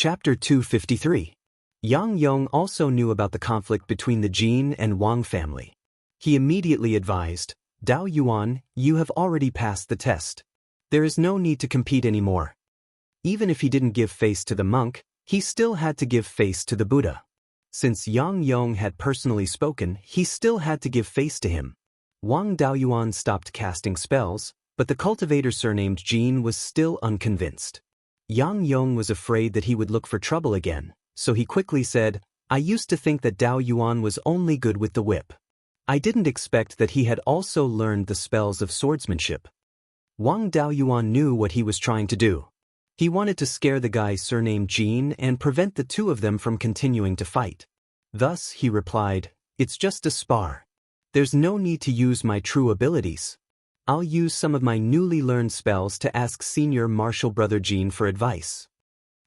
Chapter 253. Yang Yong also knew about the conflict between the Jin and Wang family. He immediately advised, Dao Yuan, you have already passed the test. There is no need to compete anymore. Even if he didn't give face to the monk, he still had to give face to the Buddha. Since Yang Yong had personally spoken, he still had to give face to him. Wang Daoyuan stopped casting spells, but the cultivator surnamed Jin was still unconvinced. Yang Yong was afraid that he would look for trouble again, so he quickly said, I used to think that Dao Yuan was only good with the whip. I didn't expect that he had also learned the spells of swordsmanship. Wang Daoyuan knew what he was trying to do. He wanted to scare the guy surnamed Jin and prevent the two of them from continuing to fight. Thus, he replied, It's just a spar. There's no need to use my true abilities. I'll use some of my newly learned spells to ask senior martial brother Jin for advice.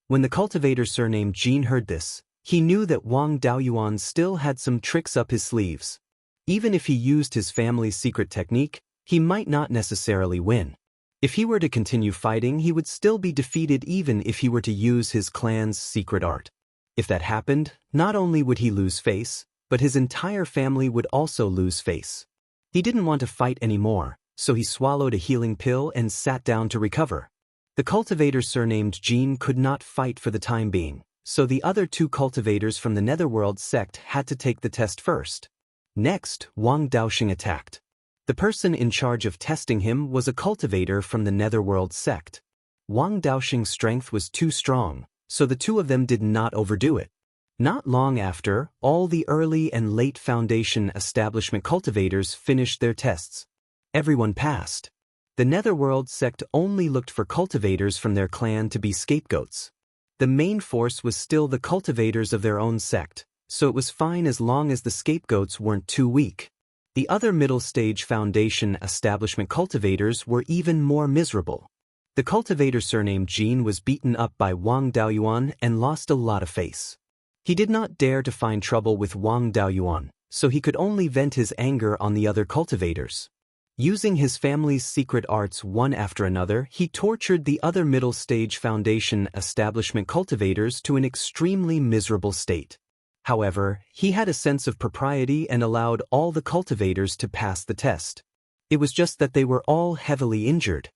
When the cultivator surnamed Jin heard this, he knew that Wang Daoyuan still had some tricks up his sleeves. Even if he used his family's secret technique, he might not necessarily win. If he were to continue fighting, he would still be defeated even if he were to use his clan's secret art. If that happened, not only would he lose face, but his entire family would also lose face. He didn't want to fight anymore, so he swallowed a healing pill and sat down to recover. The cultivator surnamed Jin could not fight for the time being, so the other two cultivators from the Netherworld sect had to take the test first. Next, Wang Daoxing attacked. The person in charge of testing him was a cultivator from the Netherworld sect. Wang Daoxing's strength was too strong, so the two of them did not overdo it. Not long after, all the early and late Foundation establishment cultivators finished their tests. Everyone passed. The Netherworld sect only looked for cultivators from their clan to be scapegoats. The main force was still the cultivators of their own sect, so it was fine as long as the scapegoats weren't too weak. The other middle-stage Foundation establishment cultivators were even more miserable. The cultivator surnamed Jin was beaten up by Wang Daoyuan and lost a lot of face. He did not dare to find trouble with Wang Daoyuan, so he could only vent his anger on the other cultivators. Using his family's secret arts one after another, he tortured the other middle-stage Foundation establishment cultivators to an extremely miserable state. However, he had a sense of propriety and allowed all the cultivators to pass the test. It was just that they were all heavily injured.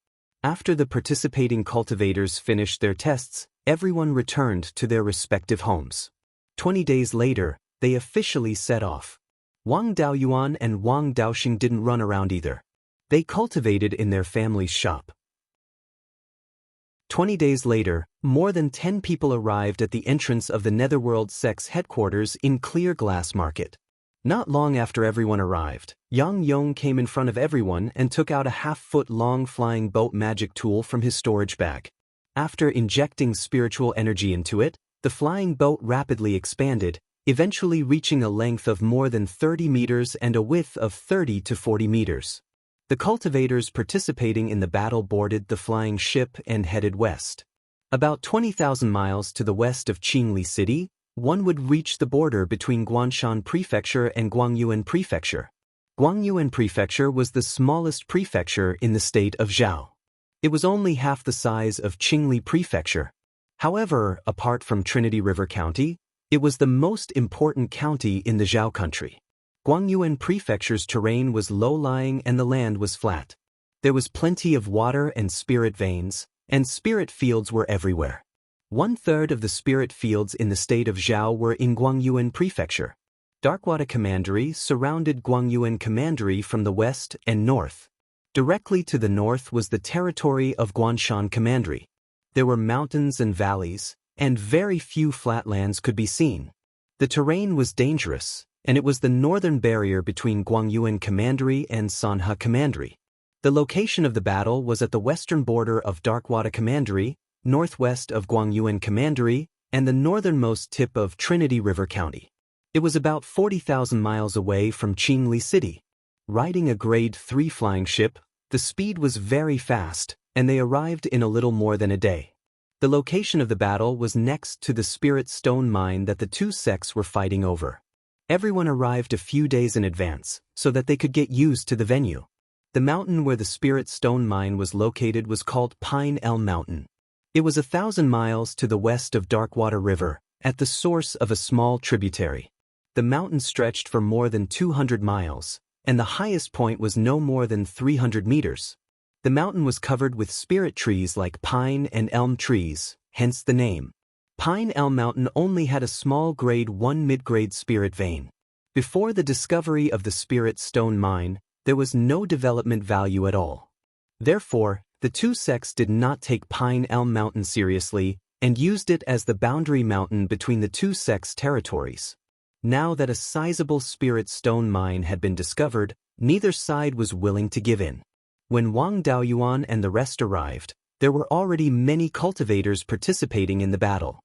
After the participating cultivators finished their tests, everyone returned to their respective homes. 20 days later, they officially set off. Wang Daoyuan and Wang Daoxing didn't run around either. They cultivated in their family's shop. 20 days later, more than 10 people arrived at the entrance of the Netherworld sect's headquarters in Clear Glass Market. Not long after everyone arrived, Yang Yong came in front of everyone and took out a half-foot-long flying boat magic tool from his storage bag. After injecting spiritual energy into it, the flying boat rapidly expanded, eventually reaching a length of more than 30 meters and a width of 30 to 40 meters. The cultivators participating in the battle boarded the flying ship and headed west. About 20,000 miles to the west of Qingli City, one would reach the border between Guangshan Prefecture and Guangyuan Prefecture. Guangyuan Prefecture was the smallest prefecture in the state of Zhao. It was only half the size of Qingli Prefecture. However, apart from Trinity River County, it was the most important county in the Zhao country. Guangyuan Prefecture's terrain was low-lying and the land was flat. There was plenty of water and spirit veins, and spirit fields were everywhere. 1/3 of the spirit fields in the state of Zhao were in Guangyuan Prefecture. Darkwater Commandery surrounded Guangyuan Commandery from the west and north. Directly to the north was the territory of Guangshan Commandery. There were mountains and valleys, and very few flatlands could be seen. The terrain was dangerous, and it was the northern barrier between Guangyuan Commandery and Sanhe Commandery. The location of the battle was at the western border of Darkwater Commandery, northwest of Guangyuan Commandery, and the northernmost tip of Trinity River County. It was about 40,000 miles away from Qingli City. Riding a Grade 3 flying ship, the speed was very fast, and they arrived in a little more than a day. The location of the battle was next to the Spirit Stone mine that the two sects were fighting over. Everyone arrived a few days in advance, so that they could get used to the venue. The mountain where the Spirit Stone mine was located was called Pine Elm Mountain. It was 1,000 miles to the west of Darkwater River, at the source of a small tributary. The mountain stretched for more than 200 miles, and the highest point was no more than 300 meters. The mountain was covered with spirit trees like pine and elm trees, hence the name. Pine Elm Mountain only had a small grade 1 mid-grade spirit vein. Before the discovery of the spirit stone mine, there was no development value at all. Therefore, the two sects did not take Pine Elm Mountain seriously and used it as the boundary mountain between the two sects' territories. Now that a sizable spirit stone mine had been discovered, neither side was willing to give in. When Wang Daoyuan and the rest arrived, there were already many cultivators participating in the battle.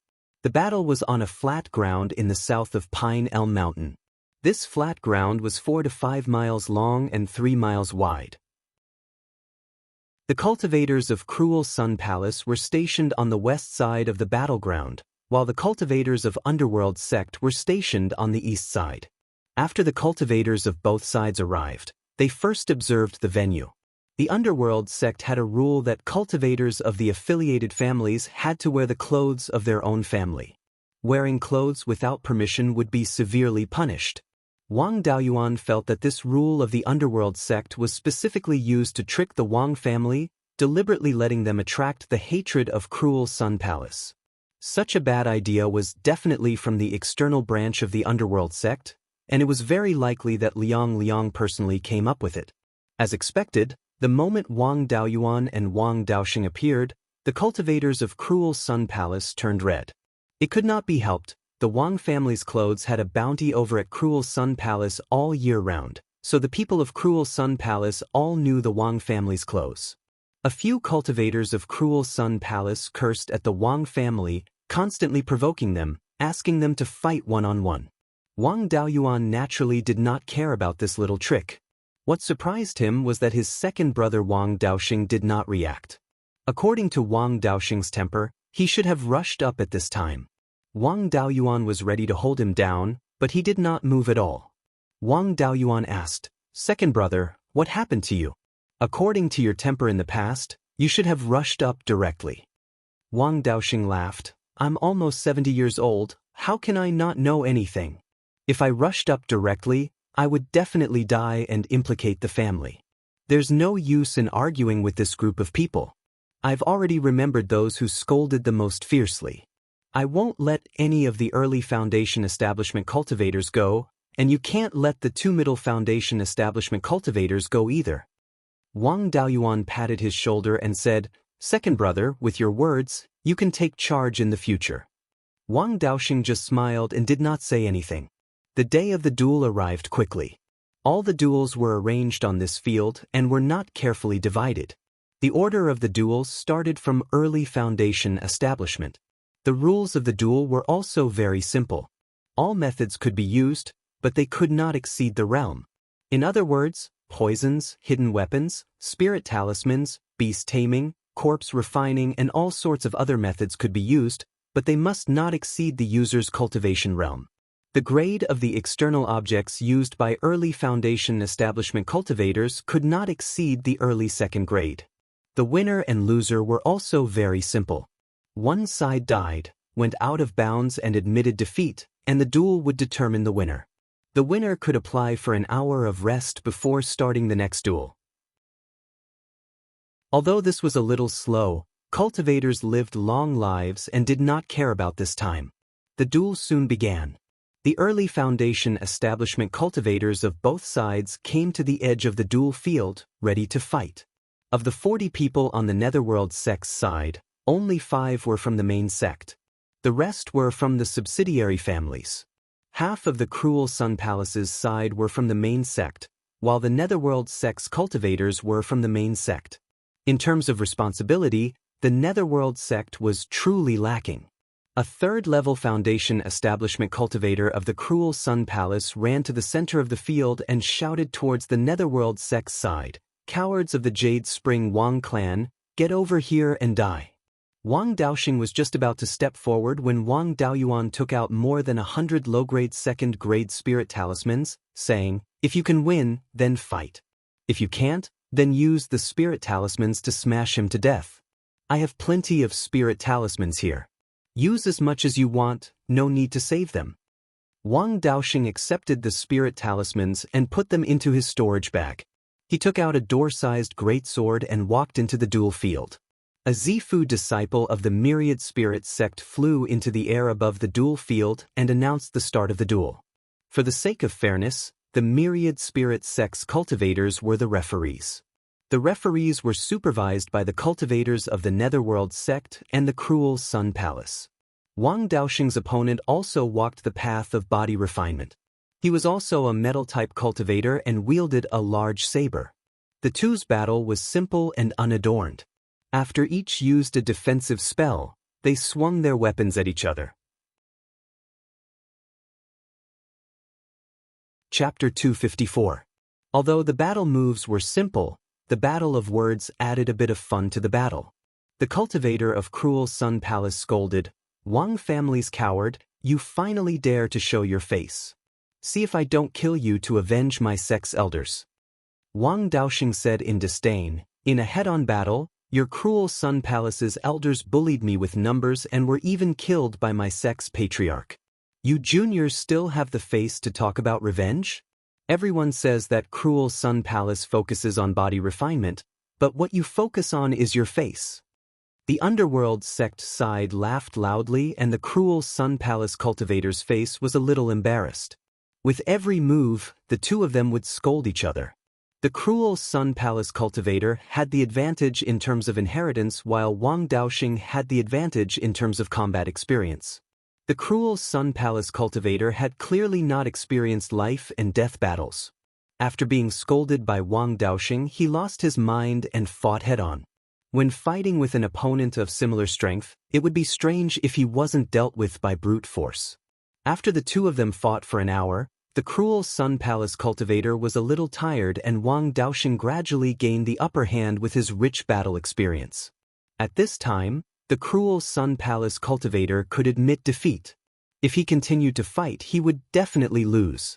The battle was on a flat ground in the south of Pine Elm Mountain. This flat ground was 4 to 5 miles long and 3 miles wide. The cultivators of Cruel Sun Palace were stationed on the west side of the battleground, while the cultivators of Underworld sect were stationed on the east side. After the cultivators of both sides arrived, they first observed the venue. The Underworld sect had a rule that cultivators of the affiliated families had to wear the clothes of their own family. Wearing clothes without permission would be severely punished. Wang Daoyuan felt that this rule of the Underworld sect was specifically used to trick the Wang family, deliberately letting them attract the hatred of Cruel Sun Palace. Such a bad idea was definitely from the external branch of the Underworld sect, and it was very likely that Liang personally came up with it. As expected, the moment Wang Daoyuan and Wang Daoxing appeared, the cultivators of Cruel Sun Palace turned red. It could not be helped, the Wang family's clothes had a bounty over at Cruel Sun Palace all year round, so the people of Cruel Sun Palace all knew the Wang family's clothes. A few cultivators of Cruel Sun Palace cursed at the Wang family, constantly provoking them, asking them to fight one-on-one. Wang Daoyuan naturally did not care about this little trick. What surprised him was that his second brother Wang Daoxing did not react. According to Wang Daoxing's temper, he should have rushed up at this time. Wang Daoyuan was ready to hold him down, but he did not move at all. Wang Daoyuan asked, "Second brother, what happened to you? According to your temper in the past, you should have rushed up directly." Wang Daoxing laughed, "I'm almost 70 years old, how can I not know anything? If I rushed up directly, I would definitely die and implicate the family. There's no use in arguing with this group of people. I've already remembered those who scolded the most fiercely. I won't let any of the early Foundation Establishment cultivators go, and you can't let the two middle Foundation Establishment cultivators go either." Wang Daoyuan patted his shoulder and said, "Second brother, with your words, you can take charge in the future." Wang Daoxing just smiled and did not say anything. The day of the duel arrived quickly. All the duels were arranged on this field and were not carefully divided. The order of the duels started from early Foundation Establishment. The rules of the duel were also very simple. All methods could be used, but they could not exceed the realm. In other words, poisons, hidden weapons, spirit talismans, beast taming, corpse refining and all sorts of other methods could be used, but they must not exceed the user's cultivation realm. The grade of the external objects used by early Foundation Establishment cultivators could not exceed the early second grade. The winner and loser were also very simple. One side died, went out of bounds and admitted defeat, and the duel would determine the winner. The winner could apply for an hour of rest before starting the next duel. Although this was a little slow, cultivators lived long lives and did not care about this time. The duel soon began. The early Foundation Establishment cultivators of both sides came to the edge of the duel field, ready to fight. Of the 40 people on the Netherworld sect's side, only 5 were from the main sect. The rest were from the subsidiary families. Half of the Cruel Sun Palace's side were from the main sect, while the Netherworld sect's cultivators were from the main sect. In terms of responsibility, the Netherworld sect was truly lacking. A third-level Foundation Establishment cultivator of the Cruel Sun Palace ran to the center of the field and shouted towards the Netherworld sect's side, "Cowards of the Jade Spring Wang clan, get over here and die." Wang Daoxing was just about to step forward when Wang Daoyuan took out more than 100 low-grade second-grade spirit talismans, saying, "If you can win, then fight. If you can't, then use the spirit talismans to smash him to death." I have plenty of spirit talismans here. Use as much as you want, no need to save them. Wang Daoxing accepted the spirit talismans and put them into his storage bag. He took out a door-sized greatsword and walked into the duel field. A Zifu disciple of the myriad spirit sect flew into the air above the duel field and announced the start of the duel. For the sake of fairness, the myriad spirit sect's cultivators were the referees. The referees were supervised by the cultivators of the Netherworld sect and the Cruel Sun Palace. Wang Daoxing's opponent also walked the path of body refinement. He was also a metal-type cultivator and wielded a large saber. The two's battle was simple and unadorned. After each used a defensive spell, they swung their weapons at each other. Chapter 254. Although the battle moves were simple, the battle of words added a bit of fun to the battle. The cultivator of Cruel Sun Palace scolded, "Wang family's coward, you finally dare to show your face. See if I don't kill you to avenge my sect's elders." Wang Daoxing said in disdain, "In a head-on battle, your Cruel Sun Palace's elders bullied me with numbers and were even killed by my sect's patriarch. You juniors still have the face to talk about revenge? Everyone says that Cruel Sun Palace focuses on body refinement, but what you focus on is your face." The Underworld sect side laughed loudly, and the Cruel Sun Palace cultivator's face was a little embarrassed. With every move, the two of them would scold each other. The Cruel Sun Palace cultivator had the advantage in terms of inheritance, while Wang Daoxing had the advantage in terms of combat experience. The Cruel Sun Palace cultivator had clearly not experienced life and death battles. After being scolded by Wang Daoxing, he lost his mind and fought head-on. When fighting with an opponent of similar strength, it would be strange if he wasn't dealt with by brute force. After the two of them fought for an hour, the Cruel Sun Palace cultivator was a little tired, and Wang Daoxing gradually gained the upper hand with his rich battle experience. At this time, the Cruel Sun Palace cultivator could admit defeat. If he continued to fight, he would definitely lose.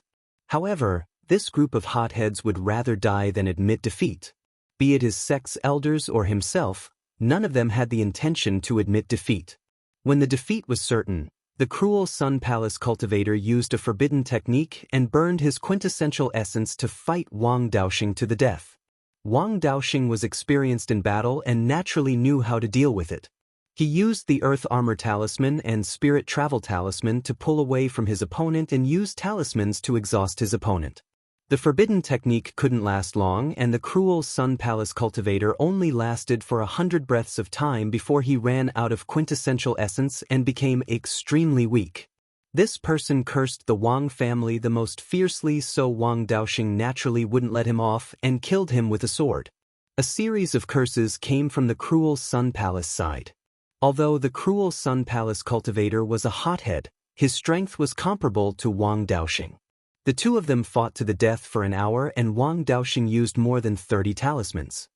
However, this group of hotheads would rather die than admit defeat. Be it his sect's elders or himself, none of them had the intention to admit defeat. When the defeat was certain, the Cruel Sun Palace cultivator used a forbidden technique and burned his quintessential essence to fight Wang Daoxing to the death. Wang Daoxing was experienced in battle and naturally knew how to deal with it. He used the Earth Armor Talisman and Spirit Travel Talisman to pull away from his opponent and used talismans to exhaust his opponent. The forbidden technique couldn't last long, and the Cruel Sun Palace cultivator only lasted for 100 breaths of time before he ran out of quintessential essence and became extremely weak. This person cursed the Wang family the most fiercely, so Wang Daoxing naturally wouldn't let him off and killed him with a sword. A series of curses came from the Cruel Sun Palace side. Although the Cruel Sun Palace cultivator was a hothead, his strength was comparable to Wang Daoxing. The two of them fought to the death for an hour, and Wang Daoxing used more than 30 talismans.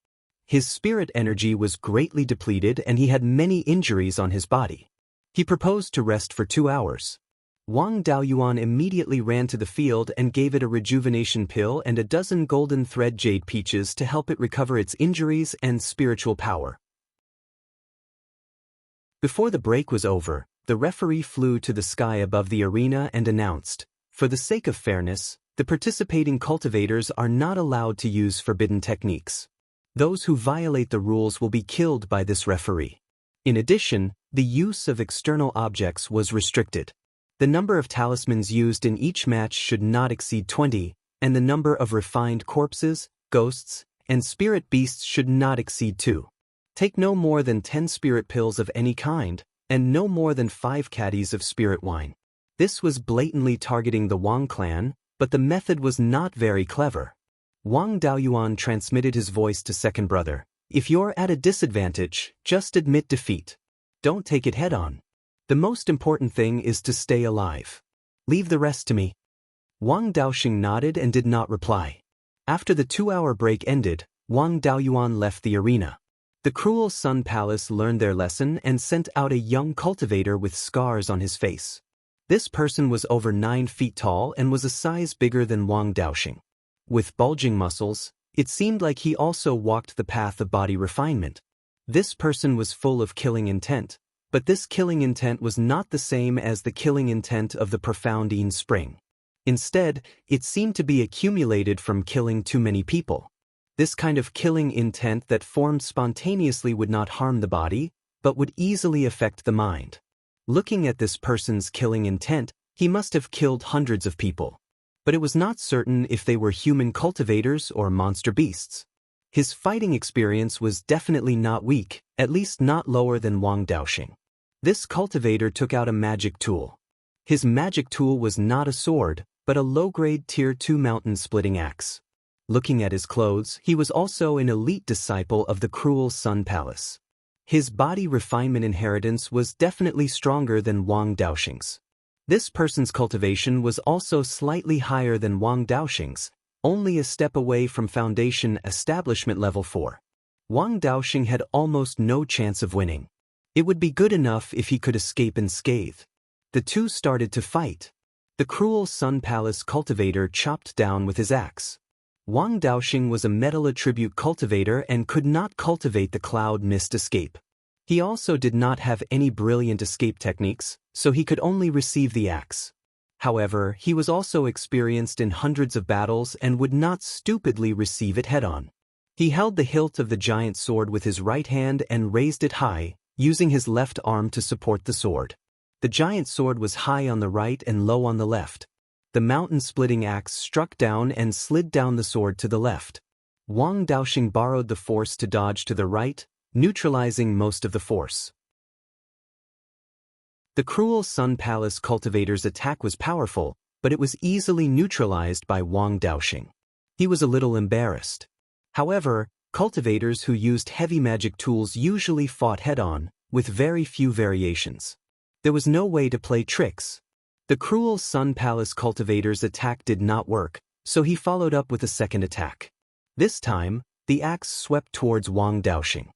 His spirit energy was greatly depleted and he had many injuries on his body. He proposed to rest for 2 hours. Wang Daoyuan immediately ran to the field and gave it a rejuvenation pill and a dozen golden thread jade peaches to help it recover its injuries and spiritual power. Before the break was over, the referee flew to the sky above the arena and announced, "For the sake of fairness, the participating cultivators are not allowed to use forbidden techniques. Those who violate the rules will be killed by this referee." In addition, the use of external objects was restricted. The number of talismans used in each match should not exceed 20, and the number of refined corpses, ghosts, and spirit beasts should not exceed 2. Take no more than 10 spirit pills of any kind, and no more than 5 caddies of spirit wine. This was blatantly targeting the Wang clan, but the method was not very clever. Wang Daoyuan transmitted his voice to second brother, "If you're at a disadvantage, just admit defeat. Don't take it head-on. The most important thing is to stay alive. Leave the rest to me." Wang Daoxing nodded and did not reply. After the 2-hour break ended, Wang Daoyuan left the arena. The Cruel Sun Palace learned their lesson and sent out a young cultivator with scars on his face. This person was over 9 feet tall and was a size bigger than Wang Daoxing. With bulging muscles, it seemed like he also walked the path of body refinement. This person was full of killing intent, but this killing intent was not the same as the killing intent of the profound Yin Spring. Instead, it seemed to be accumulated from killing too many people. This kind of killing intent that formed spontaneously would not harm the body, but would easily affect the mind. Looking at this person's killing intent, he must have killed hundreds of people. But it was not certain if they were human cultivators or monster beasts. His fighting experience was definitely not weak, at least not lower than Wang Daoxing. This cultivator took out a magic tool. His magic tool was not a sword, but a low-grade Tier 2 mountain-splitting axe. Looking at his clothes, he was also an elite disciple of the Cruel Sun Palace. His body refinement inheritance was definitely stronger than Wang Daoxing's. This person's cultivation was also slightly higher than Wang Daoxing's, only a step away from Foundation Establishment Level 4. Wang Daoxing had almost no chance of winning. It would be good enough if he could escape unscathed. The two started to fight. The Cruel Sun Palace cultivator chopped down with his axe. Wang Daoxing was a metal attribute cultivator and could not cultivate the cloud mist escape. He also did not have any brilliant escape techniques, so he could only receive the axe. However, he was also experienced in hundreds of battles and would not stupidly receive it head-on. He held the hilt of the giant sword with his right hand and raised it high, using his left arm to support the sword. The giant sword was high on the right and low on the left. The mountain-splitting axe struck down and slid down the sword to the left. Wang Daoxing borrowed the force to dodge to the right, neutralizing most of the force. The Cruel Sun Palace cultivator's attack was powerful, but it was easily neutralized by Wang Daoxing. He was a little embarrassed. However, cultivators who used heavy magic tools usually fought head-on, with very few variations. There was no way to play tricks. The Cruel Sun Palace cultivator's attack did not work, so he followed up with a second attack. This time, the axe swept towards Wang Daoxing.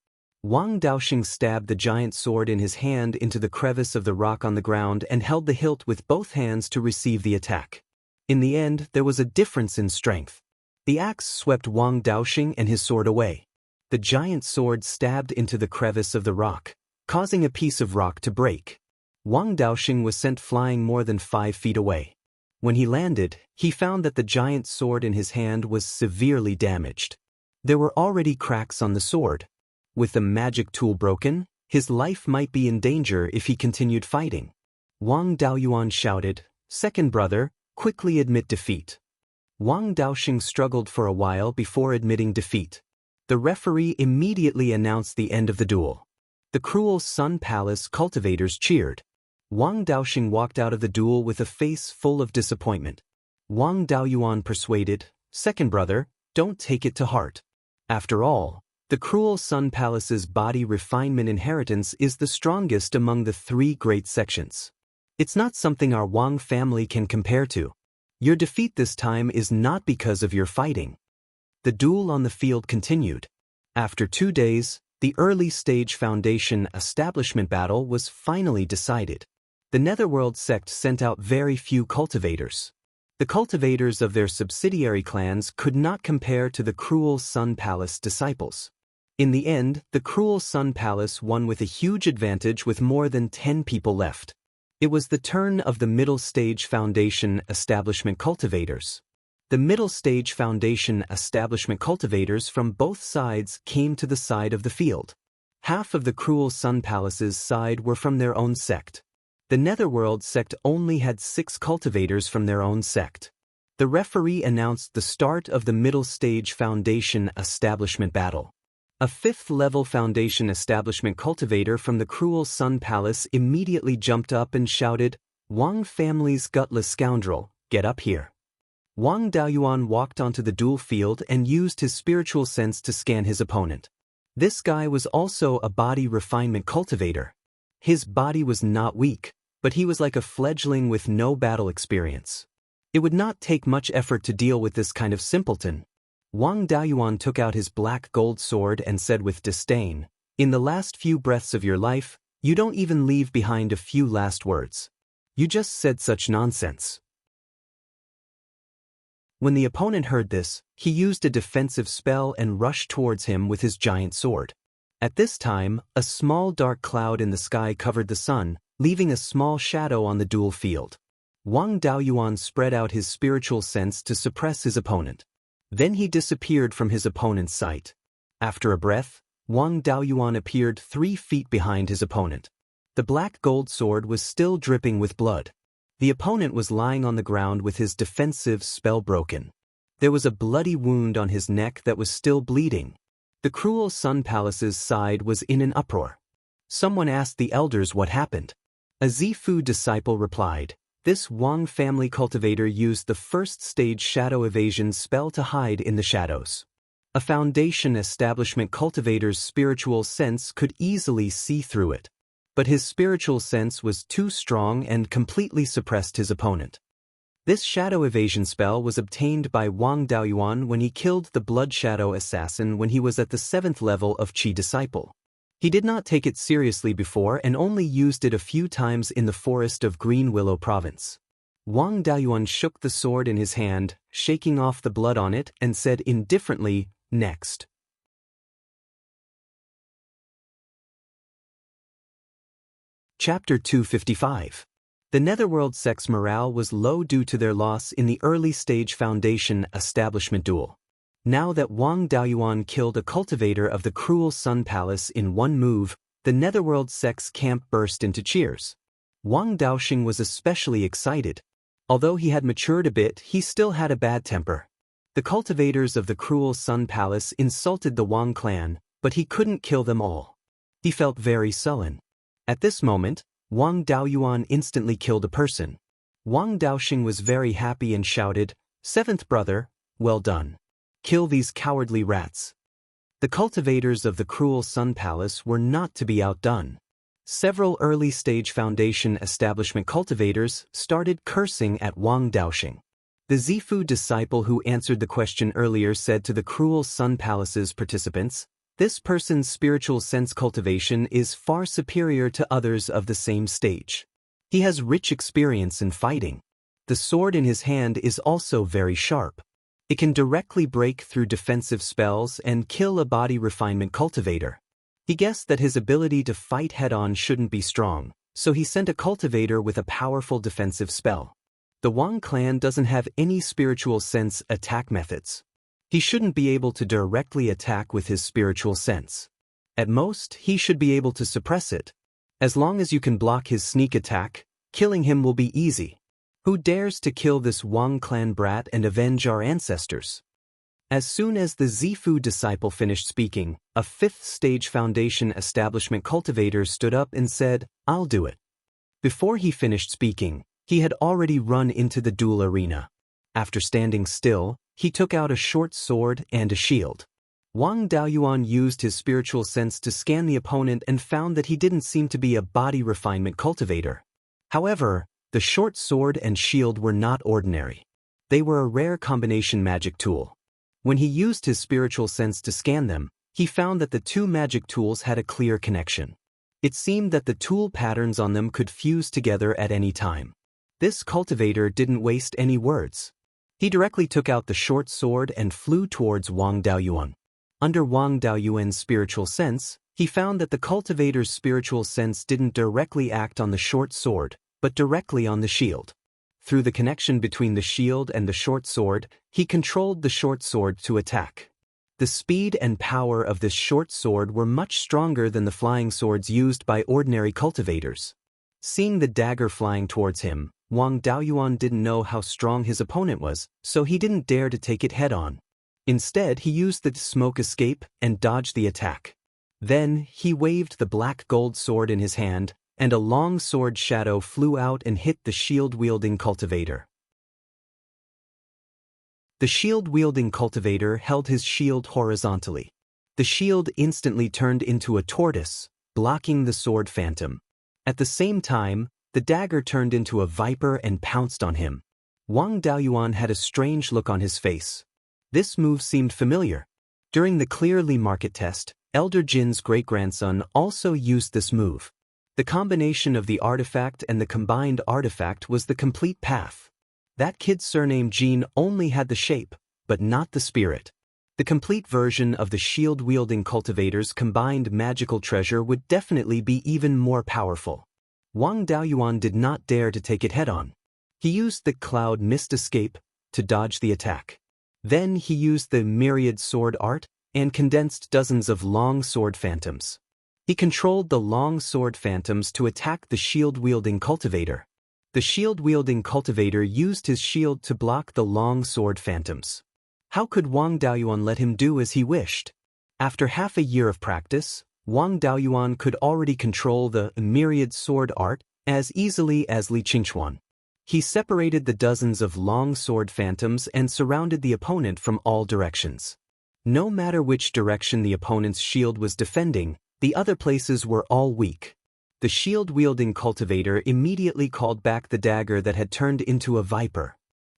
Wang Daoxing stabbed the giant sword in his hand into the crevice of the rock on the ground and held the hilt with both hands to receive the attack. In the end, there was a difference in strength. The axe swept Wang Daoxing and his sword away. The giant sword stabbed into the crevice of the rock, causing a piece of rock to break. Wang Daoxing was sent flying more than 5 feet away. When he landed, he found that the giant sword in his hand was severely damaged. There were already cracks on the sword. With the magic tool broken, his life might be in danger if he continued fighting. Wang Daoyuan shouted, "Second brother, quickly admit defeat." Wang Daoxing struggled for a while before admitting defeat. The referee immediately announced the end of the duel. The Cruel Sun Palace cultivators cheered. Wang Daoxing walked out of the duel with a face full of disappointment. Wang Daoyuan persuaded, "Second brother, don't take it to heart. After all, the Cruel Sun Palace's body refinement inheritance is the strongest among the 3 great sections. It's not something our Wang family can compare to. Your defeat this time is not because of your fighting." The duel on the field continued. After 2 days, the early stage Foundation Establishment battle was finally decided. The Netherworld sect sent out very few cultivators. The cultivators of their subsidiary clans could not compare to the Cruel Sun Palace disciples. In the end, the Cruel Sun Palace won with a huge advantage with more than 10 people left. It was the turn of the Middle Stage Foundation Establishment cultivators. The Middle Stage Foundation Establishment cultivators from both sides came to the side of the field. Half of the Cruel Sun Palace's side were from their own sect. The Netherworld sect only had 6 cultivators from their own sect. The referee announced the start of the Middle Stage Foundation Establishment battle. A 5th-level Foundation Establishment cultivator from the Cruel Sun Palace immediately jumped up and shouted, "Wang family's gutless scoundrel, get up here." Wang Daoyuan walked onto the duel field and used his spiritual sense to scan his opponent. This guy was also a body refinement cultivator. His body was not weak, but he was like a fledgling with no battle experience. It would not take much effort to deal with this kind of simpleton. Wang Daoyuan took out his black gold sword and said with disdain, "In the last few breaths of your life, you don't even leave behind a few last words. You just said such nonsense." When the opponent heard this, he used a defensive spell and rushed towards him with his giant sword. At this time, a small dark cloud in the sky covered the sun, leaving a small shadow on the duel field. Wang Daoyuan spread out his spiritual sense to suppress his opponent. Then he disappeared from his opponent's sight. After a breath, Wang Daoyuan appeared 3 feet behind his opponent. The black gold sword was still dripping with blood. The opponent was lying on the ground with his defensive spell broken. There was a bloody wound on his neck that was still bleeding. The cruel Sun Palace's side was in an uproar. Someone asked the elders what happened. A Zifu disciple replied, "This Wang family cultivator used the first stage shadow evasion spell to hide in the shadows. A foundation establishment cultivator's spiritual sense could easily see through it. But his spiritual sense was too strong and completely suppressed his opponent. This shadow evasion spell was obtained by Wang Daoyuan when he killed the Blood Shadow assassin when he was at the 7th level of Qi disciple. He did not take it seriously before and only used it a few times in the forest of Green Willow province." Wang Daoyuan shook the sword in his hand, shaking off the blood on it, and said indifferently, "Next." Chapter 255. The Netherworld sect's morale was low due to their loss in the early-stage Foundation establishment duel. Now that Wang Daoyuan killed a cultivator of the cruel Sun Palace in one move, the Netherworld sect's camp burst into cheers. Wang Daoxing was especially excited. Although he had matured a bit, he still had a bad temper. The cultivators of the cruel Sun Palace insulted the Wang clan, but he couldn't kill them all. He felt very sullen. At this moment, Wang Daoyuan instantly killed a person. Wang Daoxing was very happy and shouted, "Seventh brother, well done. Kill these cowardly rats." The cultivators of the cruel Sun Palace were not to be outdone. Several early-stage Foundation establishment cultivators started cursing at Wang Daoxing. The Zifu disciple who answered the question earlier said to the cruel Sun Palace's participants, "This person's spiritual sense cultivation is far superior to others of the same stage. He has rich experience in fighting. The sword in his hand is also very sharp. It can directly break through defensive spells and kill a body refinement cultivator." He guessed that his ability to fight head-on shouldn't be strong, so he sent a cultivator with a powerful defensive spell. The Wang clan doesn't have any spiritual sense attack methods. He shouldn't be able to directly attack with his spiritual sense. At most, he should be able to suppress it. As long as you can block his sneak attack, killing him will be easy. Who dares to kill this Wang clan brat and avenge our ancestors? As soon as the Zifu disciple finished speaking, a 5th-stage Foundation establishment cultivator stood up and said, "I'll do it." Before he finished speaking, he had already run into the duel arena. After standing still, he took out a short sword and a shield. Wang Daoyuan used his spiritual sense to scan the opponent and found that he didn't seem to be a body refinement cultivator. However, the short sword and shield were not ordinary. They were a rare combination magic tool. When he used his spiritual sense to scan them, he found that the two magic tools had a clear connection. It seemed that the tool patterns on them could fuse together at any time. This cultivator didn't waste any words. He directly took out the short sword and flew towards Wang Daoyuan. Under Wang Daoyuan's spiritual sense, he found that the cultivator's spiritual sense didn't directly act on the short sword, but directly on the shield. Through the connection between the shield and the short sword, he controlled the short sword to attack. The speed and power of this short sword were much stronger than the flying swords used by ordinary cultivators. Seeing the dagger flying towards him, Wang Daoyuan didn't know how strong his opponent was, so he didn't dare to take it head-on. Instead, he used the smoke escape and dodged the attack. Then, he waved the black gold sword in his hand, and a long sword shadow flew out and hit the shield-wielding cultivator. The shield-wielding cultivator held his shield horizontally. The shield instantly turned into a tortoise, blocking the sword phantom. At the same time, the dagger turned into a viper and pounced on him. Wang Daoyuan had a strange look on his face. This move seemed familiar. During the Clearly market test, Elder Jin's great-grandson also used this move. The combination of the artifact and the combined artifact was the complete path. That kid's surname Jin only had the shape, but not the spirit. The complete version of the shield-wielding cultivator's combined magical treasure would definitely be even more powerful. Wang Daoyuan did not dare to take it head-on. He used the cloud mist escape to dodge the attack. Then he used the myriad sword art and condensed dozens of long sword phantoms. He controlled the long sword phantoms to attack the shield-wielding cultivator. The shield-wielding cultivator used his shield to block the long sword phantoms. How could Wang Daoyuan let him do as he wished? After half a year of practice, Wang Daoyuan could already control the myriad sword art as easily as Li Qingchuan. He separated the dozens of long sword phantoms and surrounded the opponent from all directions. No matter which direction the opponent's shield was defending, the other places were all weak. The shield-wielding cultivator immediately called back the dagger that had turned into a viper.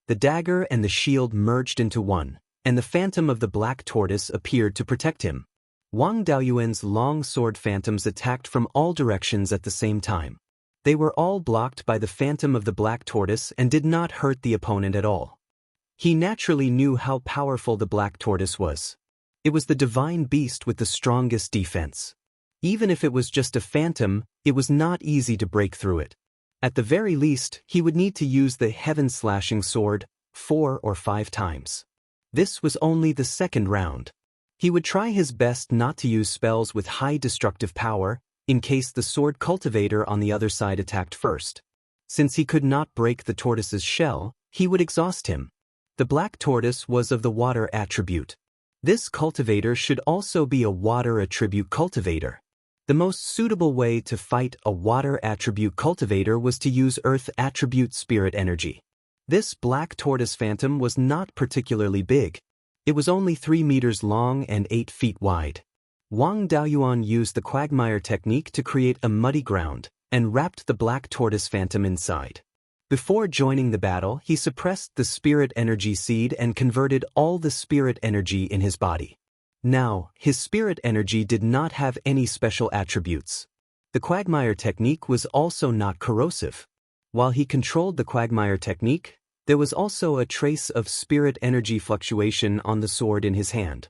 The dagger and the shield merged into one, and the phantom of the black tortoise appeared to protect him. Wang Daoyuan's long sword phantoms attacked from all directions at the same time. They were all blocked by the phantom of the black tortoise and did not hurt the opponent at all. He naturally knew how powerful the black tortoise was. It was the divine beast with the strongest defense. Even if it was just a phantom, it was not easy to break through it. At the very least, he would need to use the heaven-slashing sword 4 or 5 times. This was only the second round. He would try his best not to use spells with high destructive power, in case the sword cultivator on the other side attacked first. Since he could not break the tortoise's shell, he would exhaust him. The black tortoise was of the water attribute. This cultivator should also be a water attribute cultivator. The most suitable way to fight a water attribute cultivator was to use earth attribute spirit energy. This black tortoise phantom was not particularly big. It was only 3 meters long and 8 feet wide. Wang Daoyuan used the quagmire technique to create a muddy ground and wrapped the black tortoise phantom inside. Before joining the battle, he suppressed the spirit energy seed and converted all the spirit energy in his body. Now, his spirit energy did not have any special attributes. The quagmire technique was also not corrosive. While he controlled the quagmire technique, there was also a trace of spirit energy fluctuation on the sword in his hand.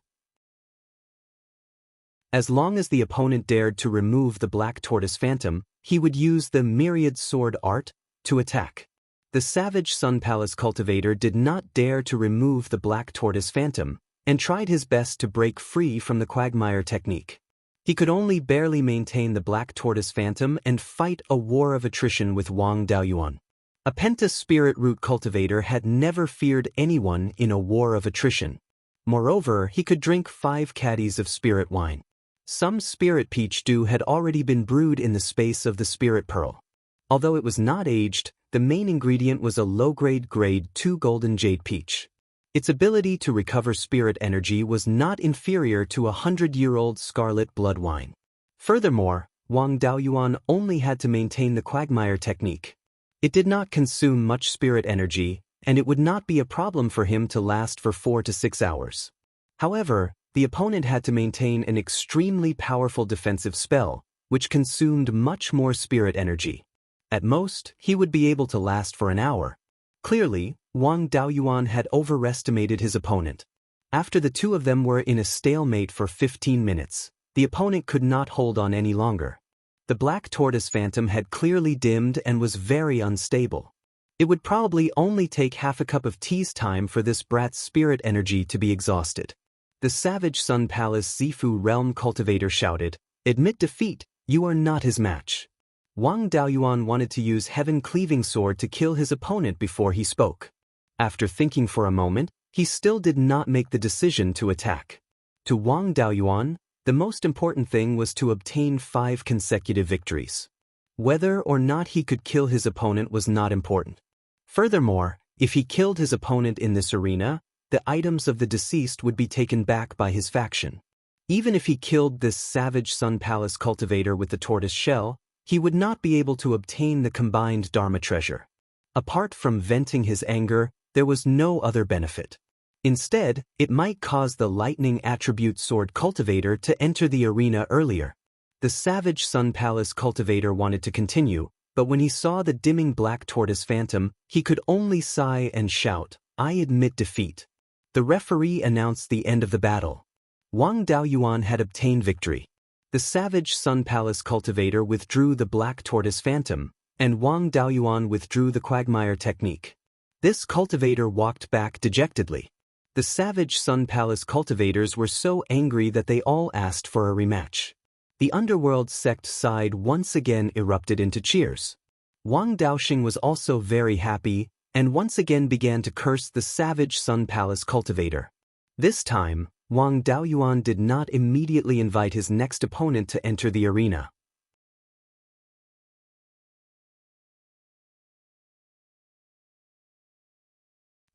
As long as the opponent dared to remove the black tortoise phantom, he would use the myriad sword art to attack. The savage Sun Palace cultivator did not dare to remove the black tortoise phantom, and tried his best to break free from the quagmire technique. He could only barely maintain the black tortoise phantom and fight a war of attrition with Wang Daoyuan. A penta spirit root cultivator had never feared anyone in a war of attrition. Moreover, he could drink 5 caddies of spirit wine. Some spirit peach dew had already been brewed in the space of the spirit pearl. Although it was not aged, the main ingredient was a low-grade grade 2 golden jade peach. Its ability to recover spirit energy was not inferior to a 100-year-old scarlet blood wine. Furthermore, Wang Daoyuan only had to maintain the quagmire technique. It did not consume much spirit energy, and it would not be a problem for him to last for 4 to 6 hours. However, the opponent had to maintain an extremely powerful defensive spell, which consumed much more spirit energy. At most, he would be able to last for an hour. Clearly, Wang Daoyuan had overestimated his opponent. After the two of them were in a stalemate for 15 minutes, the opponent could not hold on any longer. The black tortoise phantom had clearly dimmed and was very unstable. It would probably only take half a cup of tea's time for this brat's spirit energy to be exhausted. The savage Sun Palace Zifu realm cultivator shouted, "Admit defeat, you are not his match." Wang Daoyuan wanted to use Heaven Cleaving Sword to kill his opponent before he spoke. After thinking for a moment, he still did not make the decision to attack. To Wang Daoyuan, the most important thing was to obtain 5 consecutive victories. Whether or not he could kill his opponent was not important. Furthermore, if he killed his opponent in this arena, the items of the deceased would be taken back by his faction. Even if he killed this savage Sun Palace cultivator with the tortoise shell, he would not be able to obtain the combined Dharma treasure. Apart from venting his anger, there was no other benefit. Instead, it might cause the lightning attribute sword cultivator to enter the arena earlier. The savage Sun Palace cultivator wanted to continue, but when he saw the dimming black tortoise phantom, he could only sigh and shout, "I admit defeat." The referee announced the end of the battle. Wang Daoyuan had obtained victory. The savage Sun Palace cultivator withdrew the Black Tortoise Phantom, and Wang Daoyuan withdrew the Quagmire technique. This cultivator walked back dejectedly. The savage Sun Palace cultivators were so angry that they all asked for a rematch. The underworld sect side once again erupted into cheers. Wang Daoxing was also very happy, and once again began to curse the savage Sun Palace cultivator. This time, Wang Daoyuan did not immediately invite his next opponent to enter the arena.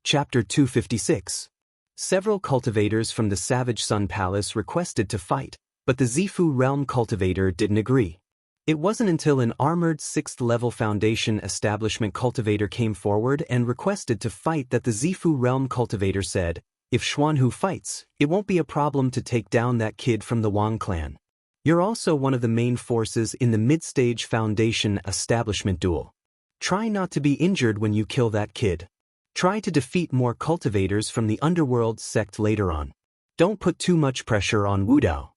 Chapter 256. Several cultivators from the Savage Sun Palace requested to fight, but the Zifu Realm cultivator didn't agree. It wasn't until an armored 6th-level Foundation Establishment cultivator came forward and requested to fight that the Zifu Realm cultivator said, "If Xuanhu fights, it won't be a problem to take down that kid from the Wang clan. You're also one of the main forces in the mid-stage Foundation Establishment duel. Try not to be injured when you kill that kid. Try to defeat more cultivators from the underworld sect later on. Don't put too much pressure on Wu Dao."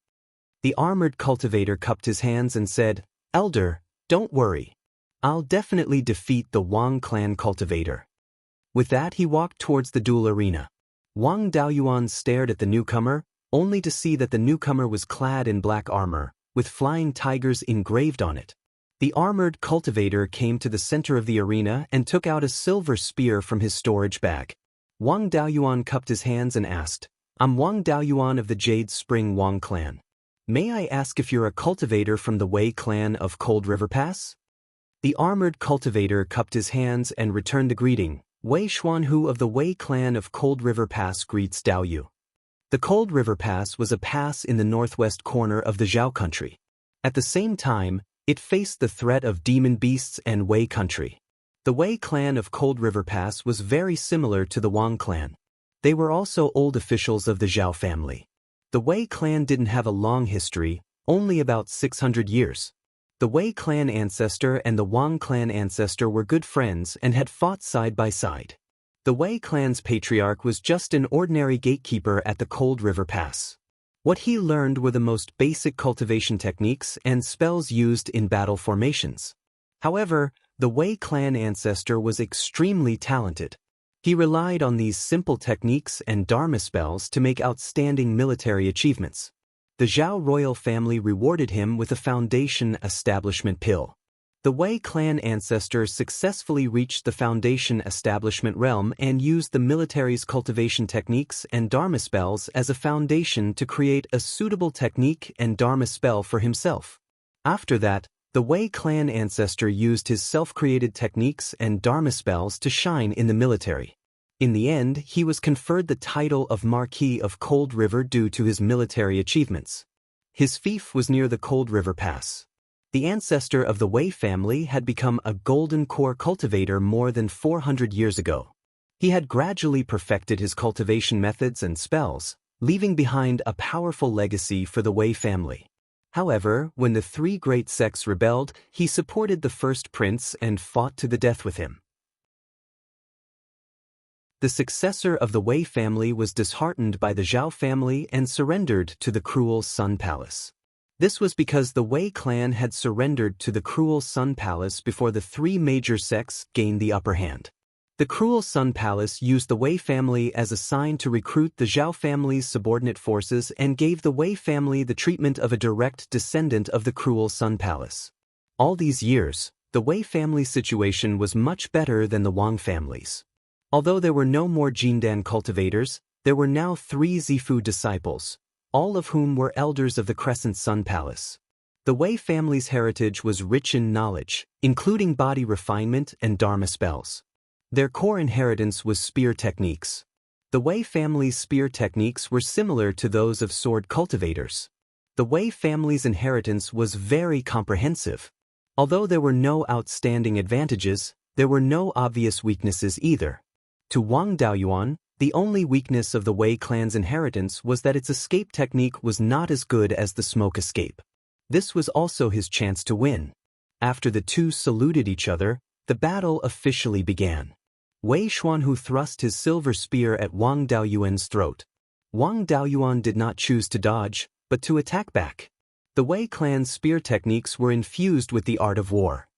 The armored cultivator cupped his hands and said, "Elder, don't worry. I'll definitely defeat the Wang clan cultivator." With that, he walked towards the duel arena. Wang Daoyuan stared at the newcomer, only to see that the newcomer was clad in black armor, with flying tigers engraved on it. The armored cultivator came to the center of the arena and took out a silver spear from his storage bag. Wang Daoyuan cupped his hands and asked, "I'm Wang Daoyuan of the Jade Spring Wang clan. May I ask if you're a cultivator from the Wei clan of Cold River Pass?" The armored cultivator cupped his hands and returned the greeting. "Wei Xuanhu of the Wei clan of Cold River Pass greets Daoyu." The Cold River Pass was a pass in the northwest corner of the Zhao country. At the same time, it faced the threat of demon beasts and Wei country. The Wei clan of Cold River Pass was very similar to the Wang clan. They were also old officials of the Zhao family. The Wei clan didn't have a long history, only about 600 years. The Wei clan ancestor and the Wang clan ancestor were good friends and had fought side by side. The Wei clan's patriarch was just an ordinary gatekeeper at the Cold River Pass. What he learned were the most basic cultivation techniques and spells used in battle formations. However, the Wei clan ancestor was extremely talented. He relied on these simple techniques and Dharma spells to make outstanding military achievements. The Zhao royal family rewarded him with a Foundation Establishment pill. The Wei clan ancestor successfully reached the Foundation Establishment realm and used the military's cultivation techniques and Dharma spells as a foundation to create a suitable technique and Dharma spell for himself. After that, the Wei clan ancestor used his self-created techniques and Dharma spells to shine in the military. In the end, he was conferred the title of Marquis of Cold River due to his military achievements. His fief was near the Cold River Pass. The ancestor of the Wei family had become a golden core cultivator more than 400 years ago. He had gradually perfected his cultivation methods and spells, leaving behind a powerful legacy for the Wei family. However, when the three great sects rebelled, he supported the first prince and fought to the death with him. The successor of the Wei family was disheartened by the Zhao family and surrendered to the cruel Sun Palace. This was because the Wei clan had surrendered to the cruel Sun Palace before the three major sects gained the upper hand. The cruel Sun Palace used the Wei family as a sign to recruit the Zhao family's subordinate forces and gave the Wei family the treatment of a direct descendant of the cruel Sun Palace. All these years, the Wei family's situation was much better than the Wang family's. Although there were no more Jindan cultivators, there were now 3 Zifu disciples, all of whom were elders of the Crescent Sun Palace. The Wei family's heritage was rich in knowledge, including body refinement and Dharma spells. Their core inheritance was spear techniques. The Wei family's spear techniques were similar to those of sword cultivators. The Wei family's inheritance was very comprehensive. Although there were no outstanding advantages, there were no obvious weaknesses either. To Wang Daoyuan, the only weakness of the Wei clan's inheritance was that its escape technique was not as good as the smoke escape. This was also his chance to win. After the two saluted each other, the battle officially began. Wei Xuanhu thrust his silver spear at Wang Daoyuan's throat. Wang Daoyuan did not choose to dodge, but to attack back. The Wei clan's spear techniques were infused with the art of war.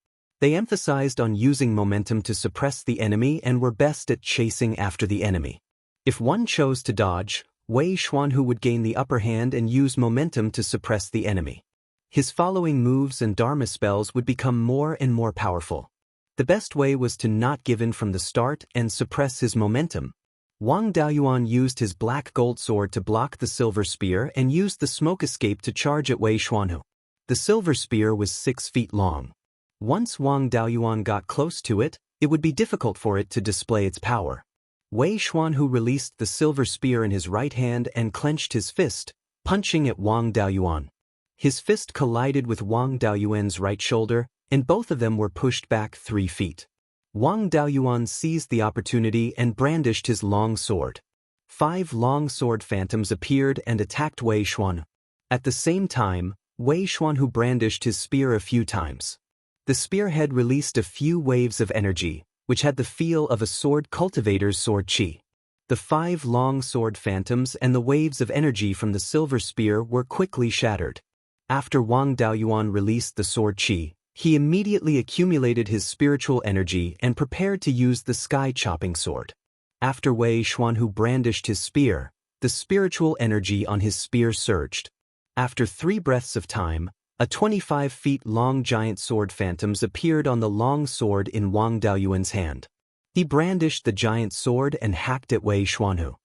They emphasized on using momentum to suppress the enemy and were best at chasing after the enemy. If one chose to dodge, Wei Xuanhu would gain the upper hand and use momentum to suppress the enemy. His following moves and Dharma spells would become more and more powerful. The best way was to not give in from the start and suppress his momentum. Wang Daoyuan used his black gold sword to block the silver spear and used the smoke escape to charge at Wei Xuanhu. The silver spear was 6 feet long. Once Wang Daoyuan got close to it, it would be difficult for it to display its power. Wei Xuanhu released the silver spear in his right hand and clenched his fist, punching at Wang Daoyuan. His fist collided with Wang Daoyuan's right shoulder, and both of them were pushed back 3 feet. Wang Daoyuan seized the opportunity and brandished his long sword. 5 long sword phantoms appeared and attacked Wei Xuanhu. At the same time, Wei Xuanhu brandished his spear a few times. The spearhead released a few waves of energy, which had the feel of a sword cultivator's sword chi. The 5 long sword phantoms and the waves of energy from the silver spear were quickly shattered. After Wang Daoyuan released the sword chi, he immediately accumulated his spiritual energy and prepared to use the sky-chopping sword. After Wei Xuanhu brandished his spear, the spiritual energy on his spear surged. After 3 breaths of time, a 25 feet long giant sword phantoms appeared on the long sword in Wang Daoyuan's hand. He brandished the giant sword and hacked at Wei Xuanhu.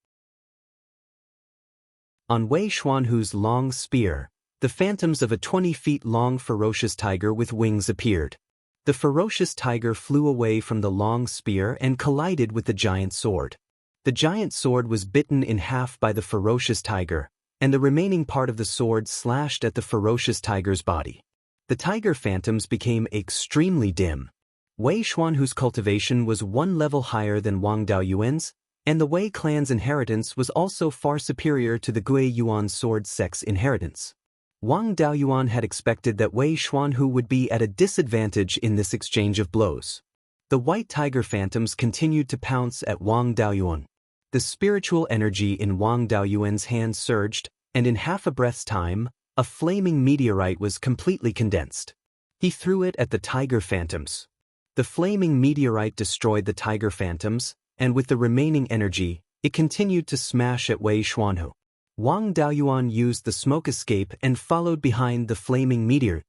On Wei Xuanhu's long spear, the phantoms of a 20 feet long ferocious tiger with wings appeared. The ferocious tiger flew away from the long spear and collided with the giant sword. The giant sword was bitten in half by the ferocious tiger, and the remaining part of the sword slashed at the ferocious tiger's body. The tiger phantoms became extremely dim. Wei Xuanhu's cultivation was 1 level higher than Wang Daoyuan's, and the Wei clan's inheritance was also far superior to the Gui Yuan sword sect's inheritance. Wang Daoyuan had expected that Wei Xuanhu would be at a disadvantage in this exchange of blows. The white tiger phantoms continued to pounce at Wang Daoyuan. The spiritual energy in Wang Daoyuan's hand surged, and in half a breath's time, a flaming meteorite was completely condensed. He threw it at the tiger phantoms. The flaming meteorite destroyed the tiger phantoms, and with the remaining energy, it continued to smash at Wei Xuanhu. Wang Daoyuan used the smoke escape and followed behind the flaming meteor.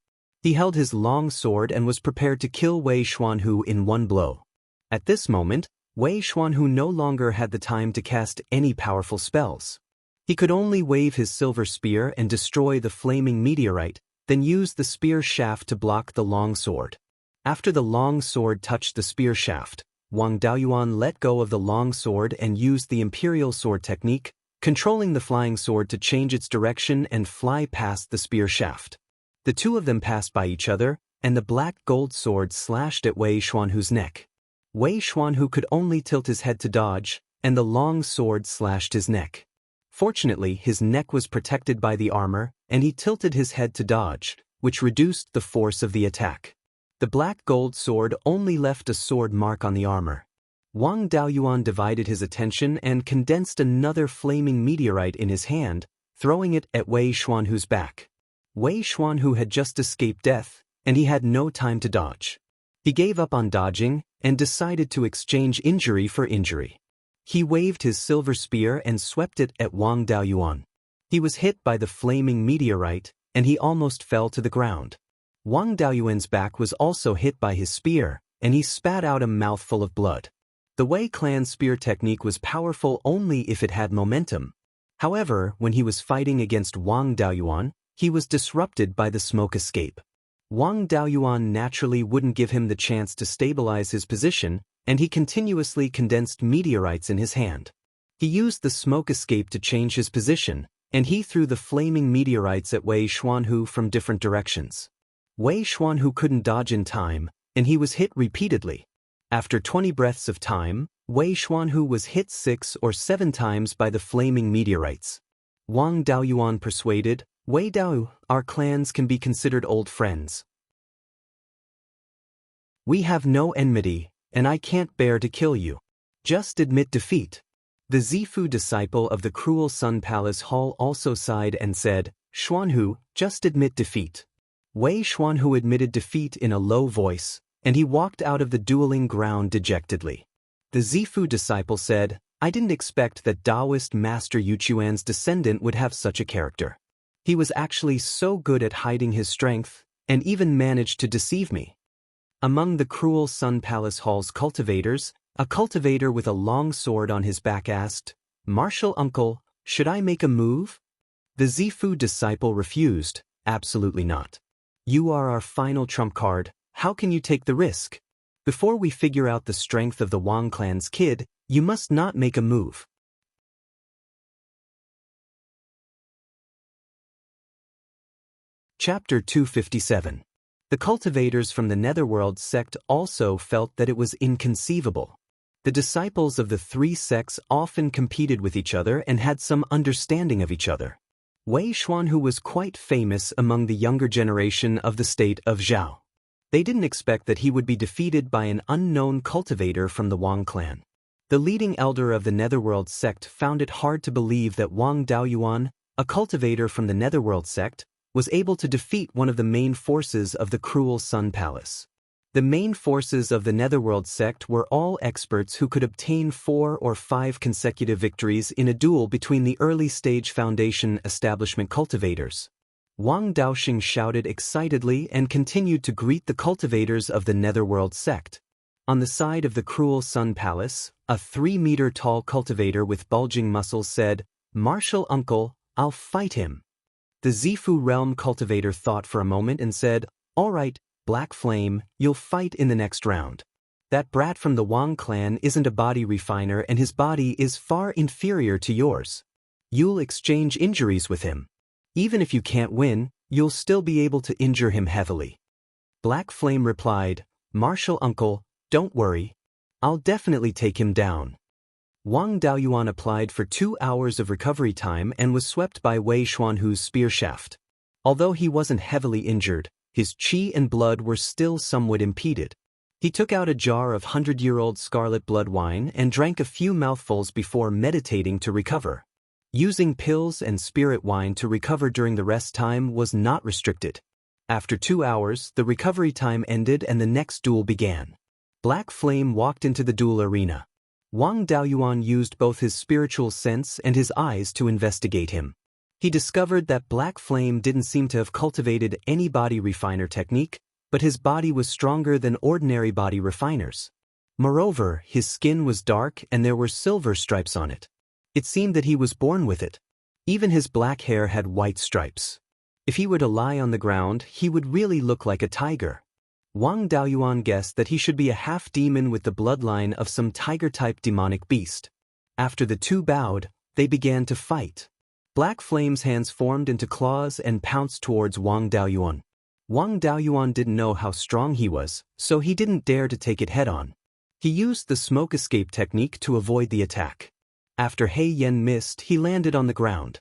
He held his long sword and was prepared to kill Wei Xuanhu in 1 blow. At this moment, Wei Xuanhu no longer had the time to cast any powerful spells. He could only wave his silver spear and destroy the flaming meteorite, then use the spear shaft to block the long sword. After the long sword touched the spear shaft, Wang Daoyuan let go of the long sword and used the imperial sword technique, controlling the flying sword to change its direction and fly past the spear shaft. The 2 of them passed by each other, and the black gold sword slashed at Wei Xuanhu's neck. Wei Xuanhu could only tilt his head to dodge, and the long sword slashed his neck. Fortunately, his neck was protected by the armor, and he tilted his head to dodge, which reduced the force of the attack. The black gold sword only left a sword mark on the armor. Wang Daoyuan divided his attention and condensed another flaming meteorite in his hand, throwing it at Wei Xuanhu's back. Wei Xuanhu had just escaped death, and he had no time to dodge. He gave up on dodging and decided to exchange injury for injury. He waved his silver spear and swept it at Wang Daoyuan. He was hit by the flaming meteorite, and he almost fell to the ground. Wang Daoyuan's back was also hit by his spear, and he spat out a mouthful of blood. The Wei clan spear technique was powerful only if it had momentum. However, when he was fighting against Wang Daoyuan, he was disrupted by the smoke escape. Wang Daoyuan naturally wouldn't give him the chance to stabilize his position, and he continuously condensed meteorites in his hand. He used the smoke escape to change his position, and he threw the flaming meteorites at Wei Xuanhu from different directions. Wei Xuanhu couldn't dodge in time, and he was hit repeatedly. After 20 breaths of time, Wei Xuanhu was hit 6 or 7 times by the flaming meteorites. Wang Daoyuan persuaded, Wei Dao, our clans can be considered old friends. We have no enmity, and I can't bear to kill you. Just admit defeat. The Zifu disciple of the cruel Sun Palace Hall also sighed and said, Xuanhu, just admit defeat. Wei Xuanhu admitted defeat in a low voice, and he walked out of the dueling ground dejectedly. The Zifu disciple said, I didn't expect that Daoist master Yuchuan's descendant would have such a character. He was actually so good at hiding his strength, and even managed to deceive me. Among the cruel Sun Palace Hall's cultivators, a cultivator with a long sword on his back asked, Martial uncle, should I make a move? The Zifu disciple refused, absolutely not. You are our final trump card, how can you take the risk? Before we figure out the strength of the Wang clan's kid, you must not make a move. Chapter 257. The cultivators from the Netherworld sect also felt that it was inconceivable. The disciples of the three sects often competed with each other and had some understanding of each other. Wei Xuanhu was quite famous among the younger generation of the state of Zhao. They didn't expect that he would be defeated by an unknown cultivator from the Wang clan. The leading elder of the Netherworld sect found it hard to believe that Wang Daoyuan, a cultivator from the Netherworld sect, was able to defeat one of the main forces of the cruel Sun Palace. The main forces of the Netherworld sect were all experts who could obtain 4 or 5 consecutive victories in a duel between the early-stage Foundation establishment cultivators. Wang Daoxing shouted excitedly and continued to greet the cultivators of the Netherworld sect. On the side of the cruel Sun Palace, a 3-meter-tall cultivator with bulging muscles said, Martial uncle, I'll fight him. The Zifu realm cultivator thought for a moment and said, All right, Black Flame, you'll fight in the next round. That brat from the Wang clan isn't a body refiner and his body is far inferior to yours. You'll exchange injuries with him. Even if you can't win, you'll still be able to injure him heavily. Black Flame replied, Martial uncle, don't worry. I'll definitely take him down. Wang Daoyuan applied for 2 hours of recovery time and was swept by Wei Xuanhu's spear shaft. Although he wasn't heavily injured, his qi and blood were still somewhat impeded. He took out a jar of 100-year-old scarlet blood wine and drank a few mouthfuls before meditating to recover. Using pills and spirit wine to recover during the rest time was not restricted. After 2 hours, the recovery time ended and the next duel began. Black Flame walked into the duel arena. Wang Daoyuan used both his spiritual sense and his eyes to investigate him. He discovered that Black Flame didn't seem to have cultivated any body refiner technique, but his body was stronger than ordinary body refiners. Moreover, his skin was dark and there were silver stripes on it. It seemed that he was born with it. Even his black hair had white stripes. If he were to lie on the ground, he would really look like a tiger. Wang Daoyuan guessed that he should be a half-demon with the bloodline of some tiger-type demonic beast. After the two bowed, they began to fight. Black Flame's hands formed into claws and pounced towards Wang Daoyuan. Wang Daoyuan didn't know how strong he was, so he didn't dare to take it head-on. He used the smoke escape technique to avoid the attack. After He Yen missed, he landed on the ground.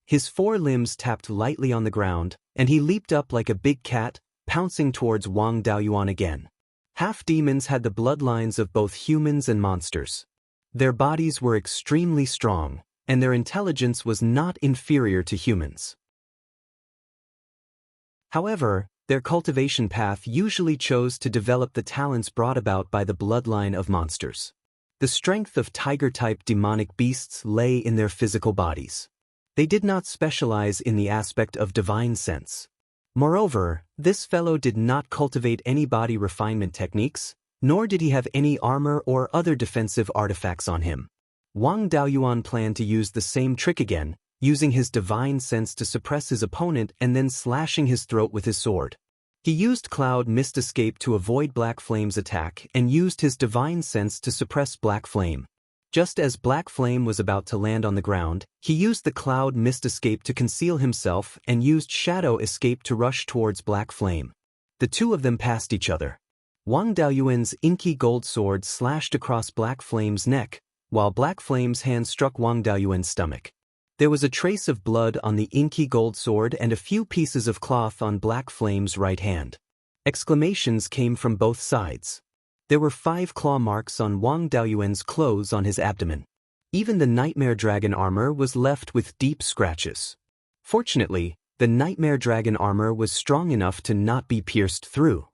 His 4 limbs tapped lightly on the ground, and he leaped up like a big cat, pouncing towards Wang Daoyuan again. Half-demons had the bloodlines of both humans and monsters. Their bodies were extremely strong, and their intelligence was not inferior to humans. However, their cultivation path usually chose to develop the talents brought about by the bloodline of monsters. The strength of tiger-type demonic beasts lay in their physical bodies. They did not specialize in the aspect of divine sense. Moreover, this fellow did not cultivate any body refinement techniques, nor did he have any armor or other defensive artifacts on him. Wang Daoyuan planned to use the same trick again, using his divine sense to suppress his opponent and then slashing his throat with his sword. He used Cloud Mist Escape to avoid Black Flame's attack and used his divine sense to suppress Black Flame. Just as Black Flame was about to land on the ground, he used the Cloud Mist Escape to conceal himself and used Shadow Escape to rush towards Black Flame. The two of them passed each other. Wang Daoyuan's inky gold sword slashed across Black Flame's neck, while Black Flame's hand struck Wang Daoyuan's stomach. There was a trace of blood on the inky gold sword and a few pieces of cloth on Black Flame's right hand. Exclamations came from both sides. There were 5 claw marks on Wang Daoyuan's clothes on his abdomen. Even the Nightmare Dragon armor was left with deep scratches. Fortunately, the Nightmare Dragon armor was strong enough to not be pierced through.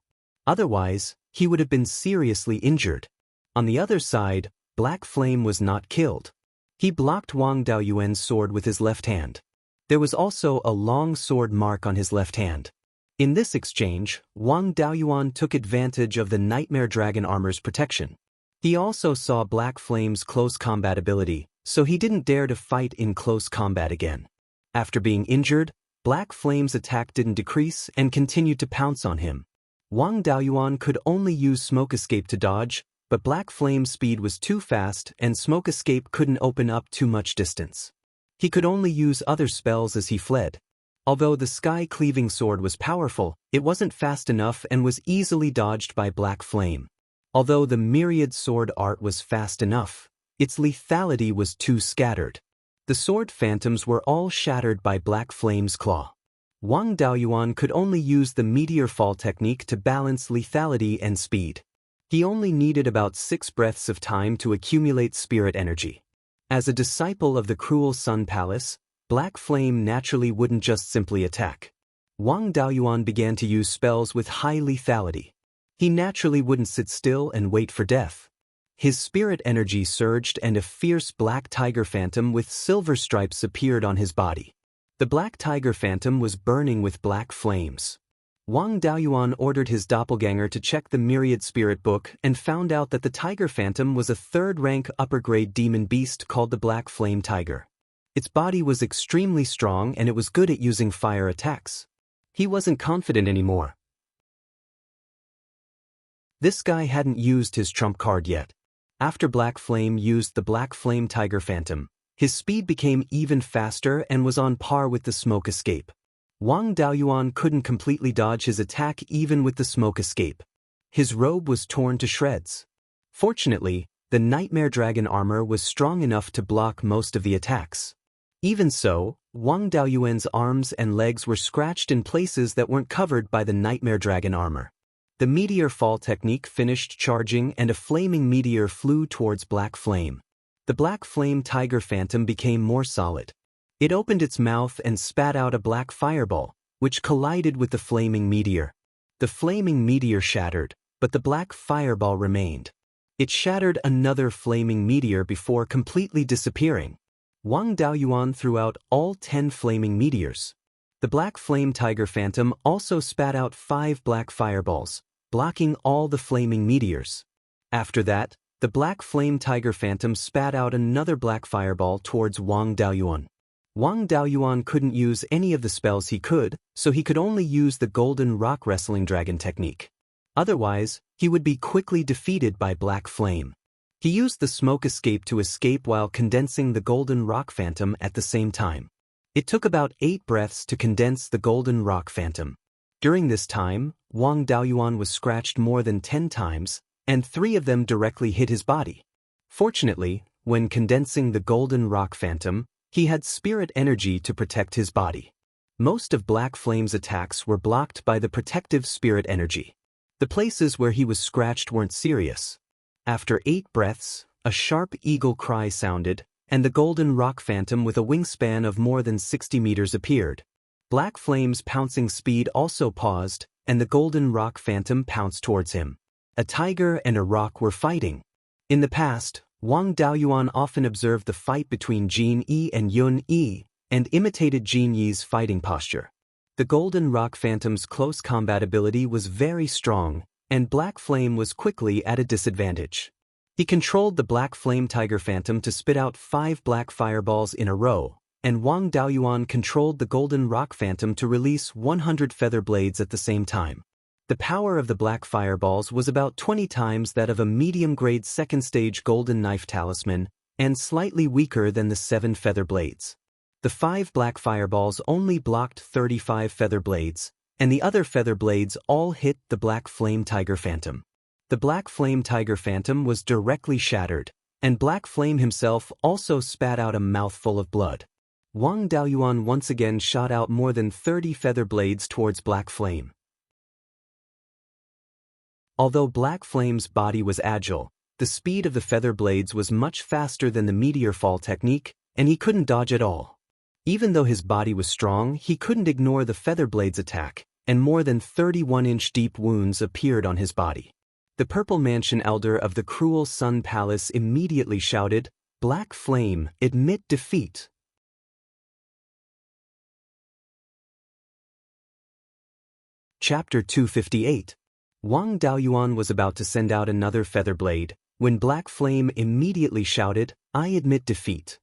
Otherwise, he would have been seriously injured. On the other side, Black Flame was not killed. He blocked Wang Daoyuan's sword with his left hand. There was also a long sword mark on his left hand. In this exchange, Wang Daoyuan took advantage of the Nightmare Dragon armor's protection. He also saw Black Flame's close combat ability, so he didn't dare to fight in close combat again. After being injured, Black Flame's attack didn't decrease and continued to pounce on him. Wang Daoyuan could only use Smoke Escape to dodge, but Black Flame's speed was too fast and Smoke Escape couldn't open up too much distance. He could only use other spells as he fled. Although the sky-cleaving sword was powerful, it wasn't fast enough and was easily dodged by Black Flame. Although the myriad sword art was fast enough, its lethality was too scattered. The sword phantoms were all shattered by Black Flame's claw. Wang Daoyuan could only use the meteor fall technique to balance lethality and speed. He only needed about 6 breaths of time to accumulate spirit energy. As a disciple of the Cruel Sun Palace, Black Flame naturally wouldn't just simply attack. Wang Daoyuan began to use spells with high lethality. He naturally wouldn't sit still and wait for death. His spirit energy surged and a fierce black tiger phantom with silver stripes appeared on his body. The black tiger phantom was burning with black flames. Wang Daoyuan ordered his doppelganger to check the Myriad Spirit Book and found out that the tiger phantom was a 3rd-rank upper-grade demon beast called the Black Flame Tiger. Its body was extremely strong and it was good at using fire attacks. He wasn't confident anymore. This guy hadn't used his trump card yet. After Black Flame used the Black Flame Tiger Phantom, his speed became even faster and was on par with the Smoke Escape. Wang Daoyuan couldn't completely dodge his attack even with the Smoke Escape. His robe was torn to shreds. Fortunately, the Nightmare Dragon armor was strong enough to block most of the attacks. Even so, Wang Daoyuan's arms and legs were scratched in places that weren't covered by the Nightmare Dragon armor. The meteor fall technique finished charging and a flaming meteor flew towards Black Flame. The Black Flame Tiger Phantom became more solid. It opened its mouth and spat out a black fireball, which collided with the flaming meteor. The flaming meteor shattered, but the black fireball remained. It shattered another flaming meteor before completely disappearing. Wang Daoyuan threw out all 10 flaming meteors. The Black Flame Tiger Phantom also spat out 5 black fireballs, blocking all the flaming meteors. After that, the Black Flame Tiger Phantom spat out another black fireball towards Wang Daoyuan. Wang Daoyuan couldn't use any of the spells he could, so he could only use the Golden Rock Wrestling Dragon technique. Otherwise, he would be quickly defeated by Black Flame. He used the Smoke Escape to escape while condensing the Golden Rock Phantom at the same time. It took about 8 breaths to condense the Golden Rock Phantom. During this time, Wang Daoyuan was scratched more than 10 times, and 3 of them directly hit his body. Fortunately, when condensing the Golden Rock Phantom, he had spirit energy to protect his body. Most of Black Flame's attacks were blocked by the protective spirit energy. The places where he was scratched weren't serious. After 8 breaths, a sharp eagle cry sounded, and the Golden Rock Phantom with a wingspan of more than 60 meters appeared. Black Flame's pouncing speed also paused, and the Golden Rock Phantom pounced towards him. A tiger and a rock were fighting. In the past, Wang Daoyuan often observed the fight between Jin Yi and Yun Yi, and imitated Jin Yi's fighting posture. The Golden Rock Phantom's close combat ability was very strong, and Black Flame was quickly at a disadvantage. He controlled the Black Flame Tiger Phantom to spit out 5 black fireballs in a row, and Wang Daoyuan controlled the Golden Rock Phantom to release 100 feather blades at the same time. The power of the black fireballs was about 20 times that of a medium-grade second-stage Golden Knife Talisman, and slightly weaker than the 7 feather blades. The 5 black fireballs only blocked 35 feather blades, and the other feather blades all hit the Black Flame Tiger Phantom. The Black Flame Tiger Phantom was directly shattered, and Black Flame himself also spat out a mouthful of blood. Wang Daoyuan once again shot out more than 30 feather blades towards Black Flame. Although Black Flame's body was agile, the speed of the feather blades was much faster than the meteor fall technique, and he couldn't dodge at all. Even though his body was strong, he couldn't ignore the feather blades' attack, and more than 31-inch deep wounds appeared on his body. The Purple Mansion Elder of the Cruel Sun Palace immediately shouted, "Black Flame, admit defeat." Chapter 258. Wang Daoyuan was about to send out another feather blade, when Black Flame immediately shouted, "I admit defeat."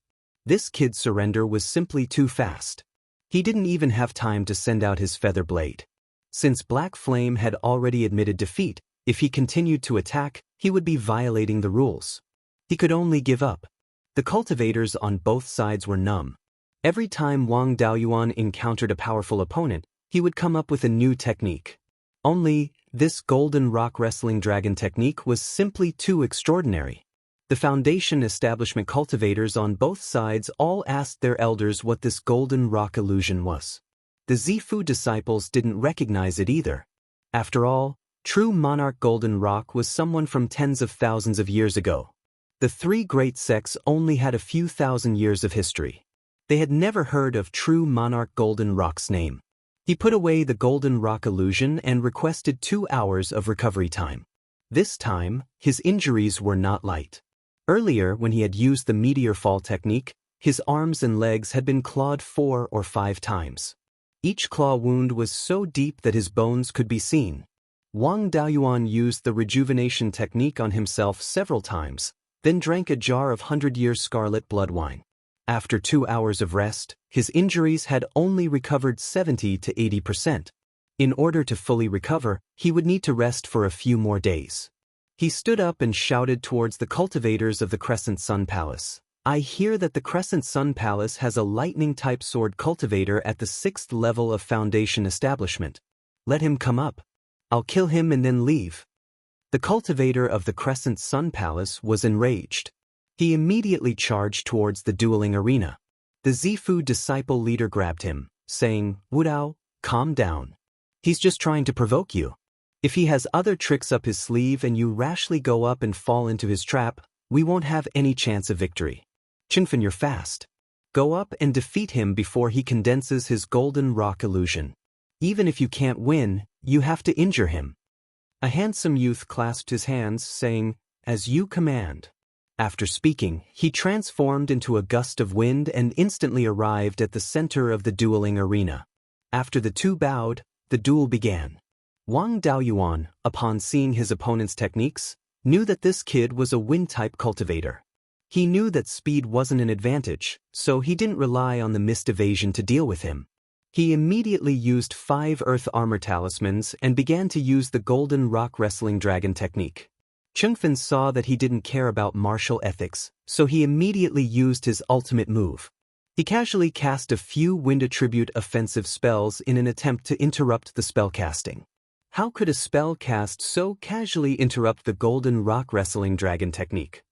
This kid's surrender was simply too fast. He didn't even have time to send out his feather blade. Since Black Flame had already admitted defeat, if he continued to attack, he would be violating the rules. He could only give up. The cultivators on both sides were numb. Every time Wang Daoyuan encountered a powerful opponent, he would come up with a new technique. Only, this golden rock wrestling dragon technique was simply too extraordinary. The Foundation establishment cultivators on both sides all asked their elders what this golden rock illusion was. The Zifu disciples didn't recognize it either. After all, true monarch golden rock was someone from tens of thousands of years ago. The three great sects only had a few thousand years of history. They had never heard of true monarch golden rock's name. He put away the golden rock illusion and requested 2 hours of recovery time. This time, his injuries were not light. Earlier, when he had used the meteor fall technique, his arms and legs had been clawed 4 or 5 times. Each claw wound was so deep that his bones could be seen. Wang Daoyuan used the rejuvenation technique on himself several times, then drank a jar of 100-year scarlet blood wine. After 2 hours of rest, his injuries had only recovered 70 to 80%. In order to fully recover, he would need to rest for a few more days. He stood up and shouted towards the cultivators of the Crescent Sun Palace, "I hear that the Crescent Sun Palace has a lightning-type sword cultivator at the 6th level of Foundation establishment. Let him come up. I'll kill him and then leave." The cultivator of the Crescent Sun Palace was enraged. He immediately charged towards the dueling arena. The Zifu disciple leader grabbed him, saying, "Wudao, calm down. He's just trying to provoke you. If he has other tricks up his sleeve and you rashly go up and fall into his trap, we won't have any chance of victory. Qingfen, you're fast. Go up and defeat him before he condenses his golden rock illusion. Even if you can't win, you have to injure him." A handsome youth clasped his hands, saying, "As you command." After speaking, he transformed into a gust of wind and instantly arrived at the center of the dueling arena. After the two bowed, the duel began. Wang Daoyuan, upon seeing his opponent's techniques, knew that this kid was a wind-type cultivator. He knew that speed wasn't an advantage, so he didn't rely on the mist evasion to deal with him. He immediately used 5 earth armor talismans and began to use the golden rock wrestling dragon technique. Qingfen saw that he didn't care about martial ethics, so he immediately used his ultimate move. He casually cast a few wind attribute offensive spells in an attempt to interrupt the spell casting. How could a spell cast so casually interrupt the golden rock wrestling dragon technique?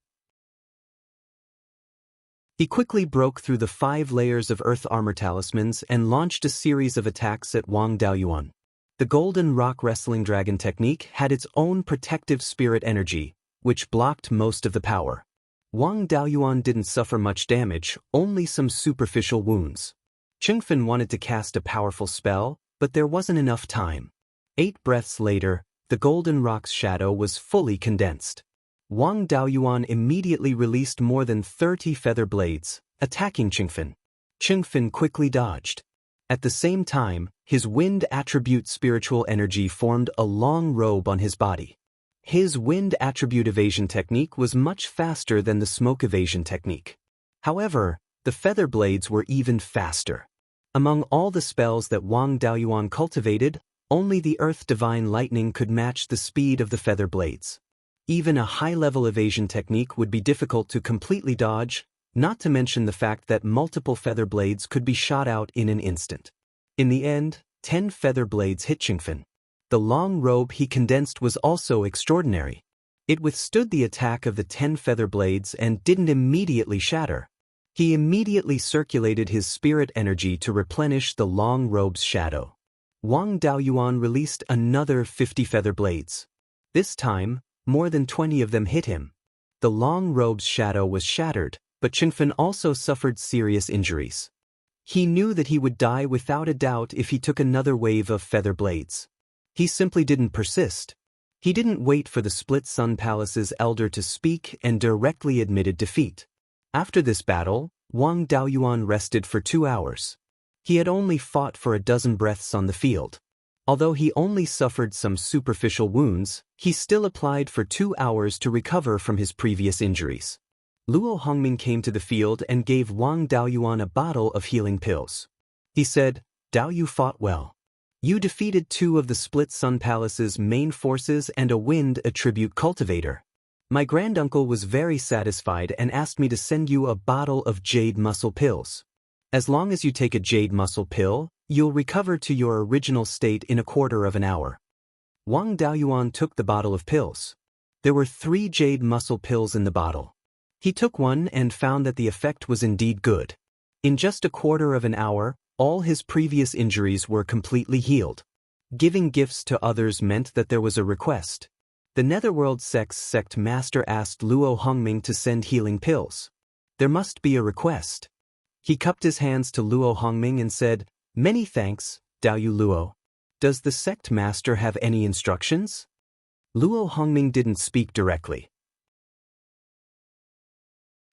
He quickly broke through the 5 layers of earth armor talismans and launched a series of attacks at Wang Daoyuan. The golden rock wrestling dragon technique had its own protective spirit energy, which blocked most of the power. Wang Daoyuan didn't suffer much damage, only some superficial wounds. Qingfen wanted to cast a powerful spell, but there wasn't enough time. 8 breaths later, the golden rock's shadow was fully condensed. Wang Daoyuan immediately released more than 30 feather blades, attacking Qingfen. Qingfen quickly dodged. At the same time, his wind attribute spiritual energy formed a long robe on his body. His wind attribute evasion technique was much faster than the smoke evasion technique. However, the feather blades were even faster. Among all the spells that Wang Daoyuan cultivated, only the Earth Divine Lightning could match the speed of the feather blades. Even a high-level evasion technique would be difficult to completely dodge, not to mention the fact that multiple feather blades could be shot out in an instant. In the end, 10 feather blades hit Qingfen. The long robe he condensed was also extraordinary. It withstood the attack of the 10 feather blades and didn't immediately shatter. He immediately circulated his spirit energy to replenish the long robe's shadow. Wang Daoyuan released another 50 feather blades. This time, more than 20 of them hit him. The long robe's shadow was shattered, but Qingfen also suffered serious injuries. He knew that he would die without a doubt if he took another wave of feather blades. He simply didn't persist. He didn't wait for the Split Sun Palace's elder to speak and directly admitted defeat. After this battle, Wang Daoyuan rested for 2 hours. He had only fought for a dozen breaths on the field. Although he only suffered some superficial wounds, he still applied for 2 hours to recover from his previous injuries. Luo Hongming came to the field and gave Wang Daoyuan a bottle of healing pills. He said, "Dao, you fought well. You defeated 2 of the Split Sun Palace's main forces and a wind attribute cultivator. My granduncle was very satisfied and asked me to send you a bottle of jade muscle pills. As long as you take a jade muscle pill, you'll recover to your original state in a quarter of an hour." Wang Daoyuan took the bottle of pills. There were 3 jade muscle pills in the bottle. He took one and found that the effect was indeed good. In just a quarter of an hour, all his previous injuries were completely healed. Giving gifts to others meant that there was a request. The Netherworld sect master asked Luo Hongming to send healing pills. There must be a request. He cupped his hands to Luo Hongming and said, "Many thanks, Daoyu Luo. Does the sect master have any instructions?" Luo Hongming didn't speak directly.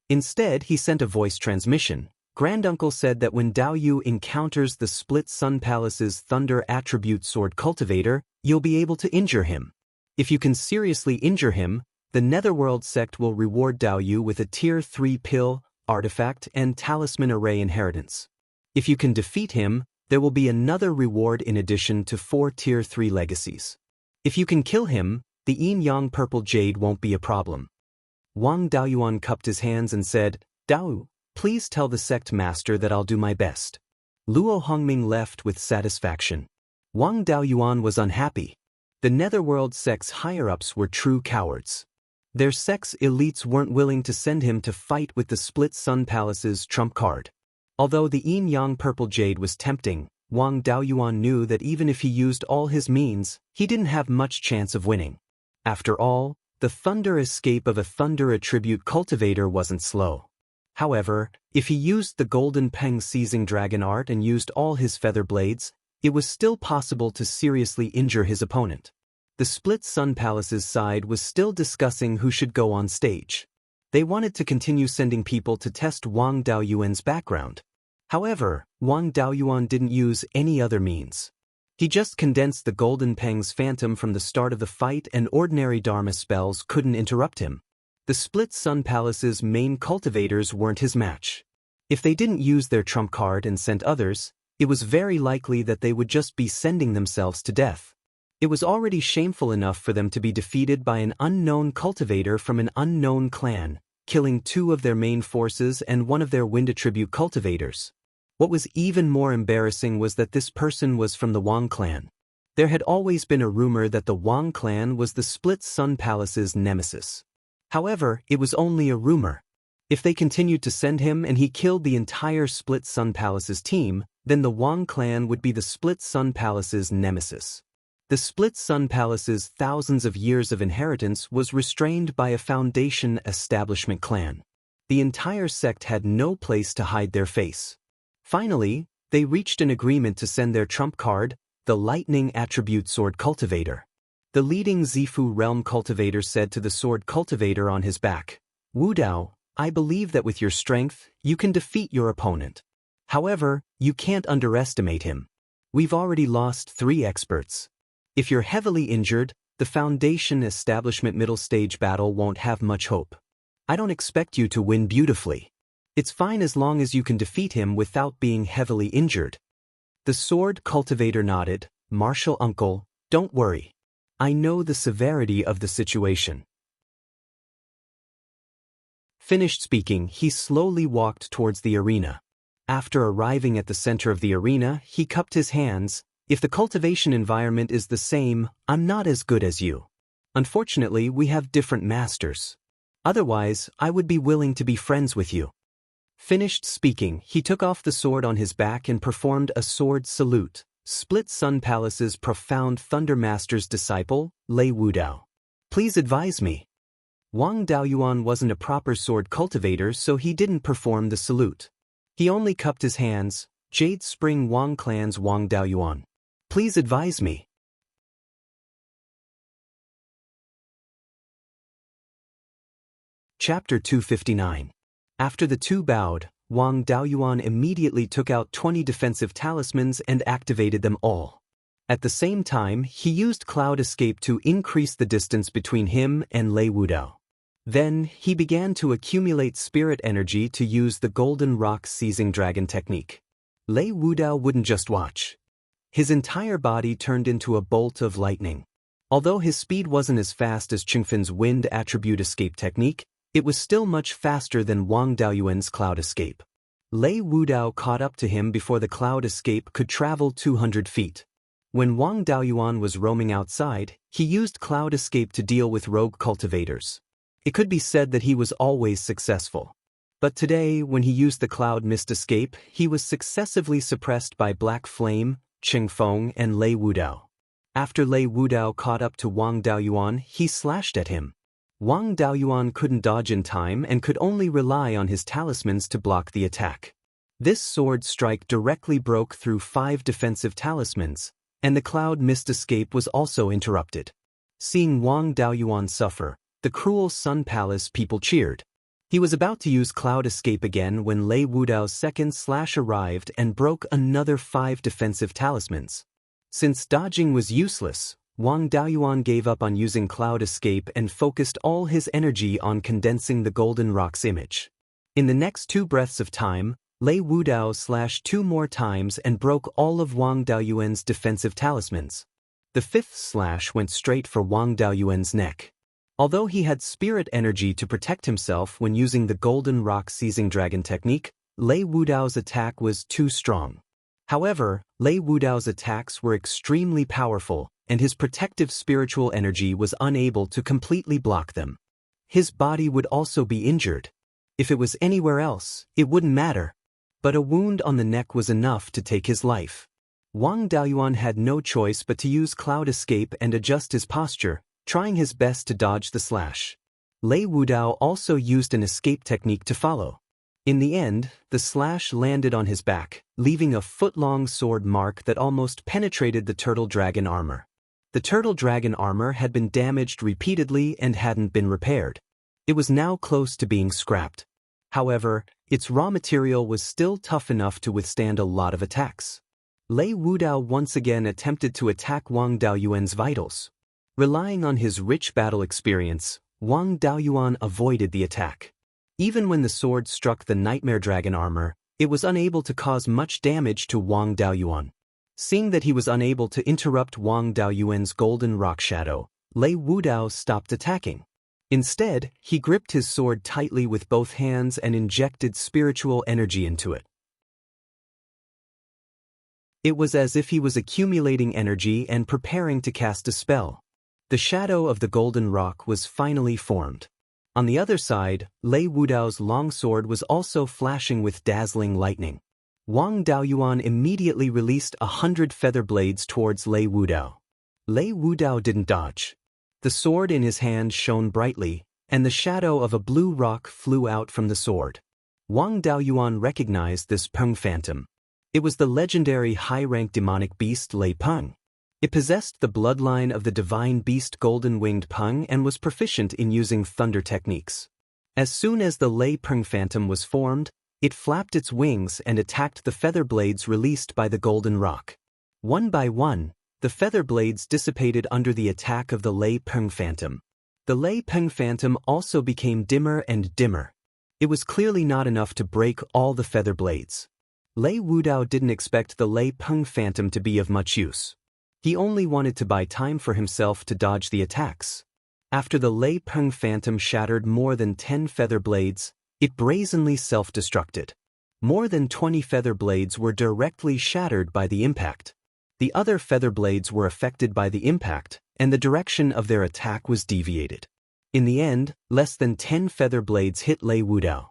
Instead, he sent a voice transmission. Granduncle said that when Daoyu encounters the Split Sun Palace's Thunder Attribute Sword Cultivator, you'll be able to injure him. If you can seriously injure him, the Netherworld sect will reward Daoyu with a Tier 3 pill, artifact, and talisman array inheritance. If you can defeat him, there will be another reward in addition to 4 Tier 3 legacies. If you can kill him, the yin-yang purple jade won't be a problem. Wang Daoyuan cupped his hands and said, "Dao, please tell the sect master that I'll do my best." Luo Hongming left with satisfaction. Wang Daoyuan was unhappy. The Netherworld sect's higher-ups were true cowards. Their sect's elites weren't willing to send him to fight with the Split Sun Palace's trump card. Although the yin-yang purple jade was tempting, Wang Daoyuan knew that even if he used all his means, he didn't have much chance of winning. After all, the thunder escape of a thunder attribute cultivator wasn't slow. However, if he used the Golden Peng seizing dragon art and used all his feather blades, it was still possible to seriously injure his opponent. The Split Sun Palace's side was still discussing who should go on stage. They wanted to continue sending people to test Wang Daoyuan's background. However, Wang Daoyuan didn't use any other means. He just condensed the Golden Peng's phantom from the start of the fight, and ordinary Dharma spells couldn't interrupt him. The Split Sun Palace's main cultivators weren't his match. If they didn't use their trump card and sent others, it was very likely that they would just be sending themselves to death. It was already shameful enough for them to be defeated by an unknown cultivator from an unknown clan, killing 2 of their main forces and 1 of their wind attribute cultivators. What was even more embarrassing was that this person was from the Wang clan. There had always been a rumor that the Wang clan was the Split Sun Palace's nemesis. However, it was only a rumor. If they continued to send him and he killed the entire Split Sun Palace's team, then the Wang clan would be the Split Sun Palace's nemesis. The Split Sun Palace's thousands of years of inheritance was restrained by a foundation establishment clan. The entire sect had no place to hide their face. Finally, they reached an agreement to send their trump card, the Lightning Attribute Sword Cultivator. The leading Zifu realm cultivator said to the sword cultivator on his back, "Wu Dao, I believe that with your strength, you can defeat your opponent. However, you can't underestimate him. We've already lost 3 experts. If you're heavily injured, the Foundation Establishment middle stage battle won't have much hope. I don't expect you to win beautifully. It's fine as long as you can defeat him without being heavily injured." The sword cultivator nodded. "Martial uncle, don't worry. I know the severity of the situation." Finished speaking, he slowly walked towards the arena. After arriving at the center of the arena, he cupped his hands. "If the cultivation environment is the same, I'm not as good as you. Unfortunately, we have different masters. Otherwise, I would be willing to be friends with you." Finished speaking, he took off the sword on his back and performed a sword salute. Split Sun Palace's profound Thunder Master's disciple, Lei Wudao. Please advise me. Wang Daoyuan wasn't a proper sword cultivator, so he didn't perform the salute. He only cupped his hands. Jade Spring Wang Clan's Wang Daoyuan. Please advise me. Chapter 259. After the two bowed, Wang Daoyuan immediately took out 20 defensive talismans and activated them all. At the same time, he used Cloud Escape to increase the distance between him and Lei Wudao. Then, he began to accumulate spirit energy to use the Golden Rock Seizing Dragon technique. Lei Wudao wouldn't just watch. His entire body turned into a bolt of lightning. Although his speed wasn't as fast as Qingfan's Wind Attribute Escape technique, it was still much faster than Wang Daoyuan's Cloud Escape. Lei Wudao caught up to him before the Cloud Escape could travel 200 feet. When Wang Daoyuan was roaming outside, he used Cloud Escape to deal with rogue cultivators. It could be said that he was always successful. But today, when he used the Cloud Mist Escape, he was successively suppressed by Black Flame, Qingfeng, and Lei Wudao. After Lei Wudao caught up to Wang Daoyuan, he slashed at him. Wang Daoyuan couldn't dodge in time and could only rely on his talismans to block the attack. This sword strike directly broke through 5 defensive talismans, and the Cloud Mist Escape was also interrupted. Seeing Wang Daoyuan suffer, the cruel Sun Palace people cheered. He was about to use Cloud Escape again when Lei Wudao's second slash arrived and broke another 5 defensive talismans. Since dodging was useless, Wang Daoyuan gave up on using Cloud Escape and focused all his energy on condensing the Golden Rock's image. In the next 2 breaths of time, Lei Wudao slashed 2 more times and broke all of Wang Daoyuan's defensive talismans. The 5th slash went straight for Wang Daoyuan's neck. Although he had spirit energy to protect himself when using the Golden Rock Seizing Dragon technique, Lei Wudao's attack was too strong. However, Lei Wudao's attacks were extremely powerful, and his protective spiritual energy was unable to completely block them. His body would also be injured. If it was anywhere else, it wouldn't matter. But a wound on the neck was enough to take his life. Wang Daoyuan had no choice but to use Cloud Escape and adjust his posture, trying his best to dodge the slash. Lei Wudao also used an escape technique to follow. In the end, the slash landed on his back, leaving a foot-long sword mark that almost penetrated the turtle dragon armor. The turtle dragon armor had been damaged repeatedly and hadn't been repaired. It was now close to being scrapped. However, its raw material was still tough enough to withstand a lot of attacks. Lei Wudao once again attempted to attack Wang Daoyuan's vitals. Relying on his rich battle experience, Wang Daoyuan avoided the attack. Even when the sword struck the Nightmare Dragon armor, it was unable to cause much damage to Wang Daoyuan. Seeing that he was unable to interrupt Wang Daoyuan's Golden Rock Shadow, Lei Wudao stopped attacking. Instead, he gripped his sword tightly with both hands and injected spiritual energy into it. It was as if he was accumulating energy and preparing to cast a spell. The shadow of the Golden Rock was finally formed. On the other side, Lei Wudao's longsword was also flashing with dazzling lightning. Wang Daoyuan immediately released 100 feather blades towards Lei Wudao. Lei Wudao didn't dodge. The sword in his hand shone brightly, and the shadow of a blue rock flew out from the sword. Wang Daoyuan recognized this Peng Phantom. It was the legendary high-rank demonic beast Lei Peng. It possessed the bloodline of the divine beast Golden-Winged Peng and was proficient in using thunder techniques. As soon as the Lei Peng Phantom was formed, it flapped its wings and attacked the feather blades released by the Golden Rock. One by one, the feather blades dissipated under the attack of the Lei Peng Phantom. The Lei Peng Phantom also became dimmer and dimmer. It was clearly not enough to break all the feather blades. Lei Wudao didn't expect the Lei Peng Phantom to be of much use. He only wanted to buy time for himself to dodge the attacks. After the Lei Peng Phantom shattered more than 10 feather blades, it brazenly self-destructed. More than 20 feather blades were directly shattered by the impact. The other feather blades were affected by the impact, and the direction of their attack was deviated. In the end, less than 10 feather blades hit Lei Wudao.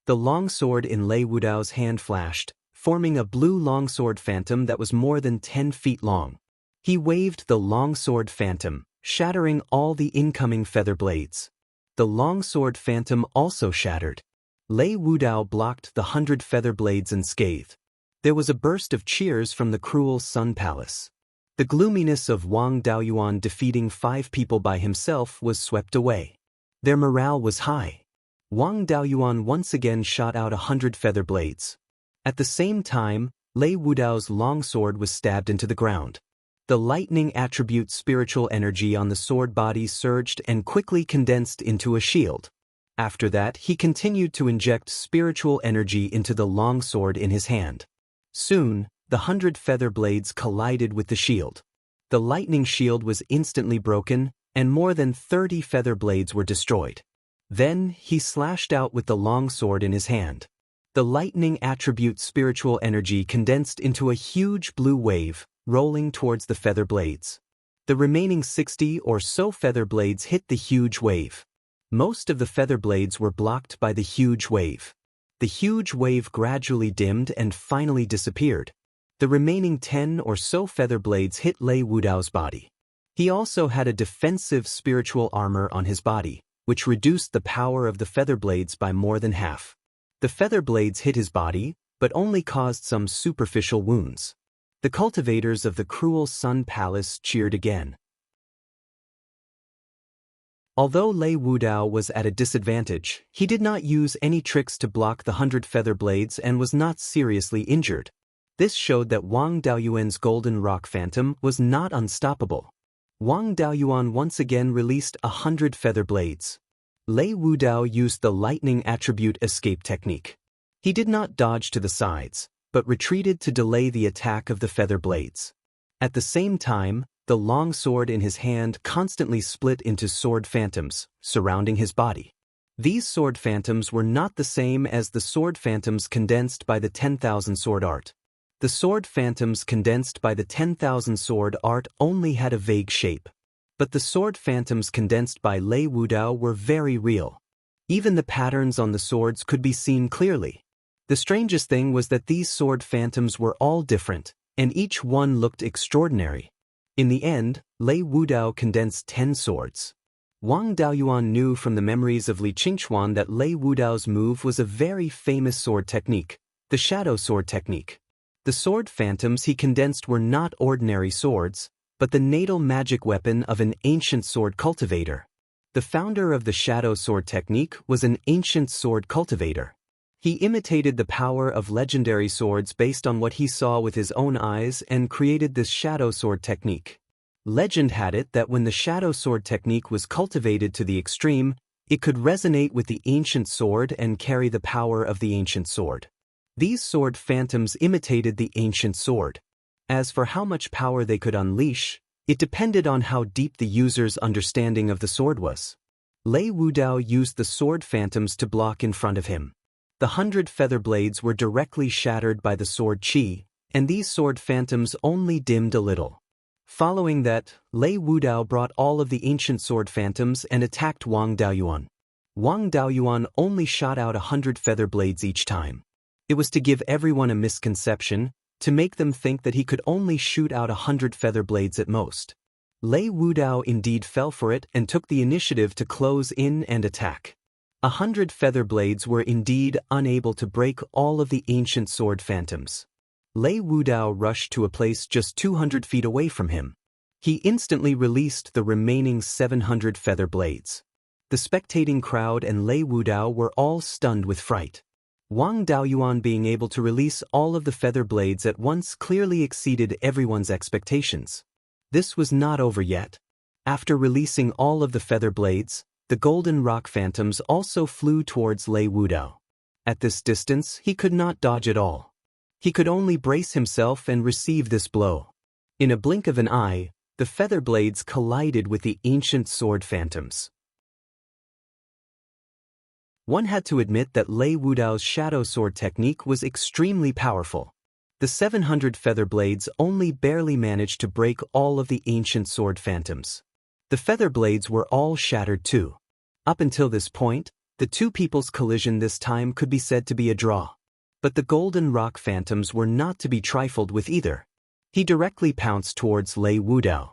The longsword in Lei Wudao's hand flashed, forming a blue longsword phantom that was more than 10 feet long. He waved the longsword phantom, shattering all the incoming feather blades. The longsword phantom also shattered. Lei Wudao blocked the 100 feather blades unscathed. There was a burst of cheers from the cruel Sun Palace. The gloominess of Wang Daoyuan defeating 5 people by himself was swept away. Their morale was high. Wang Daoyuan once again shot out 100 feather blades. At the same time, Lei Wudao's longsword was stabbed into the ground. The lightning attribute spiritual energy on the sword body surged and quickly condensed into a shield. After that, he continued to inject spiritual energy into the longsword in his hand. Soon, the 100 feather blades collided with the shield. The lightning shield was instantly broken, and more than 30 feather blades were destroyed. Then, he slashed out with the longsword in his hand. The lightning attribute spiritual energy condensed into a huge blue wave, rolling towards the feather blades. The remaining 60 or so feather blades hit the huge wave. Most of the feather blades were blocked by the huge wave. The huge wave gradually dimmed and finally disappeared. The remaining 10 or so feather blades hit Lei Wudao's body. He also had a defensive spiritual armor on his body, which reduced the power of the feather blades by more than half. The feather blades hit his body, but only caused some superficial wounds. The cultivators of the cruel Sun Palace cheered again. Although Lei Wudao was at a disadvantage, he did not use any tricks to block the 100 feather blades and was not seriously injured. This showed that Wang Daoyuan's golden rock phantom was not unstoppable. Wang Daoyuan once again released 100 feather blades. Lei Wudao used the lightning attribute escape technique. He did not dodge to the sides, but retreated to delay the attack of the feather blades. At the same time, the long sword in his hand constantly split into sword phantoms, surrounding his body. These sword phantoms were not the same as the sword phantoms condensed by the 10,000 sword art. The sword phantoms condensed by the 10,000 sword art only had a vague shape. But the sword phantoms condensed by Lei Wudao were very real. Even the patterns on the swords could be seen clearly. The strangest thing was that these sword phantoms were all different, and each one looked extraordinary. In the end, Lei Wudao condensed 10 swords. Wang Daoyuan knew from the memories of Li Qingchuan that Lei Wudao's move was a very famous sword technique, the shadow sword technique. The sword phantoms he condensed were not ordinary swords, but the natal magic weapon of an ancient sword cultivator. The founder of the shadow sword technique was an ancient sword cultivator. He imitated the power of legendary swords based on what he saw with his own eyes and created this shadow sword technique. Legend had it that when the shadow sword technique was cultivated to the extreme, it could resonate with the ancient sword and carry the power of the ancient sword. These sword phantoms imitated the ancient sword. As for how much power they could unleash, it depended on how deep the user's understanding of the sword was. Lei Wudao used the sword phantoms to block in front of him. The 100 feather blades were directly shattered by the sword qi, and these sword phantoms only dimmed a little. Following that, Lei Wudao brought all of the ancient sword phantoms and attacked Wang Daoyuan. Wang Daoyuan only shot out 100 feather blades each time. It was to give everyone a misconception, to make them think that he could only shoot out 100 feather blades at most. Lei Wudao indeed fell for it and took the initiative to close in and attack. 100 feather blades were indeed unable to break all of the ancient sword phantoms. Lei Wudao rushed to a place just 200 feet away from him. He instantly released the remaining 700 feather blades. The spectating crowd and Lei Wudao were all stunned with fright. Wang Daoyuan being able to release all of the feather blades at once clearly exceeded everyone's expectations. This was not over yet. After releasing all of the feather blades, the golden rock phantoms also flew towards Lei Wudao. At this distance, he could not dodge at all. He could only brace himself and receive this blow. In a blink of an eye, the feather blades collided with the ancient sword phantoms. One had to admit that Lei Wudao's shadow sword technique was extremely powerful. The 700 feather blades only barely managed to break all of the ancient sword phantoms. The feather blades were all shattered too. Up until this point, the two people's collision this time could be said to be a draw. But the golden rock phantoms were not to be trifled with either. He directly pounced towards Lei Wudao.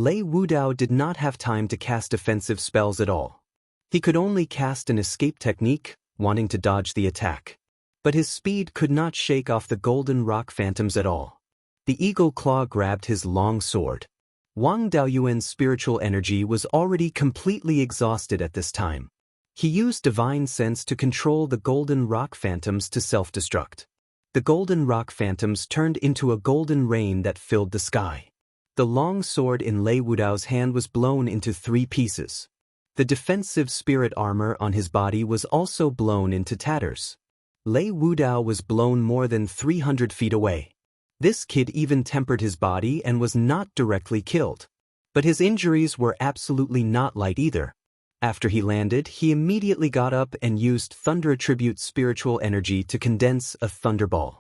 Lei Wudao did not have time to cast defensive spells at all. He could only cast an escape technique, wanting to dodge the attack. But his speed could not shake off the golden rock phantoms at all. The eagle claw grabbed his long sword. Wang Daoyuan's spiritual energy was already completely exhausted at this time. He used divine sense to control the golden rock phantoms to self-destruct. The golden rock phantoms turned into a golden rain that filled the sky. The long sword in Lei Wudao's hand was blown into 3 pieces. The defensive spirit armor on his body was also blown into tatters. Lei Wudao was blown more than 300 feet away. This kid even tempered his body and was not directly killed. But his injuries were absolutely not light either. After he landed, he immediately got up and used Thunder Attribute spiritual energy to condense a thunderball.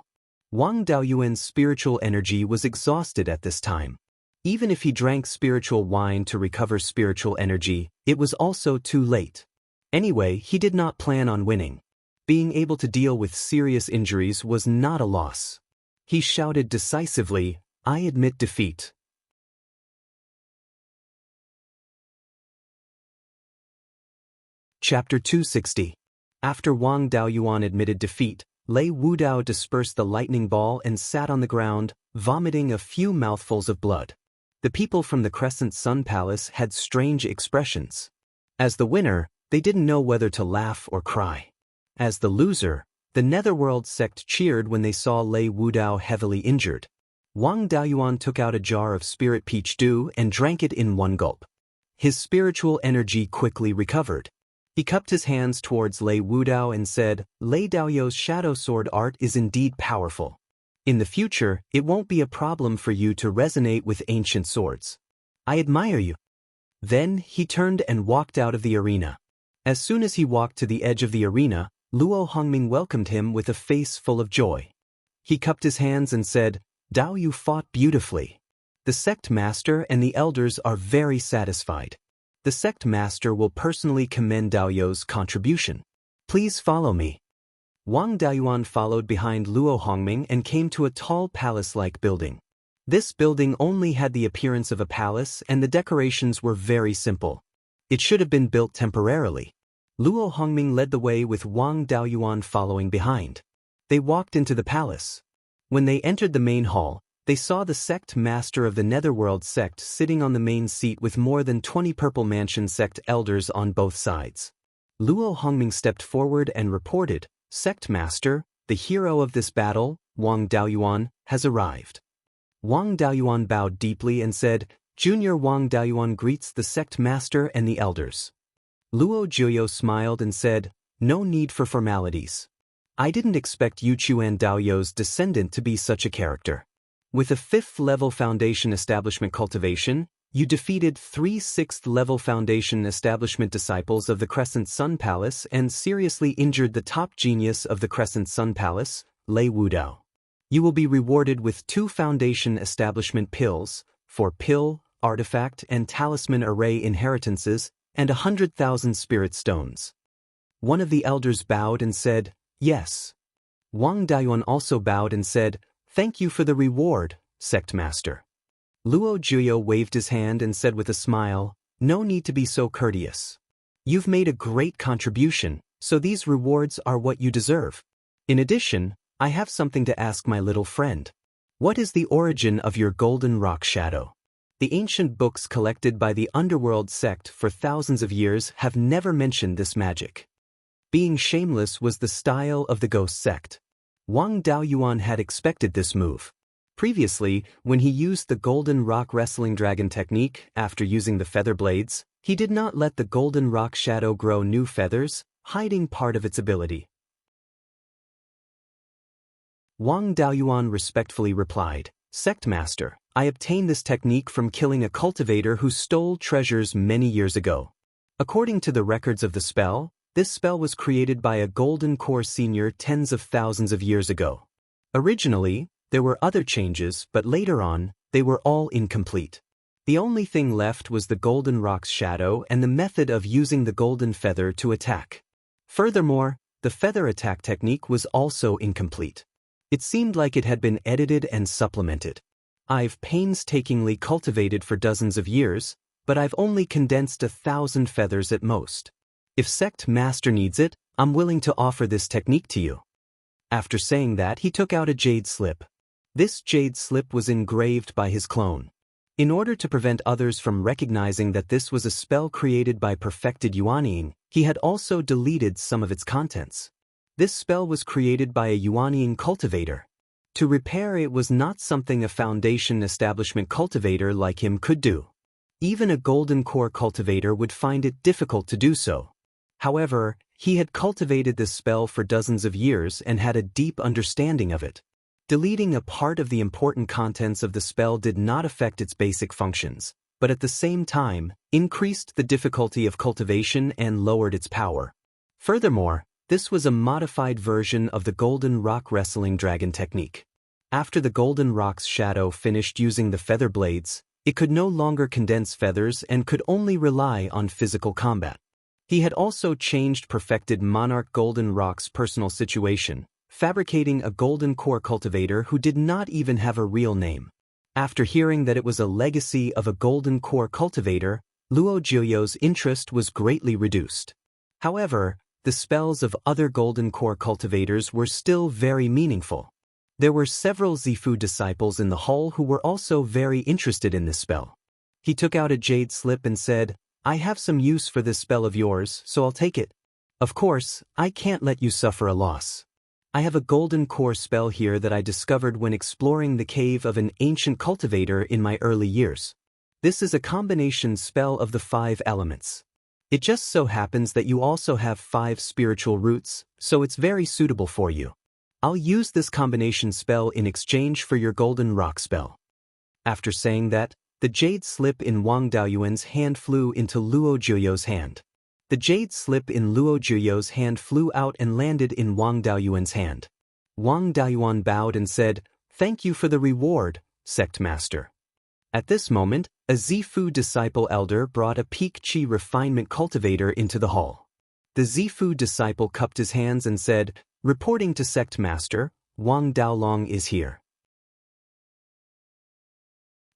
Wang Daoyuan's spiritual energy was exhausted at this time. Even if he drank spiritual wine to recover spiritual energy, it was also too late. Anyway, he did not plan on winning. Being able to deal with serious injuries was not a loss. He shouted decisively, "I admit defeat." Chapter 260. After Wang Daoyuan admitted defeat, Lei Wudao dispersed the lightning ball and sat on the ground, vomiting a few mouthfuls of blood. The people from the Crescent Sun Palace had strange expressions. As the winner, they didn't know whether to laugh or cry. As the loser, the Netherworld sect cheered when they saw Lei Wudao heavily injured. Wang Daoyuan took out a jar of spirit peach dew and drank it in one gulp. His spiritual energy quickly recovered. He cupped his hands towards Lei Wudao and said, "Lei Daoyu's shadow sword art is indeed powerful. In the future, it won't be a problem for you to resonate with ancient swords. I admire you." Then he turned and walked out of the arena. As soon as he walked to the edge of the arena, Luo Hongming welcomed him with a face full of joy. He cupped his hands and said, "Dao, you fought beautifully. The sect master and the elders are very satisfied. The sect master will personally commend Daoyu's contribution. Please follow me." Wang Daoyuan followed behind Luo Hongming and came to a tall palace-like building. This building only had the appearance of a palace and the decorations were very simple. It should have been built temporarily. Luo Hongming led the way with Wang Daoyuan following behind. They walked into the palace. When they entered the main hall, they saw the sect master of the Netherworld sect sitting on the main seat with more than 20 Purple Mansion sect elders on both sides. Luo Hongming stepped forward and reported, "Sect master, the hero of this battle, Wang Daoyuan, has arrived." Wang Daoyuan bowed deeply and said, "Junior Wang Daoyuan greets the sect master and the elders." Luo Jiuyou smiled and said, "No need for formalities. I didn't expect Yuchuan Daoyu's descendant to be such a character. With a 5th-level foundation establishment cultivation, you defeated 3 6th-level foundation establishment disciples of the Crescent Sun Palace and seriously injured the top genius of the Crescent Sun Palace, Lei Wudao. You will be rewarded with 2 foundation establishment pills, for pill, artifact, and talisman array inheritances, and 100,000 spirit stones." One of the elders bowed and said, "Yes." Wang Daoyuan also bowed and said, "Thank you for the reward, sect master." Luo Jiuyou waved his hand and said with a smile, "No need to be so courteous. You've made a great contribution, so these rewards are what you deserve. In addition, I have something to ask my little friend. What is the origin of your golden rock shadow? The ancient books collected by the Underworld sect for thousands of years have never mentioned this magic. Being shameless was the style of the ghost sect. Wang Daoyuan had expected this move. Previously, when he used the golden rock wrestling dragon technique after using the feather blades, he did not let the golden rock shadow grow new feathers, hiding part of its ability. Wang Daoyuan respectfully replied, "Sect master, I obtained this technique from killing a cultivator who stole treasures many years ago. According to the records of the spell, this spell was created by a golden core senior tens of thousands of years ago. Originally, there were other changes, but later on, they were all incomplete. The only thing left was the golden rock's shadow and the method of using the golden feather to attack. Furthermore, the feather attack technique was also incomplete. It seemed like it had been edited and supplemented. I've painstakingly cultivated for dozens of years, but I've only condensed 1,000 feathers at most. If sect master needs it, I'm willing to offer this technique to you." After saying that, he took out a jade slip. This jade slip was engraved by his clone. In order to prevent others from recognizing that this was a spell created by perfected Yuanying, he had also deleted some of its contents. This spell was created by a Yuanying cultivator. To repair it was not something a foundation establishment cultivator like him could do. Even a golden core cultivator would find it difficult to do so. However, he had cultivated this spell for dozens of years and had a deep understanding of it. Deleting a part of the important contents of the spell did not affect its basic functions, but at the same time, increased the difficulty of cultivation and lowered its power. Furthermore, this was a modified version of the Golden Rock Wrestling Dragon technique. After the Golden Rock's shadow finished using the feather blades, it could no longer condense feathers and could only rely on physical combat. He had also changed perfected Monarch Golden Rock's personal situation, fabricating a golden core cultivator who did not even have a real name. After hearing that it was a legacy of a golden core cultivator, Luo Jiuyo's interest was greatly reduced. However, the spells of other golden core cultivators were still very meaningful. There were several Zifu disciples in the hall who were also very interested in this spell. He took out a jade slip and said, "I have some use for this spell of yours, so I'll take it. Of course, I can't let you suffer a loss. I have a golden core spell here that I discovered when exploring the cave of an ancient cultivator in my early years. This is a combination spell of the 5 elements. It just so happens that you also have 5 spiritual roots, so it's very suitable for you. I'll use this combination spell in exchange for your golden rock spell." After saying that, the jade slip in Wang Daoyuan's hand flew into Luo Jiuyo's hand. The jade slip in Luo Jiuyo's hand flew out and landed in Wang Daoyuan's hand. Wang Daoyuan bowed and said, "Thank you for the reward, sect master." At this moment, a Zifu disciple elder brought a peak chi refinement cultivator into the hall. The Zifu disciple cupped his hands and said, "Reporting to sect master, Wang Daolong is here."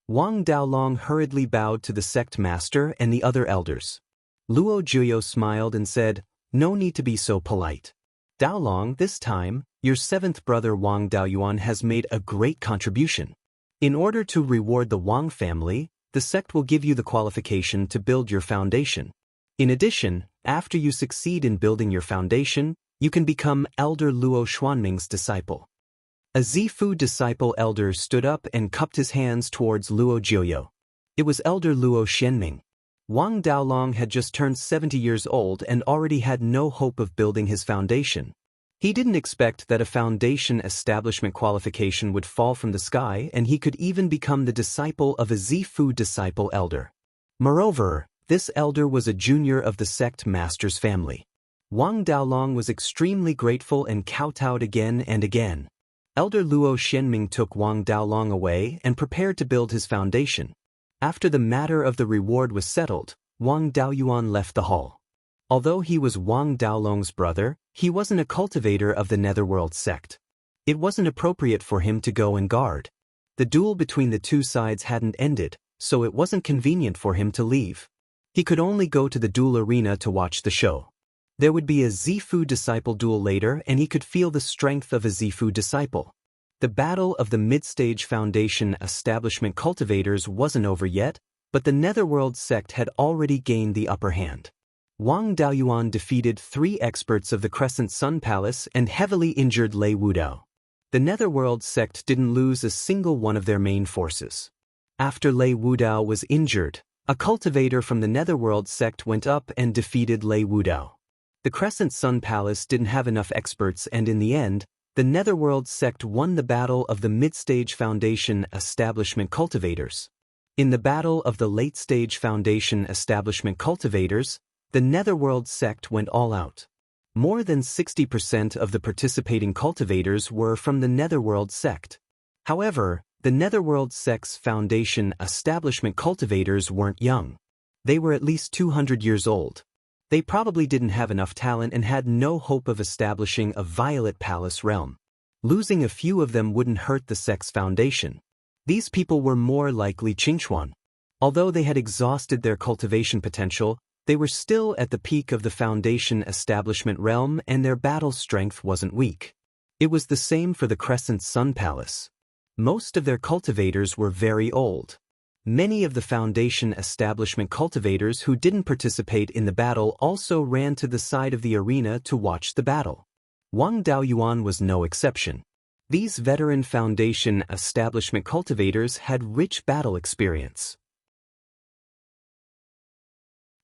Wang Daolong hurriedly bowed to the sect master and the other elders. Luo Jiuyo smiled and said, "No need to be so polite. Daolong, this time, your 7th brother Wang Daoyuan has made a great contribution. In order to reward the Wang family, the sect will give you the qualification to build your foundation. In addition, after you succeed in building your foundation, you can become Elder Luo Xuanming's disciple." A Zifu disciple elder stood up and cupped his hands towards Luo Jiuyo. It was Elder Luo Xianming. Wang Daolong had just turned 70 years old and already had no hope of building his foundation. He didn't expect that a foundation establishment qualification would fall from the sky and he could even become the disciple of a Zifu disciple elder. Moreover, this elder was a junior of the sect master's family. Wang Daolong was extremely grateful and kowtowed again and again. Elder Luo Xianming took Wang Daolong away and prepared to build his foundation. After the matter of the reward was settled, Wang Daoyuan left the hall. Although he was Wang Daolong's brother, he wasn't a cultivator of the Netherworld sect. It wasn't appropriate for him to go and guard. The duel between the two sides hadn't ended, so it wasn't convenient for him to leave. He could only go to the duel arena to watch the show. There would be a Zifu disciple duel later and he could feel the strength of a Zifu disciple. The battle of the mid-stage foundation establishment cultivators wasn't over yet, but the Netherworld sect had already gained the upper hand. Wang Daoyuan defeated 3 experts of the Crescent Sun Palace and heavily injured Lei Wudao. The Netherworld sect didn't lose a single one of their main forces. After Lei Wudao was injured, a cultivator from the Netherworld sect went up and defeated Lei Wudao. The Crescent Sun Palace didn't have enough experts and in the end, the Netherworld sect won the battle of the mid-stage foundation establishment cultivators. In the battle of the late-stage foundation establishment cultivators, the Netherworld sect went all out. More than 60% of the participating cultivators were from the Netherworld sect. However, the Netherworld sect's foundation establishment cultivators weren't young. They were at least 200 years old. They probably didn't have enough talent and had no hope of establishing a Violet Palace realm. Losing a few of them wouldn't hurt the sect's foundation. These people were more like Li Qingchuan. Although they had exhausted their cultivation potential, they were still at the peak of the Foundation establishment realm and their battle strength wasn't weak. It was the same for the Crescent Sun Palace. Most of their cultivators were very old. Many of the Foundation establishment cultivators who didn't participate in the battle also ran to the side of the arena to watch the battle. Wang Daoyuan was no exception. These veteran Foundation establishment cultivators had rich battle experience.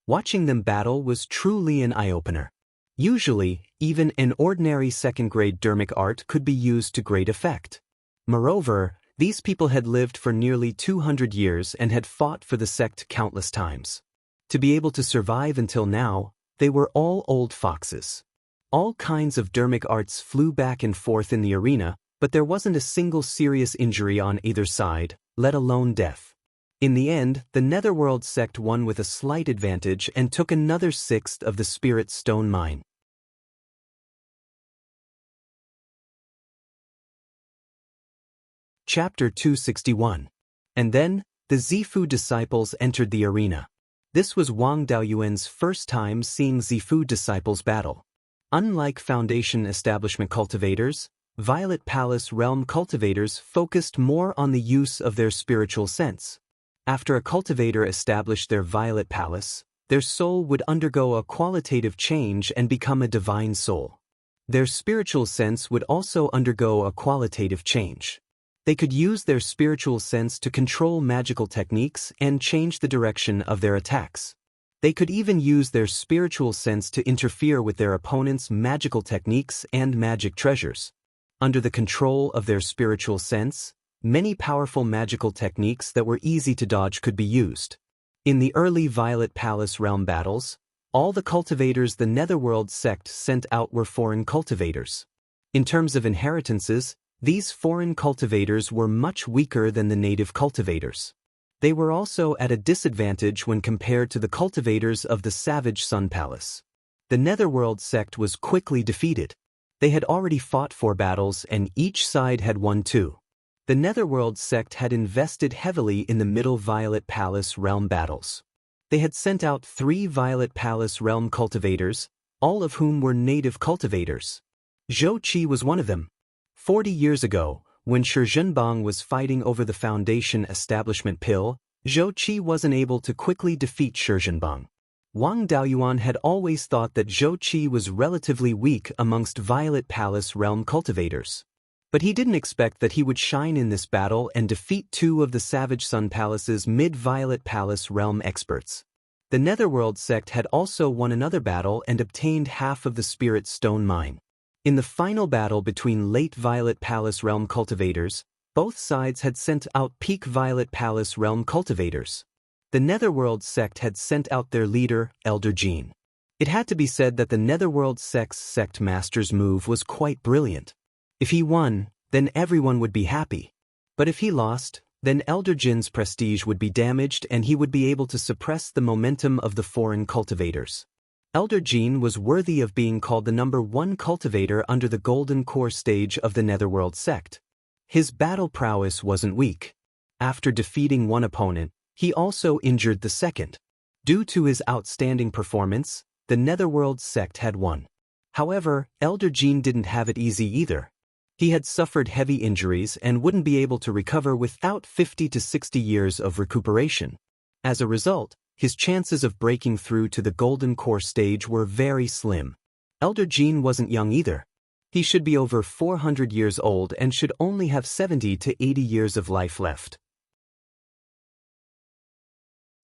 Watching them battle was truly an eye-opener. Usually, even an ordinary second-grade dermic art could be used to great effect. Moreover, these people had lived for nearly 200 years and had fought for the sect countless times. To be able to survive until now, they were all old foxes. All kinds of dermic arts flew back and forth in the arena, but there wasn't a single serious injury on either side, let alone death. In the end, the Netherworld sect won with a slight advantage and took another sixth of the Spirit Stone Mine. Chapter 261. And then, the Zifu disciples entered the arena. This was Wang Daoyuan's first time seeing Zifu disciples battle. Unlike Foundation establishment cultivators, Violet Palace realm cultivators focused more on the use of their spiritual sense. After a cultivator established their Violet Palace, their soul would undergo a qualitative change and become a divine soul. Their spiritual sense would also undergo a qualitative change. They could use their spiritual sense to control magical techniques and change the direction of their attacks. They could even use their spiritual sense to interfere with their opponent's magical techniques and magic treasures. Under the control of their spiritual sense, many powerful magical techniques that were easy to dodge could be used. In the early Violet Palace realm battles, all the cultivators the Netherworld sect sent out were foreign cultivators. In terms of inheritances, these foreign cultivators were much weaker than the native cultivators. They were also at a disadvantage when compared to the cultivators of the Savage Sun Palace. The Netherworld sect was quickly defeated. They had already fought 4 battles and each side had won 2. The Netherworld sect had invested heavily in the Middle Violet Palace realm battles. They had sent out 3 Violet Palace realm cultivators, all of whom were native cultivators. Zhou Qi was one of them. 40 years ago, when Shi Zhenbang was fighting over the Foundation establishment pill, Zhou Qi wasn't able to quickly defeat Shi Zhenbang. Wang Daoyuan had always thought that Zhou Qi was relatively weak amongst Violet Palace realm cultivators. But he didn't expect that he would shine in this battle and defeat 2 of the Savage Sun Palace's mid-Violet Palace realm experts. The Netherworld sect had also won another battle and obtained half of the Spirit Stone Mine. In the final battle between late Violet Palace realm cultivators, both sides had sent out peak Violet Palace realm cultivators. The Netherworld sect had sent out their leader, Elder Jean. It had to be said that the Netherworld sect's sect master's move was quite brilliant. If he won, then everyone would be happy. But if he lost, then Elder Jin's prestige would be damaged and he would be able to suppress the momentum of the foreign cultivators. Elder Jin was worthy of being called the #1 cultivator under the Golden Core stage of the Netherworld sect. His battle prowess wasn't weak. After defeating one opponent, he also injured the second. Due to his outstanding performance, the Netherworld sect had won. However, Elder Jin didn't have it easy either. He had suffered heavy injuries and wouldn't be able to recover without 50 to 60 years of recuperation. As a result, his chances of breaking through to the Golden Core stage were very slim. Elder Jin wasn't young either. He should be over 400 years old and should only have 70 to 80 years of life left.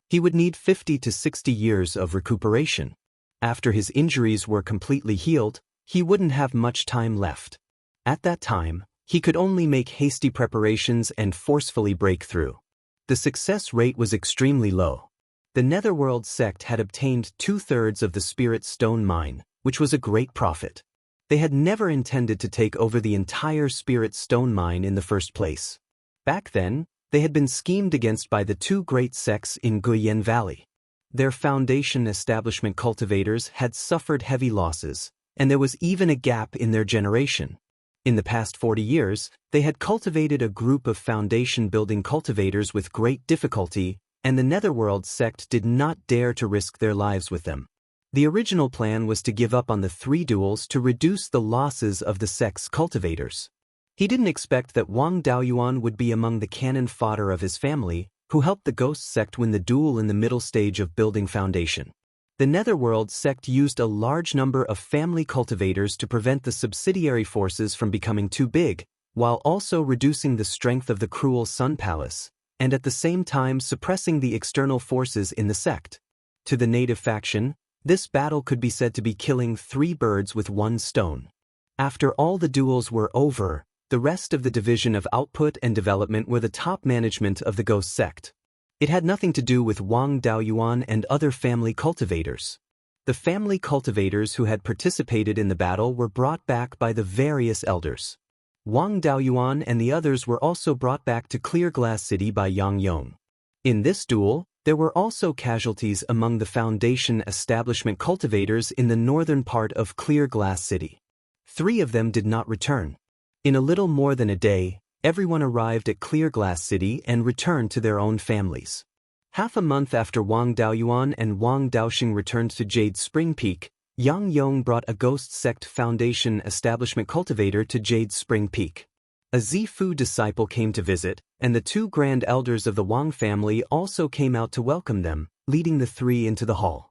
He would need 50 to 60 years of recuperation. After his injuries were completely healed, he wouldn't have much time left. At that time, he could only make hasty preparations and forcefully break through. The success rate was extremely low. The Netherworld sect had obtained 2/3 of the Spirit Stone Mine, which was a great profit. They had never intended to take over the entire Spirit Stone Mine in the first place. Back then, they had been schemed against by the 2 great sects in Guiyan Valley. Their Foundation establishment cultivators had suffered heavy losses, and there was even a gap in their generation. In the past 40 years, they had cultivated a group of foundation-building cultivators with great difficulty, and the Netherworld sect did not dare to risk their lives with them. The original plan was to give up on the 3 duels to reduce the losses of the sect's cultivators. He didn't expect that Wang Daoyuan would be among the cannon fodder of his family, who helped the Ghost sect win the duel in the middle stage of building foundation. The Netherworld sect used a large number of family cultivators to prevent the subsidiary forces from becoming too big, while also reducing the strength of the cruel Sun Palace, and at the same time suppressing the external forces in the sect. To the native faction, this battle could be said to be killing 3 birds with 1 stone. After all the duels were over, the rest of the division of output and development were the top management of the Ghost sect. It had nothing to do with Wang Daoyuan and other family cultivators. The family cultivators who had participated in the battle were brought back by the various elders. Wang Daoyuan and the others were also brought back to Clear Glass City by Yang Yong. In this duel, there were also casualties among the Foundation establishment cultivators in the northern part of Clear Glass City. 3 of them did not return. In a little more than a day, everyone arrived at Clear Glass City and returned to their own families. Half a month after Wang Daoyuan and Wang Daoxing returned to Jade Spring Peak, Yang Yong brought a Ghost Sect Foundation establishment cultivator to Jade Spring Peak. A Zifu disciple came to visit, and the 2 grand elders of the Wang family also came out to welcome them, leading the 3 into the hall.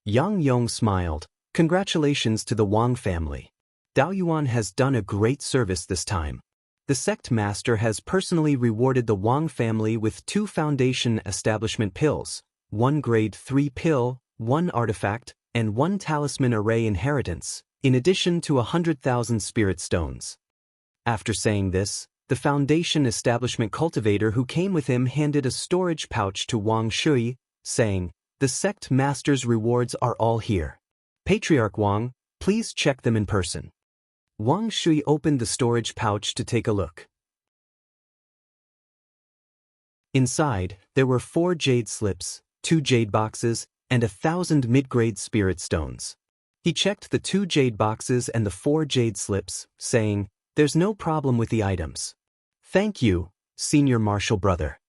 Yang Yong smiled. Congratulations to the Wang family. Daoyuan has done a great service this time. The sect master has personally rewarded the Wang family with 2 foundation establishment pills, 1 grade 3 pill, 1 artifact, and 1 talisman array inheritance, in addition to 100,000 spirit stones. After saying this, the foundation establishment cultivator who came with him handed a storage pouch to Wang Shui, saying, "The sect master's rewards are all here. Patriarch Wang, please check them in person." Wang Shui opened the storage pouch to take a look. Inside, there were 4 jade slips, 2 jade boxes, and 1,000 mid-grade spirit stones. He checked the 2 jade boxes and the 4 jade slips, saying, "There's no problem with the items. Thank you, Senior Martial Brother."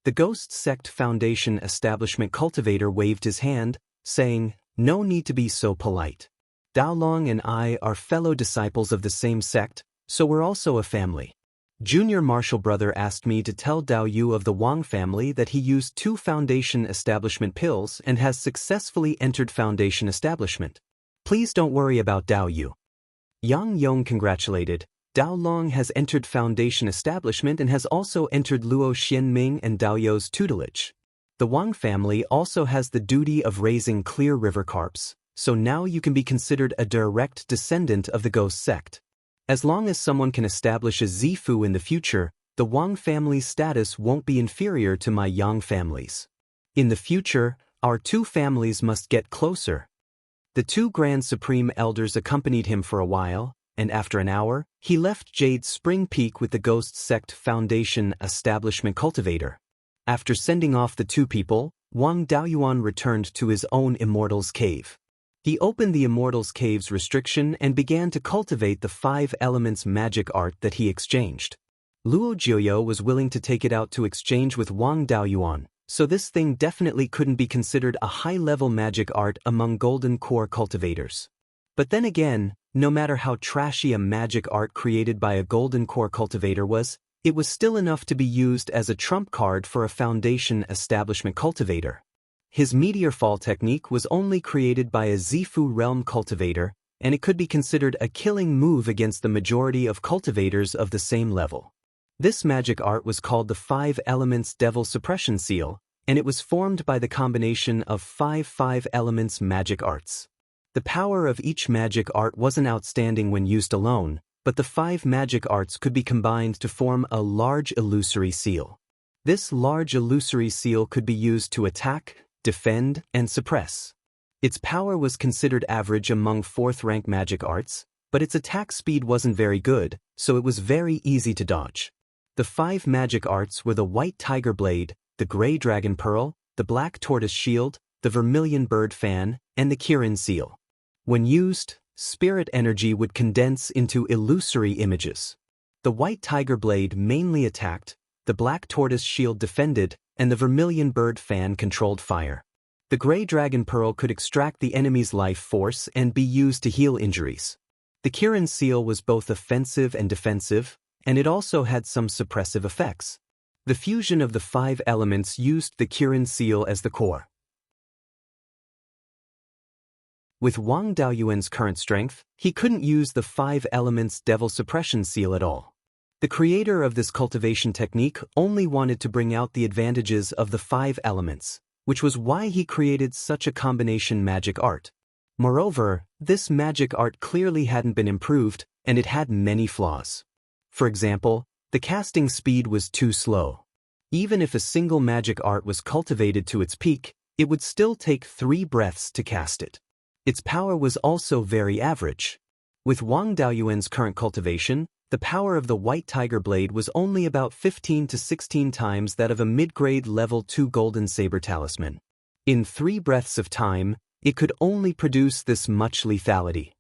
The Ghost Sect Foundation establishment cultivator waved his hand, saying, "No need to be so polite. Daolong and I are fellow disciples of the same sect, so we're also a family. Junior Martial Brother asked me to tell Dao Yu of the Wang family that he used 2 foundation establishment pills and has successfully entered foundation establishment. Please don't worry about Dao Yu." Yang Yong congratulated. Dao Long has entered foundation establishment and has also entered Luo Xianming and Dao You's tutelage. The Wang family also has the duty of raising clear river carps, so now you can be considered a direct descendant of the Ghost Sect. As long as someone can establish a Zifu in the future, the Wang family's status won't be inferior to my Yang family's. In the future, our 2 families must get closer. The 2 Grand Supreme Elders accompanied him for a while, and after an hour, he left Jade Spring Peak with the Ghost Sect Foundation Establishment Cultivator. After sending off the 2 people, Wang Daoyuan returned to his own Immortal's Cave. He opened the Immortal's Cave's restriction and began to cultivate the 5 elements magic art that he exchanged. Luo Jiuyo was willing to take it out to exchange with Wang Daoyuan, so this thing definitely couldn't be considered a high-level magic art among Golden Core cultivators. But then again, no matter how trashy a magic art created by a Golden Core cultivator was, it was still enough to be used as a trump card for a Foundation Establishment cultivator. His Meteor Fall technique was only created by a Zifu realm cultivator, and it could be considered a killing move against the majority of cultivators of the same level. This magic art was called the 5 Elements Devil Suppression Seal, and it was formed by the combination of 5 elements magic arts. The power of each magic art wasn't outstanding when used alone, but the 5 magic arts could be combined to form a large illusory seal. This large illusory seal could be used to attack, defend, and suppress. Its power was considered average among 4th-rank magic arts, but its attack speed wasn't very good, so it was very easy to dodge. The 5 magic arts were the White Tiger Blade, the Grey Dragon Pearl, the Black Tortoise Shield, the Vermilion Bird Fan, and the Kirin Seal. When used, spirit energy would condense into illusory images. The white tiger blade mainly attacked, the black tortoise shield defended, and the vermilion bird fan controlled fire. The gray dragon pearl could extract the enemy's life force and be used to heal injuries. The Kirin seal was both offensive and defensive, and it also had some suppressive effects. The fusion of the 5 elements used the Kirin seal as the core. With Wang Daoyuan's current strength, he couldn't use the 5 elements devil suppression seal at all. The creator of this cultivation technique only wanted to bring out the advantages of the 5 elements, which was why he created such a combination magic art. Moreover, this magic art clearly hadn't been improved, and it had many flaws. For example, the casting speed was too slow. Even if a single magic art was cultivated to its peak, it would still take 3 breaths to cast it. Its power was also very average. With Wang Daoyuan's current cultivation, the power of the white tiger blade was only about 15 to 16 times that of a mid-grade level 2 golden saber talisman. In 3 breaths of time, it could only produce this much lethality.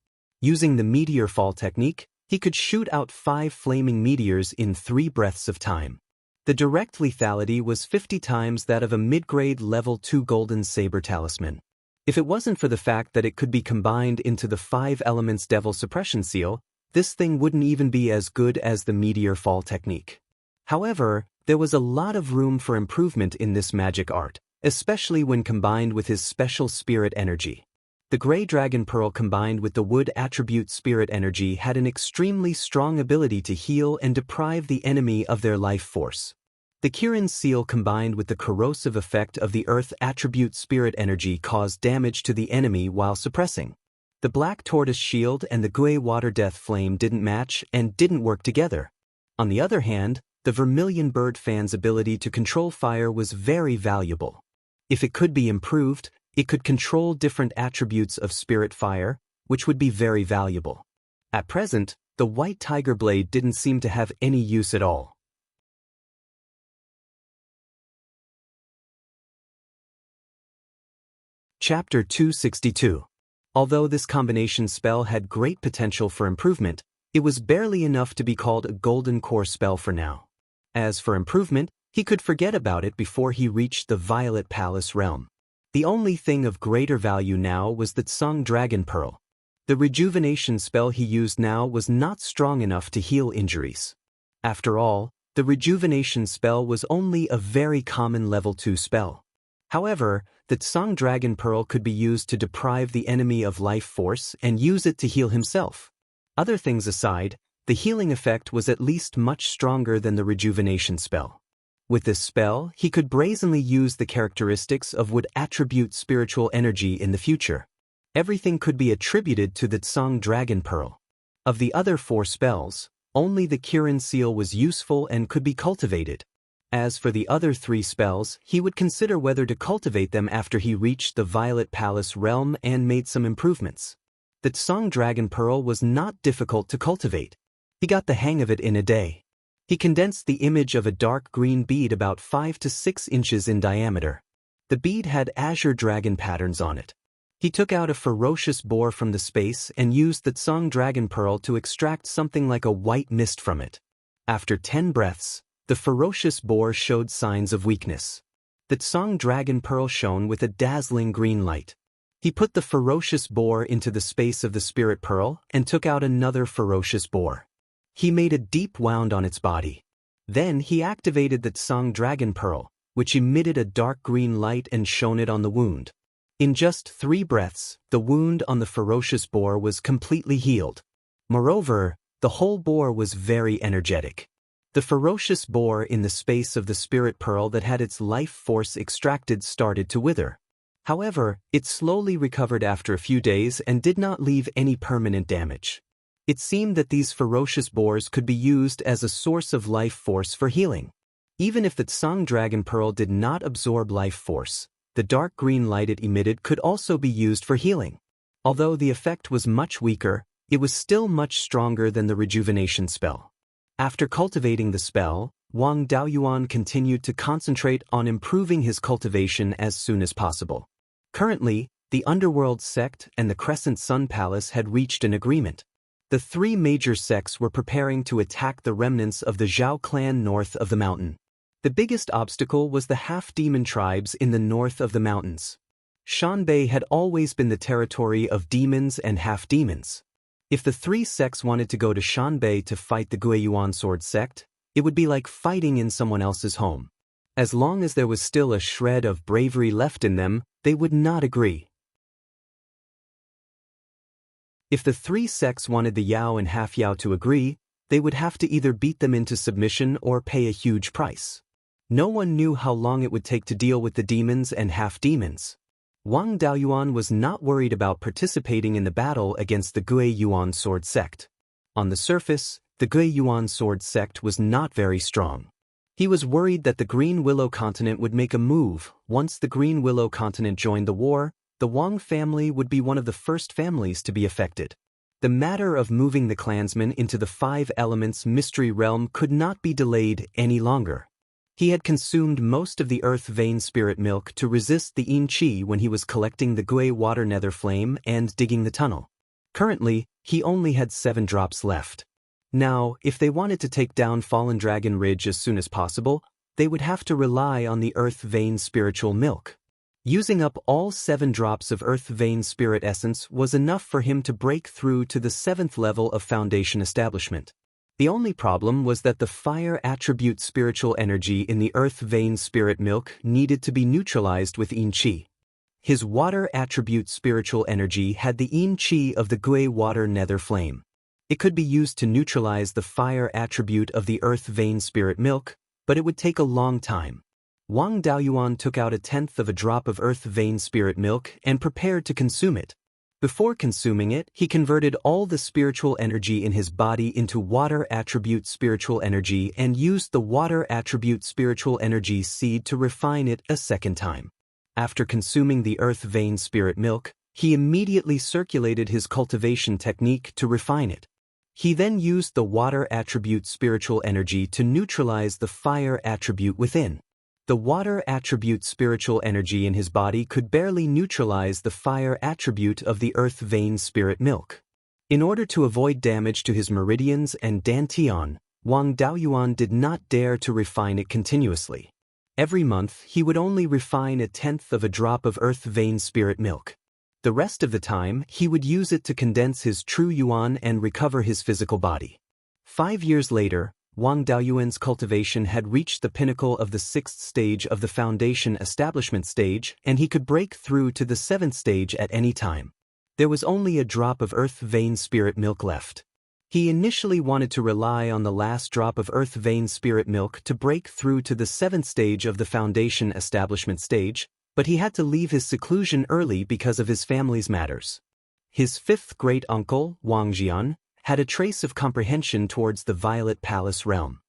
Using the meteor fall technique, he could shoot out 5 flaming meteors in 3 breaths of time. The direct lethality was 50 times that of a mid-grade level 2 golden saber talisman. If it wasn't for the fact that it could be combined into the 5 elements devil suppression seal, this thing wouldn't even be as good as the meteor fall technique. However, there was a lot of room for improvement in this magic art, especially when combined with his special spirit energy. The gray dragon pearl combined with the wood attribute spirit energy had an extremely strong ability to heal and deprive the enemy of their life force. The Kirin seal combined with the corrosive effect of the earth attribute spirit energy caused damage to the enemy while suppressing. The black tortoise shield and the Gui water death flame didn't match and didn't work together. On the other hand, the vermilion bird fan's ability to control fire was very valuable. If it could be improved, it could control different attributes of spirit fire, which would be very valuable. At present, the white tiger blade didn't seem to have any use at all. Chapter 262. Although this combination spell had great potential for improvement, it was barely enough to be called a golden core spell for now. As for improvement, he could forget about it before he reached the Violet Palace realm. The only thing of greater value now was the Tsang Dragon Pearl. The rejuvenation spell he used now was not strong enough to heal injuries. After all, the rejuvenation spell was only a very common level 2 spell. However, the Tsang Dragon Pearl could be used to deprive the enemy of life force and use it to heal himself. Other things aside, the healing effect was at least much stronger than the rejuvenation spell. With this spell, he could brazenly use the characteristics of would attribute spiritual energy in the future. Everything could be attributed to the Tsang Dragon Pearl. Of the other 4 spells, only the Kirin seal was useful and could be cultivated. As for the other 3 spells, he would consider whether to cultivate them after he reached the Violet Palace realm and made some improvements. The Tsang Dragon Pearl was not difficult to cultivate. He got the hang of it in a day. He condensed the image of a dark green bead about 5 to 6 inches in diameter. The bead had azure dragon patterns on it. He took out a ferocious boar from the space and used the Tsang Dragon Pearl to extract something like a white mist from it. After 10 breaths, the ferocious boar showed signs of weakness. The Tsang Dragon Pearl shone with a dazzling green light. He put the ferocious boar into the space of the spirit pearl and took out another ferocious boar. He made a deep wound on its body. Then he activated the Tsang Dragon Pearl, which emitted a dark green light and shone it on the wound. In just 3 breaths, the wound on the ferocious boar was completely healed. Moreover, the whole boar was very energetic. The ferocious boar in the space of the spirit pearl that had its life force extracted started to wither. However, it slowly recovered after a few days and did not leave any permanent damage. It seemed that these ferocious boars could be used as a source of life force for healing. Even if the Tsang Dragon Pearl did not absorb life force, the dark green light it emitted could also be used for healing. Although the effect was much weaker, it was still much stronger than the rejuvenation spell. After cultivating the spell, Wang Daoyuan continued to concentrate on improving his cultivation as soon as possible. Currently, the Underworld sect and the Crescent Sun Palace had reached an agreement. The three major sects were preparing to attack the remnants of the Zhao clan north of the mountain. The biggest obstacle was the half-demon tribes in the north of the mountains. Shanbei had always been the territory of demons and half-demons. If the three sects wanted to go to Shanbei to fight the Beiyuan sword sect, it would be like fighting in someone else's home. As long as there was still a shred of bravery left in them, they would not agree. If the three sects wanted the Yao and half-Yao to agree, they would have to either beat them into submission or pay a huge price. No one knew how long it would take to deal with the demons and half-demons. Wang Daoyuan was not worried about participating in the battle against the Beiyuan sword sect. On the surface, the Beiyuan sword sect was not very strong. He was worried that the Green Willow continent would make a move. Once the Green Willow continent joined the war, the Wang family would be one of the first families to be affected. The matter of moving the clansmen into the Five Elements Mystery Realm could not be delayed any longer. He had consumed most of the Earth Vein Spirit Milk to resist the Yin Qi when he was collecting the Gui Water Nether Flame and digging the tunnel. Currently, he only had 7 drops left. Now, if they wanted to take down Fallen Dragon Ridge as soon as possible, they would have to rely on the Earth Vein Spiritual Milk. Using up all 7 drops of Earth Vein Spirit Essence was enough for him to break through to the 7th level of Foundation Establishment. The only problem was that the fire attribute spiritual energy in the Earth Vein Spirit Milk needed to be neutralized with Yin Qi. His water attribute spiritual energy had the Yin Qi of the Gui Water Nether Flame. It could be used to neutralize the fire attribute of the Earth Vein Spirit Milk, but it would take a long time. Wang Daoyuan took out 1/10 of a drop of Earth Vein Spirit Milk and prepared to consume it. Before consuming it, he converted all the spiritual energy in his body into water attribute spiritual energy and used the water attribute spiritual energy seed to refine it a second time. After consuming the Earth Vein Spirit Milk, he immediately circulated his cultivation technique to refine it. He then used the water attribute spiritual energy to neutralize the fire attribute within. The water attribute spiritual energy in his body could barely neutralize the fire attribute of the Earth Vein Spirit Milk. In order to avoid damage to his meridians and dantian, Wang Daoyuan did not dare to refine it continuously. Every month, he would only refine 1/10 of a drop of Earth Vein Spirit Milk. The rest of the time, he would use it to condense his true yuan and recover his physical body. 5 years later, Wang Daoyuan's cultivation had reached the pinnacle of the 6th stage of the Foundation Establishment stage, and he could break through to the 7th stage at any time. There was only a drop of Earth Vein Spirit Milk left. He initially wanted to rely on the last drop of Earth Vein Spirit Milk to break through to the 7th stage of the Foundation Establishment stage, but he had to leave his seclusion early because of his family's matters. His 5th great-uncle, Wang Jian, had a trace of comprehension towards the Violet Palace realm.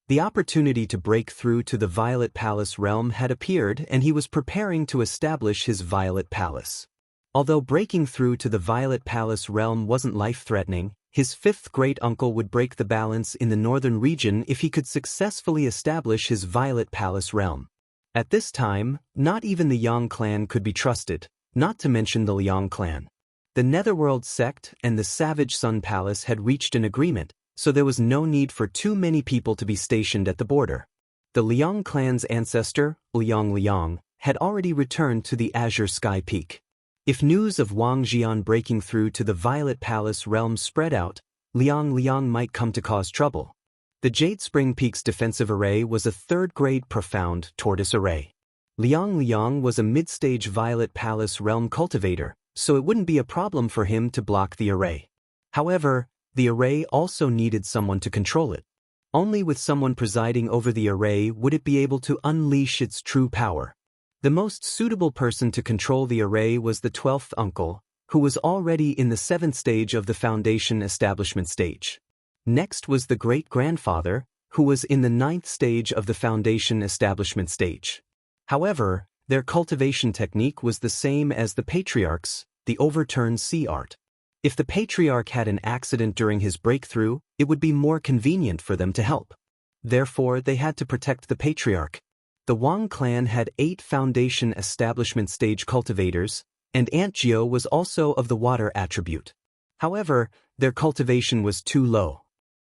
The opportunity to break through to the Violet Palace realm had appeared, and he was preparing to establish his Violet Palace. Although breaking through to the Violet Palace realm wasn't life-threatening, his 5th great-uncle would break the balance in the northern region if he could successfully establish his Violet Palace realm. At this time, not even the Yang clan could be trusted, not to mention the Liang clan. The Netherworld sect and the Savage Sun Palace had reached an agreement, so there was no need for too many people to be stationed at the border. The Liang clan's ancestor, Liang, had already returned to the Azure Sky Peak. If news of Wang Jian breaking through to the Violet Palace realm spread out, Liang might come to cause trouble. The Jade Spring Peak's defensive array was a 3rd-grade profound tortoise array. Liang was a mid-stage Violet Palace realm cultivator, so it wouldn't be a problem for him to block the array. However, the array also needed someone to control it. Only with someone presiding over the array would it be able to unleash its true power. The most suitable person to control the array was the 12th uncle, who was already in the 7th stage of the Foundation Establishment stage. Next was the great-grandfather, who was in the 9th stage of the Foundation Establishment stage. However, their cultivation technique was the same as the patriarch's, the overturned sea art. If the patriarch had an accident during his breakthrough, it would be more convenient for them to help. Therefore, they had to protect the patriarch. The Wang clan had 8 foundation establishment stage cultivators, and Aunt Jiu was also of the water attribute. However, their cultivation was too low.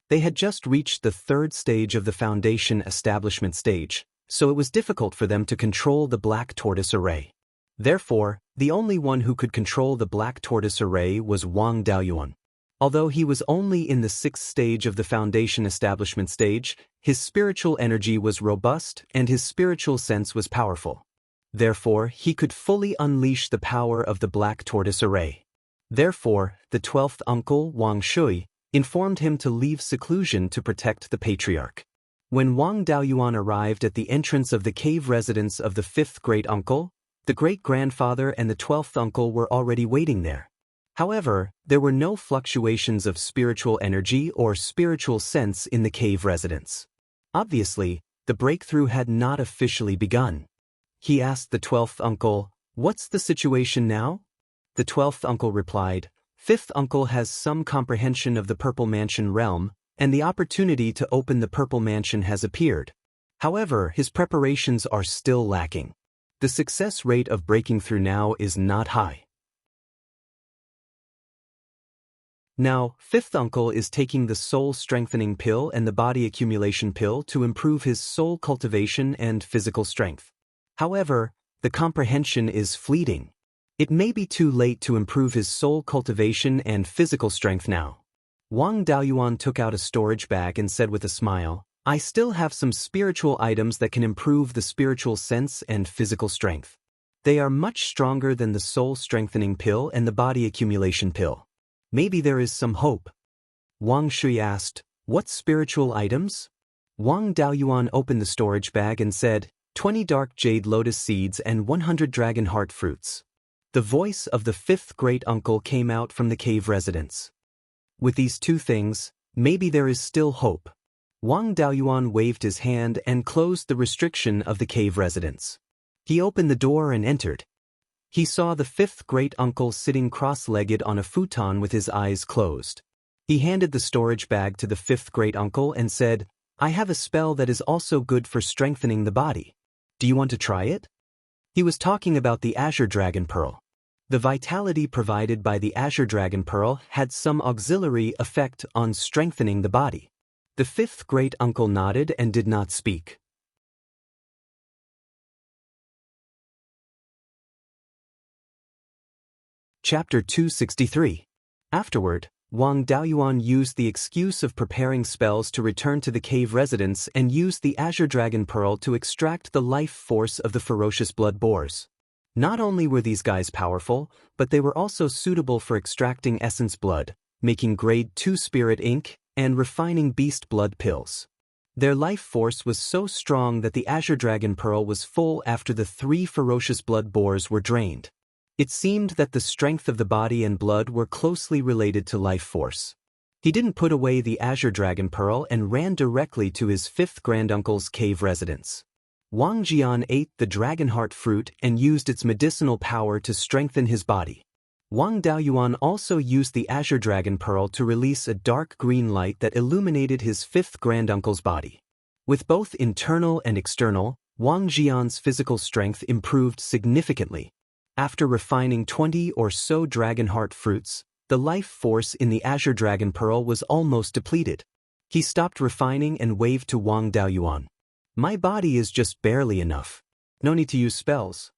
They had just reached the 3rd stage of the foundation establishment stage, so it was difficult for them to control the black tortoise array. Therefore, the only one who could control the black tortoise array was Wang Daoyuan. Although he was only in the 6th stage of the foundation establishment stage, his spiritual energy was robust and his spiritual sense was powerful. Therefore, he could fully unleash the power of the black tortoise array. Therefore, the 12th uncle, Wang Shui, informed him to leave seclusion to protect the patriarch. When Wang Daoyuan arrived at the entrance of the cave residence of the 5th great uncle, the great-grandfather and the 12th uncle were already waiting there. However, there were no fluctuations of spiritual energy or spiritual sense in the cave residence. Obviously, the breakthrough had not officially begun. He asked the 12th uncle, "What's the situation now?" The 12th uncle replied, "5th uncle has some comprehension of the Purple Mansion realm, and the opportunity to open the Purple Mansion has appeared. However, his preparations are still lacking. The success rate of breaking through now is not high." Now, 5th uncle is taking the soul strengthening pill and the body accumulation pill to improve his soul cultivation and physical strength. However, the comprehension is fleeting. It may be too late to improve his soul cultivation and physical strength now. Wang Daoyuan took out a storage bag and said with a smile, "I still have some spiritual items that can improve the spiritual sense and physical strength. They are much stronger than the soul strengthening pill and the body accumulation pill. Maybe there is some hope." Wang Shui asked, "What spiritual items?" Wang Daoyuan opened the storage bag and said, 20 dark jade lotus seeds and 100 dragon heart fruits. The voice of the 5th great uncle came out from the cave residence. "With these 2 things, maybe there is still hope." Wang Daoyuan waved his hand and closed the restriction of the cave residence. He opened the door and entered. He saw the 5th great uncle sitting cross-legged on a futon with his eyes closed. He handed the storage bag to the 5th great uncle and said, "I have a spell that is also good for strengthening the body. Do you want to try it?" He was talking about the Azure Dragon Pearl. The vitality provided by the Azure Dragon Pearl had some auxiliary effect on strengthening the body. The 5th great uncle nodded and did not speak. Chapter 263. Afterward, Wang Daoyuan used the excuse of preparing spells to return to the cave residence and used the Azure Dragon Pearl to extract the life force of the ferocious blood boars. Not only were these guys powerful, but they were also suitable for extracting essence blood, making grade 2 spirit ink, and refining beast blood pills. Their life force was so strong that the Azure Dragon Pearl was full after the 3 ferocious blood boars were drained. It seemed that the strength of the body and blood were closely related to life force. He didn't put away the Azure Dragon Pearl and ran directly to his 5th granduncle's cave residence. Wang Jian ate the dragon heart fruit and used its medicinal power to strengthen his body. Wang Daoyuan also used the Azure Dragon Pearl to release a dark green light that illuminated his 5th granduncle's body. With both internal and external, Wang Jian's physical strength improved significantly. After refining 20 or so dragon heart fruits, the life force in the Azure Dragon Pearl was almost depleted. He stopped refining and waved to Wang Daoyuan. "My body is just barely enough. No need to use spells."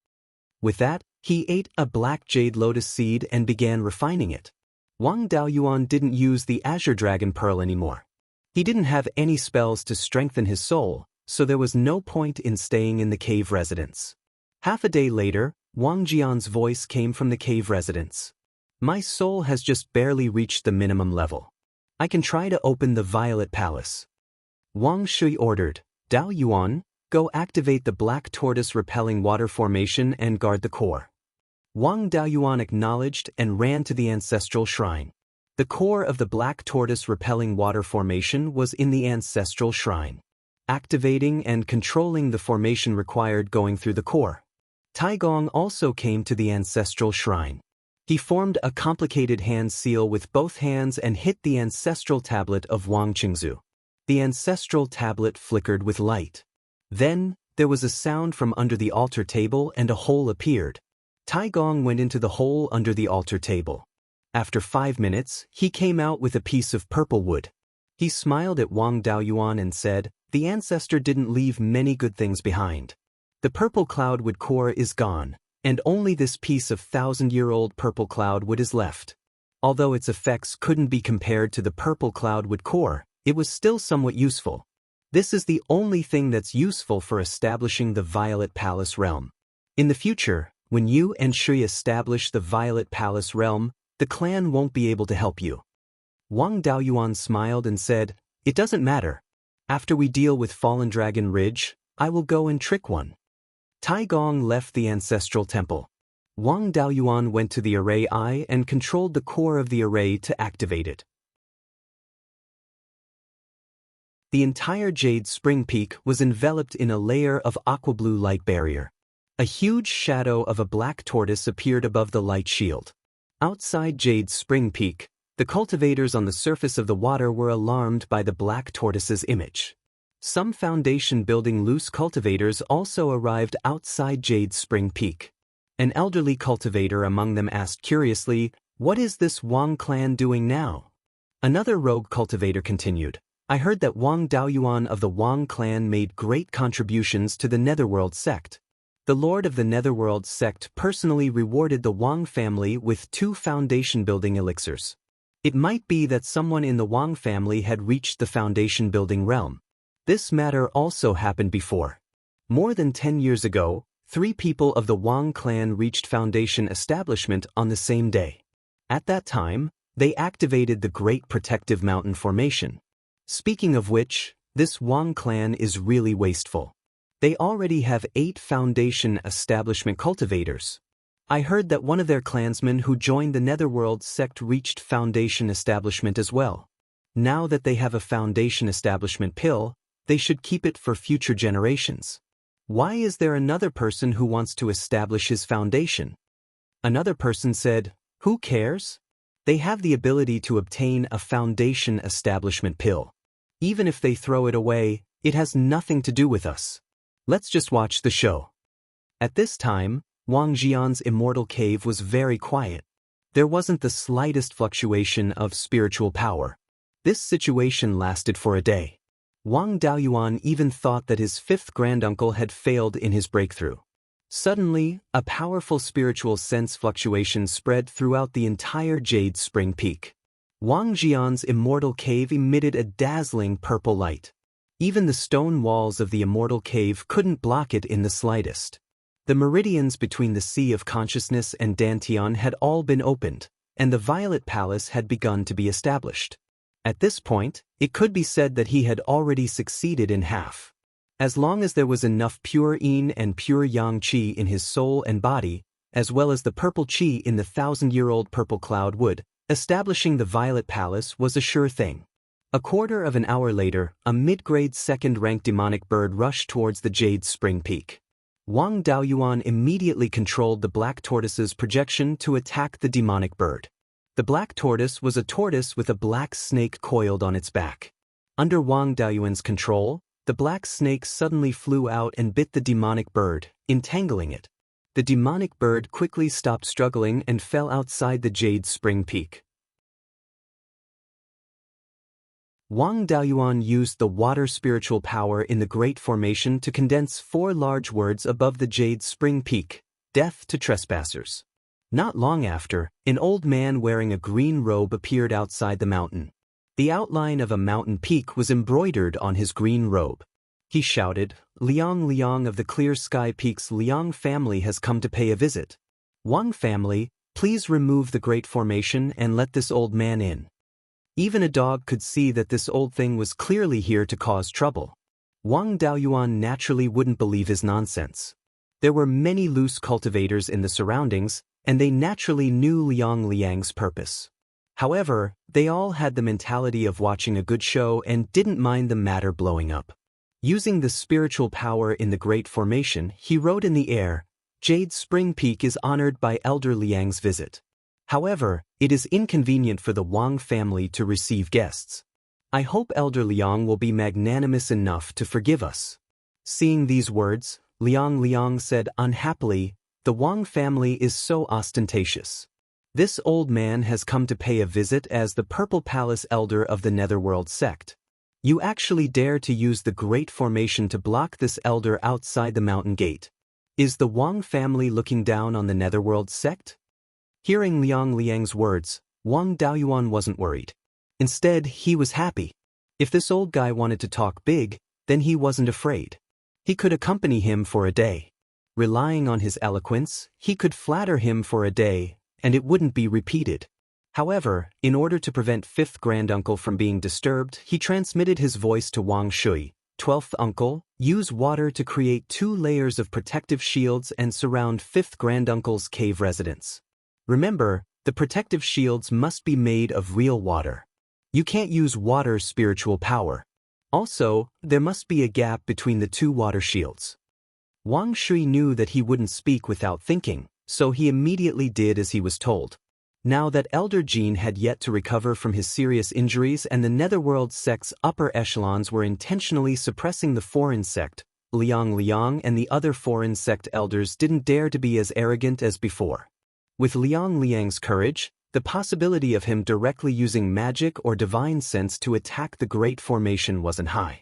With that, he ate a black jade lotus seed and began refining it. Wang Daoyuan didn't use the Azure Dragon Pearl anymore. He didn't have any spells to strengthen his soul, so there was no point in staying in the cave residence. Half a day later, Wang Jian's voice came from the cave residence. "My soul has just barely reached the minimum level. I can try to open the Violet Palace." Wang Shui ordered, "Daoyuan, go activate the black tortoise repelling water formation and guard the core." Wang Daoyuan acknowledged and ran to the ancestral shrine. The core of the black tortoise repelling water formation was in the ancestral shrine. Activating and controlling the formation required going through the core. Taigong also came to the ancestral shrine. He formed a complicated hand seal with both hands and hit the ancestral tablet of Wang Qingzu. The ancestral tablet flickered with light. Then, there was a sound from under the altar table and a hole appeared. Tai Gong went into the hole under the altar table. After 5 minutes, he came out with a piece of purple wood. He smiled at Wang Daoyuan and said, "The ancestor didn't leave many good things behind. The purple cloud wood core is gone, and only this piece of 1,000-year-old purple cloud wood is left. Although its effects couldn't be compared to the purple cloud wood core, it was still somewhat useful. This is the only thing that's useful for establishing the Violet Palace realm. In the future, when you and Shui establish the Violet Palace realm, the clan won't be able to help you." Wang Daoyuan smiled and said, "It doesn't matter. After we deal with Fallen Dragon Ridge, I will go and trick one." Tai Gong left the ancestral temple. Wang Daoyuan went to the array eye and controlled the core of the array to activate it. The entire Jade Spring Peak was enveloped in a layer of aqua-blue light barrier. A huge shadow of a black tortoise appeared above the light shield. Outside Jade Spring Peak, the cultivators on the surface of the water were alarmed by the black tortoise's image. Some foundation-building loose cultivators also arrived outside Jade Spring Peak. An elderly cultivator among them asked curiously, "What is this Wang clan doing now?" Another rogue cultivator continued, "I heard that Wang Daoyuan of the Wang clan made great contributions to the Netherworld sect. The Lord of the Netherworld sect personally rewarded the Wang family with 2 foundation-building elixirs. It might be that someone in the Wang family had reached the foundation-building realm. This matter also happened before. More than 10 years ago, 3 people of the Wang clan reached foundation establishment on the same day. At that time, they activated the Great Protective Mountain Formation. Speaking of which, this Wang clan is really wasteful. They already have 8 foundation establishment cultivators. I heard that one of their clansmen who joined the Netherworld sect reached foundation establishment as well. Now that they have a foundation establishment pill, they should keep it for future generations. Why is there another person who wants to establish his foundation?" Another person said, "Who cares? They have the ability to obtain a foundation establishment pill. Even if they throw it away, it has nothing to do with us. Let's just watch the show." At this time, Wang Jian's immortal cave was very quiet. There wasn't the slightest fluctuation of spiritual power. This situation lasted for a day. Wang Daoyuan even thought that his 5th granduncle had failed in his breakthrough. Suddenly, a powerful spiritual sense fluctuation spread throughout the entire Jade Spring Peak. Wang Jian's immortal cave emitted a dazzling purple light. Even the stone walls of the immortal cave couldn't block it in the slightest. The meridians between the Sea of Consciousness and Dantian had all been opened, and the Violet Palace had begun to be established. At this point, it could be said that he had already succeeded in half. As long as there was enough pure yin and pure yang qi in his soul and body, as well as the purple qi in the 1,000-year-old purple cloud wood, establishing the Violet Palace was a sure thing. A quarter of an hour later, a mid-grade 2nd-rank demonic bird rushed towards the Jade Spring Peak. Wang Daoyuan immediately controlled the black tortoise's projection to attack the demonic bird. The black tortoise was a tortoise with a black snake coiled on its back. Under Wang Daoyuan's control, the black snake suddenly flew out and bit the demonic bird, entangling it. The demonic bird quickly stopped struggling and fell outside the Jade Spring Peak. Wang Daoyuan used the water spiritual power in the Great Formation to condense 4 large words above the Jade Spring Peak: "Death to trespassers." Not long after, an old man wearing a green robe appeared outside the mountain. The outline of a mountain peak was embroidered on his green robe. He shouted, "Liang Liang of the Clear Sky Peaks, Liang family has come to pay a visit. Wang family, please remove the Great Formation and let this old man in." Even a dog could see that this old thing was clearly here to cause trouble. Wang Daoyuan naturally wouldn't believe his nonsense. There were many loose cultivators in the surroundings, and they naturally knew Liang Liang's purpose. However, they all had the mentality of watching a good show and didn't mind the matter blowing up. Using the spiritual power in the Great Formation, he wrote in the air, "Jade Spring Peak is honored by Elder Liang's visit. However, it is inconvenient for the Wang family to receive guests. I hope Elder Liang will be magnanimous enough to forgive us." Seeing these words, Liang said unhappily, "The Wang family is so ostentatious. This old man has come to pay a visit as the Purple Palace elder of the Netherworld sect. You actually dare to use the Great Formation to block this elder outside the mountain gate. Is the Wang family looking down on the Netherworld sect?" Hearing Liang's words, Wang Daoyuan wasn't worried. Instead, he was happy. If this old guy wanted to talk big, then he wasn't afraid. He could accompany him for a day. Relying on his eloquence, he could flatter him for a day, and it wouldn't be repeated. However, in order to prevent 5th granduncle from being disturbed, he transmitted his voice to Wang Shui. 12th uncle, use water to create 2 layers of protective shields and surround 5th granduncle's cave residence. Remember, the protective shields must be made of real water. You can't use water spiritual power. Also, there must be a gap between the 2 water shields. Wang Shui knew that he wouldn't speak without thinking, so he immediately did as he was told. Now that Elder Jin had yet to recover from his serious injuries and the Netherworld sect's upper echelons were intentionally suppressing the foreign sect, Liang and the other foreign sect elders didn't dare to be as arrogant as before. With Liang's courage, the possibility of him directly using magic or divine sense to attack the Great Formation wasn't high.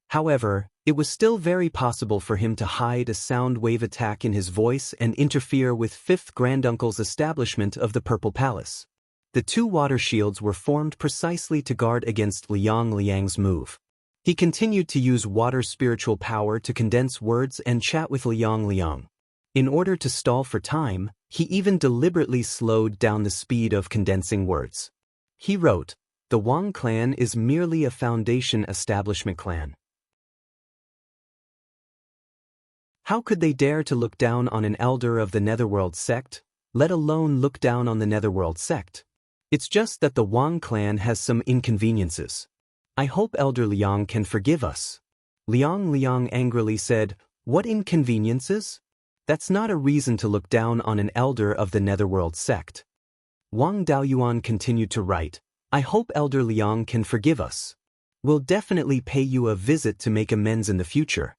However, it was still very possible for him to hide a sound wave attack in his voice and interfere with 5th Granduncle's establishment of the Purple Palace. The 2 water shields were formed precisely to guard against Liang's move. He continued to use water spiritual power to condense words and chat with Liang. In order to stall for time, he even deliberately slowed down the speed of condensing words. He wrote, "The Wang clan is merely a foundation establishment clan. How could they dare to look down on an elder of the Netherworld sect, let alone look down on the Netherworld sect? It's just that the Wang clan has some inconveniences. I hope Elder Liang can forgive us." Liang angrily said, "What inconveniences? That's not a reason to look down on an elder of the Netherworld sect." Wang Daoyuan continued to write, "I hope Elder Liang can forgive us. We'll definitely pay you a visit to make amends in the future."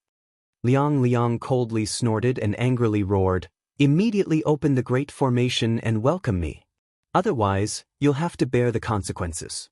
Liang coldly snorted and angrily roared, "Immediately open the Great Formation and welcome me. Otherwise, you'll have to bear the consequences."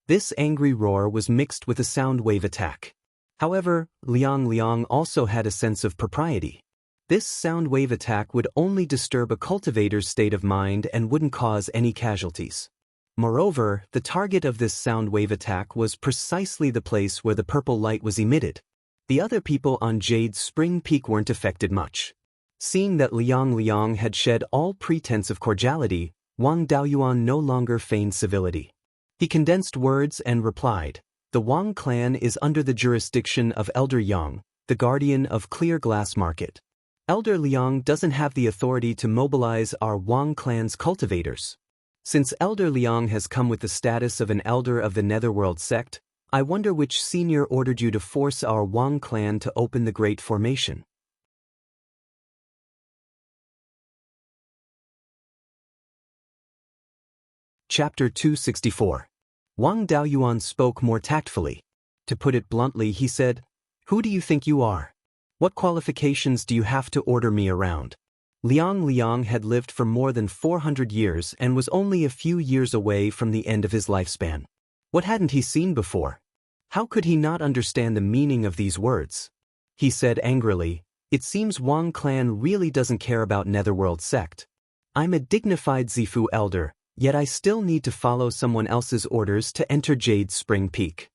This angry roar was mixed with a sound wave attack. However, Liang also had a sense of propriety. This sound wave attack would only disturb a cultivator's state of mind and wouldn't cause any casualties. Moreover, the target of this sound wave attack was precisely the place where the purple light was emitted. The other people on Jade's Spring Peak weren't affected much. Seeing that Liang had shed all pretense of cordiality, Wang Daoyuan no longer feigned civility. He condensed words and replied, "The Wang clan is under the jurisdiction of Elder Yang, the guardian of Clear Glass Market. Elder Liang doesn't have the authority to mobilize our Wang clan's cultivators. Since Elder Liang has come with the status of an elder of the Netherworld sect, I wonder which senior ordered you to force our Wang clan to open the Great Formation." Chapter 264. Wang Daoyuan spoke more tactfully. To put it bluntly, he said, "Who do you think you are? What qualifications do you have to order me around?" Liang had lived for more than 400 years and was only a few years away from the end of his lifespan. What hadn't he seen before? How could he not understand the meaning of these words? He said angrily, "It seems Wang clan really doesn't care about Netherworld sect. I'm a dignified Zifu elder, yet I still need to follow someone else's orders to enter Jade's Spring Peak."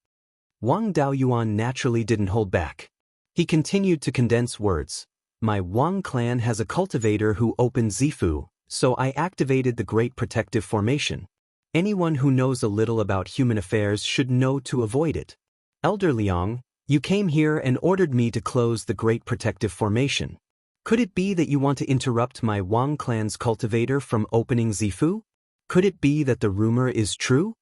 Wang Daoyuan naturally didn't hold back. He continued to condense words. "My Wang clan has a cultivator who opened Zifu, so I activated the Great Protective Formation. Anyone who knows a little about human affairs should know to avoid it. Elder Liang, you came here and ordered me to close the Great Protective Formation. Could it be that you want to interrupt my Wang clan's cultivator from opening Zifu? Could it be that the rumor is true?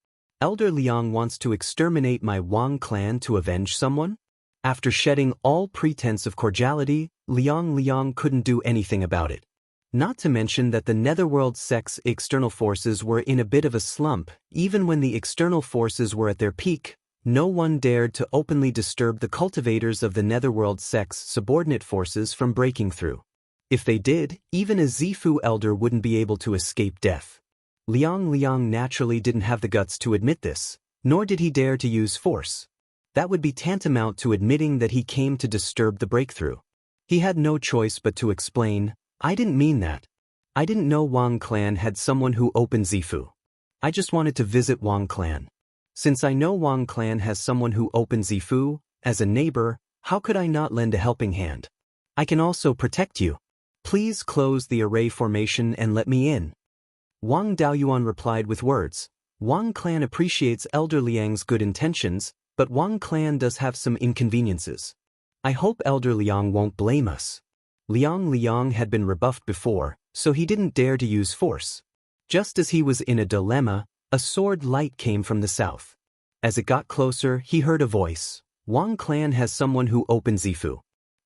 Elder Liang wants to exterminate my Wang clan to avenge someone?" After shedding all pretense of cordiality, Liang couldn't do anything about it. Not to mention that the Netherworld sect's external forces were in a bit of a slump. Even when the external forces were at their peak, No one dared to openly disturb the cultivators of the Netherworld sect's subordinate forces from breaking through. If they did, even a Zifu elder wouldn't be able to escape death. Liang naturally didn't have the guts to admit this, nor did he dare to use force. That would be tantamount to admitting that he came to disturb the breakthrough. He had no choice but to explain, "I didn't mean that. I didn't know Wang clan had someone who opened Zifu. I just wanted to visit Wang clan. Since I know Wang clan has someone who opened Zifu, as a neighbor, how could I not lend a helping hand? I can also protect you. Please close the array formation and let me in." Wang Daoyuan replied with words, "Wang clan appreciates Elder Liang's good intentions, but Wang clan does have some inconveniences. I hope Elder Liang won't blame us." Liang had been rebuffed before, so he didn't dare to use force. Just as he was in a dilemma, a sword light came from the south. As it got closer, he heard a voice, "Wang clan has someone who opened Zifu.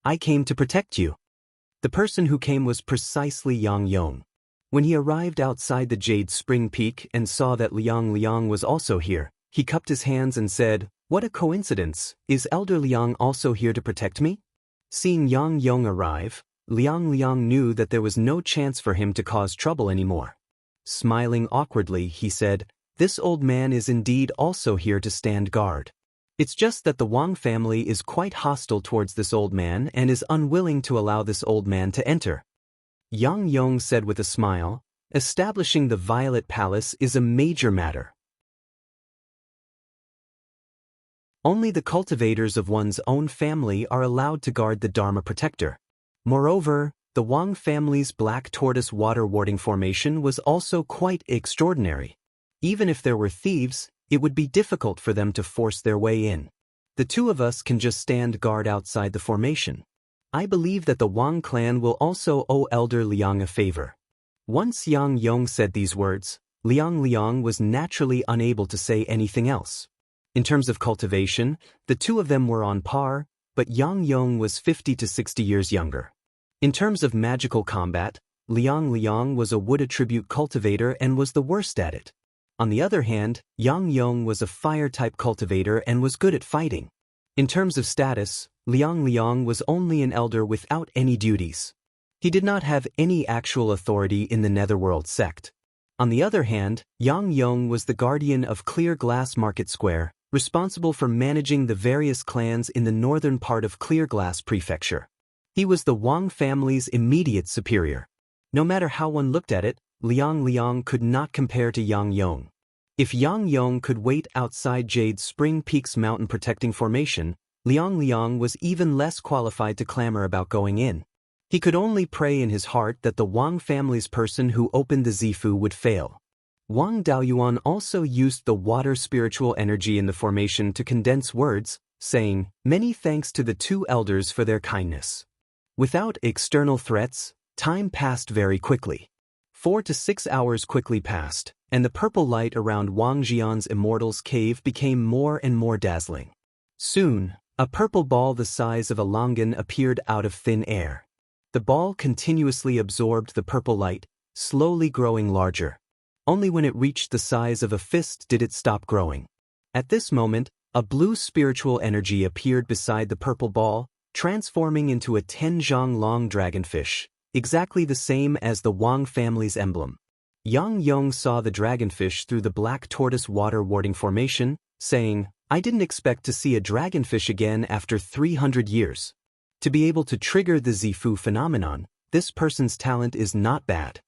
I came to protect you." The person who came was precisely Yang Yong. When he arrived outside the Jade Spring Peak and saw that Liang was also here, he cupped his hands and said, "What a coincidence, is Elder Liang also here to protect me?" Seeing Yang Yong arrive, Liang knew that there was no chance for him to cause trouble anymore. Smiling awkwardly, he said, "This old man is indeed also here to stand guard. It's just that the Wang family is quite hostile towards this old man and is unwilling to allow this old man to enter." Yang Yong said with a smile, "Establishing the Violet Palace is a major matter. Only the cultivators of one's own family are allowed to guard the Dharma Protector. Moreover, the Wang family's black tortoise water warding formation was also quite extraordinary. Even if there were thieves, it would be difficult for them to force their way in. The two of us can just stand guard outside the formation. I believe that the Wang clan will also owe Elder Liang a favor." Once Yang Yong said these words, Liang was naturally unable to say anything else. In terms of cultivation, the two of them were on par, but Yang Yong was 50 to 60 years younger. In terms of magical combat, Liang was a wood attribute cultivator and was the worst at it. On the other hand, Yang Yong was a fire-type cultivator and was good at fighting. In terms of status, Liang was only an elder without any duties. He did not have any actual authority in the Netherworld sect. On the other hand, Yang Yong was the guardian of Clear Glass Market Square, responsible for managing the various clans in the northern part of Clear Glass Prefecture. He was the Wang family's immediate superior. No matter how one looked at it, Liang could not compare to Yang Yong. If Yang Yong could wait outside Jade Spring Peak's mountain protecting formation, Liang was even less qualified to clamor about going in. He could only pray in his heart that the Wang family's person who opened the Zifu would fail. Wang Daoyuan also used the water spiritual energy in the formation to condense words, saying, "Many thanks to the two elders for their kindness." Without external threats, time passed very quickly. 4 to 6 hours quickly passed, and the purple light around Wang Jian's Immortal's cave became more and more dazzling. Soon, a purple ball the size of a longan appeared out of thin air. The ball continuously absorbed the purple light, slowly growing larger. Only when it reached the size of a fist did it stop growing. At this moment, a blue spiritual energy appeared beside the purple ball, transforming into a 10-zhang long dragonfish, exactly the same as the Wang family's emblem. Yang Yong saw the dragonfish through the black tortoise water warding formation, saying, "I didn't expect to see a dragonfish again after 300 years. To be able to trigger the Zifu phenomenon, this person's talent is not bad."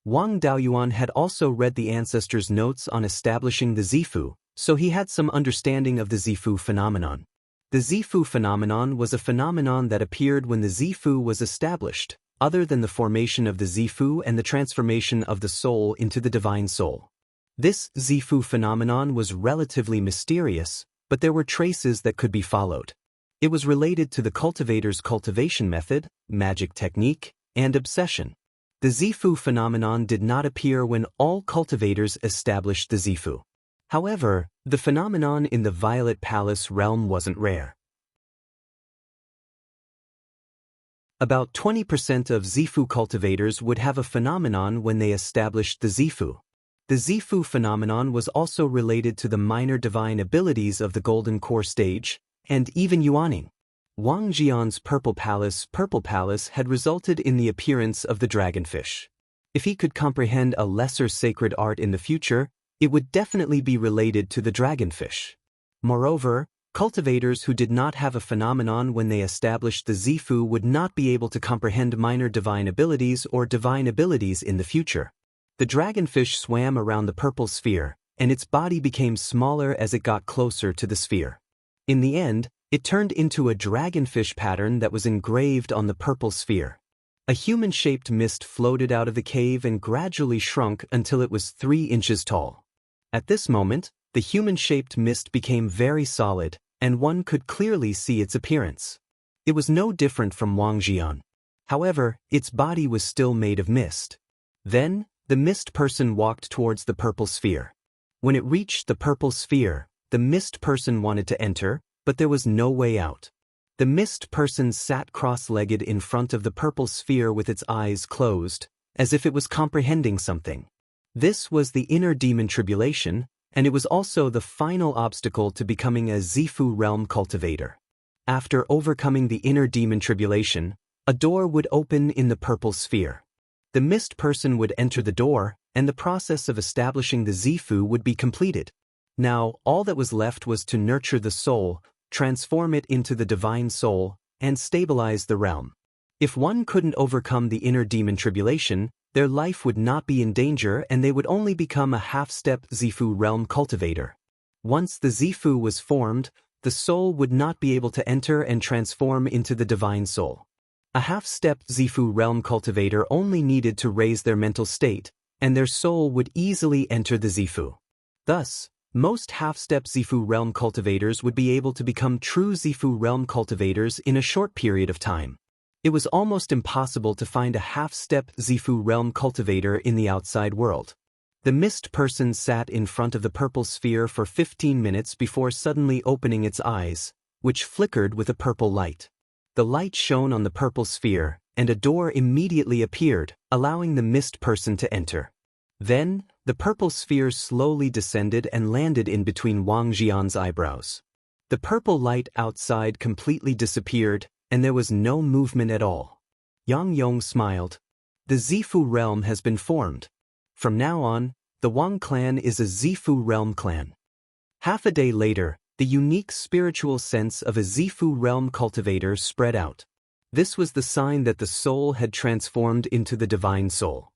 Wang Daoyuan had also read the ancestors' notes on establishing the Zifu, so he had some understanding of the Zifu phenomenon. The Zifu phenomenon was a phenomenon that appeared when the Zifu was established, other than the formation of the Zifu and the transformation of the soul into the divine soul. This Zifu phenomenon was relatively mysterious, but there were traces that could be followed. It was related to the cultivator's cultivation method, magic technique, and obsession. The Zifu phenomenon did not appear when all cultivators established the Zifu. However, the phenomenon in the Violet Palace realm wasn't rare. About 20% of Zifu cultivators would have a phenomenon when they established the Zifu. The Zifu phenomenon was also related to the minor divine abilities of the Golden Core stage, and even Yuaning. Wang Jian's Purple Palace had resulted in the appearance of the dragonfish. If he could comprehend a lesser sacred art in the future, it would definitely be related to the dragonfish. Moreover, cultivators who did not have a phenomenon when they established the Zifu would not be able to comprehend minor divine abilities or divine abilities in the future. The dragonfish swam around the purple sphere, and its body became smaller as it got closer to the sphere. In the end, it turned into a dragonfish pattern that was engraved on the purple sphere. A human-shaped mist floated out of the cave and gradually shrunk until it was 3 inches tall. At this moment, the human-shaped mist became very solid, and one could clearly see its appearance. It was no different from Wang Jian. However, its body was still made of mist. Then, the mist person walked towards the purple sphere. When it reached the purple sphere, the mist person wanted to enter, but there was no way out. The mist person sat cross-legged in front of the purple sphere with its eyes closed, as if it was comprehending something. This was the inner demon tribulation, and it was also the final obstacle to becoming a Zifu realm cultivator. After overcoming the inner demon tribulation, a door would open in the purple sphere. The mist person would enter the door, and the process of establishing the Zifu would be completed. Now, all that was left was to nurture the soul, transform it into the divine soul, and stabilize the realm. If one couldn't overcome the inner demon tribulation, their life would not be in danger and they would only become a half-step Zifu realm cultivator. Once the Zifu was formed, the soul would not be able to enter and transform into the divine soul. A half-step Zifu realm cultivator only needed to raise their mental state, and their soul would easily enter the Zifu. Thus, most half-step Zifu realm cultivators would be able to become true Zifu realm cultivators in a short period of time. It was almost impossible to find a half-step Zifu realm cultivator in the outside world. The mist person sat in front of the purple sphere for 15 minutes before suddenly opening its eyes, which flickered with a purple light. The light shone on the purple sphere, and a door immediately appeared, allowing the mist person to enter. Then, the purple sphere slowly descended and landed in between Wang Jian's eyebrows. The purple light outside completely disappeared, and there was no movement at all. Yang Yong smiled. The Zifu realm has been formed. From now on, the Wang clan is a Zifu realm clan. Half a day later, the unique spiritual sense of a Zifu realm cultivator spread out. This was the sign that the soul had transformed into the divine soul.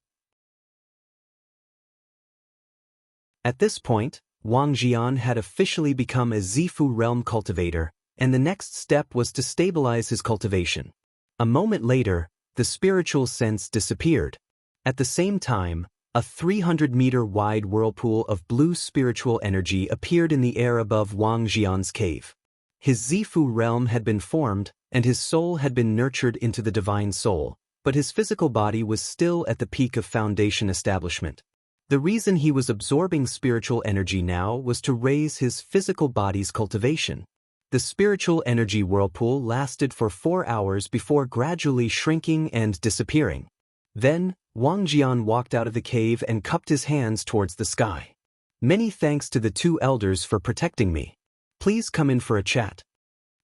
At this point, Wang Jian had officially become a Zifu realm cultivator, and the next step was to stabilize his cultivation. A moment later, the spiritual sense disappeared. At the same time, a 300-meter-wide whirlpool of blue spiritual energy appeared in the air above Wang Jian's cave. His Zifu realm had been formed, and his soul had been nurtured into the divine soul, but his physical body was still at the peak of foundation establishment. The reason he was absorbing spiritual energy now was to raise his physical body's cultivation. The spiritual energy whirlpool lasted for 4 hours before gradually shrinking and disappearing. Then, Wang Jian walked out of the cave and cupped his hands towards the sky. Many thanks to the 2 elders for protecting me. Please come in for a chat.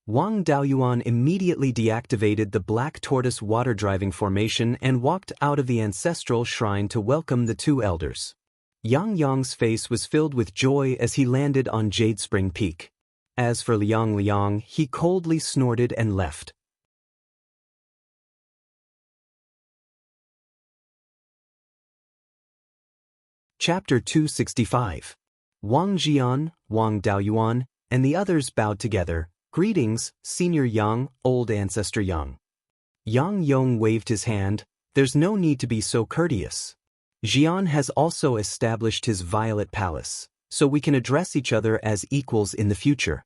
Wang Daoyuan immediately deactivated the black tortoise water-driving formation and walked out of the ancestral shrine to welcome the 2 elders. Yang Yang's face was filled with joy as he landed on Jade Spring Peak. As for Liang, he coldly snorted and left. Chapter 265. Wang Jian, Wang Daoyuan, and the others bowed together. Greetings, Senior Yang, Old Ancestor Yang. Yang Yong waved his hand. There's no need to be so courteous. Jian has also established his Violet Palace, so we can address each other as equals in the future.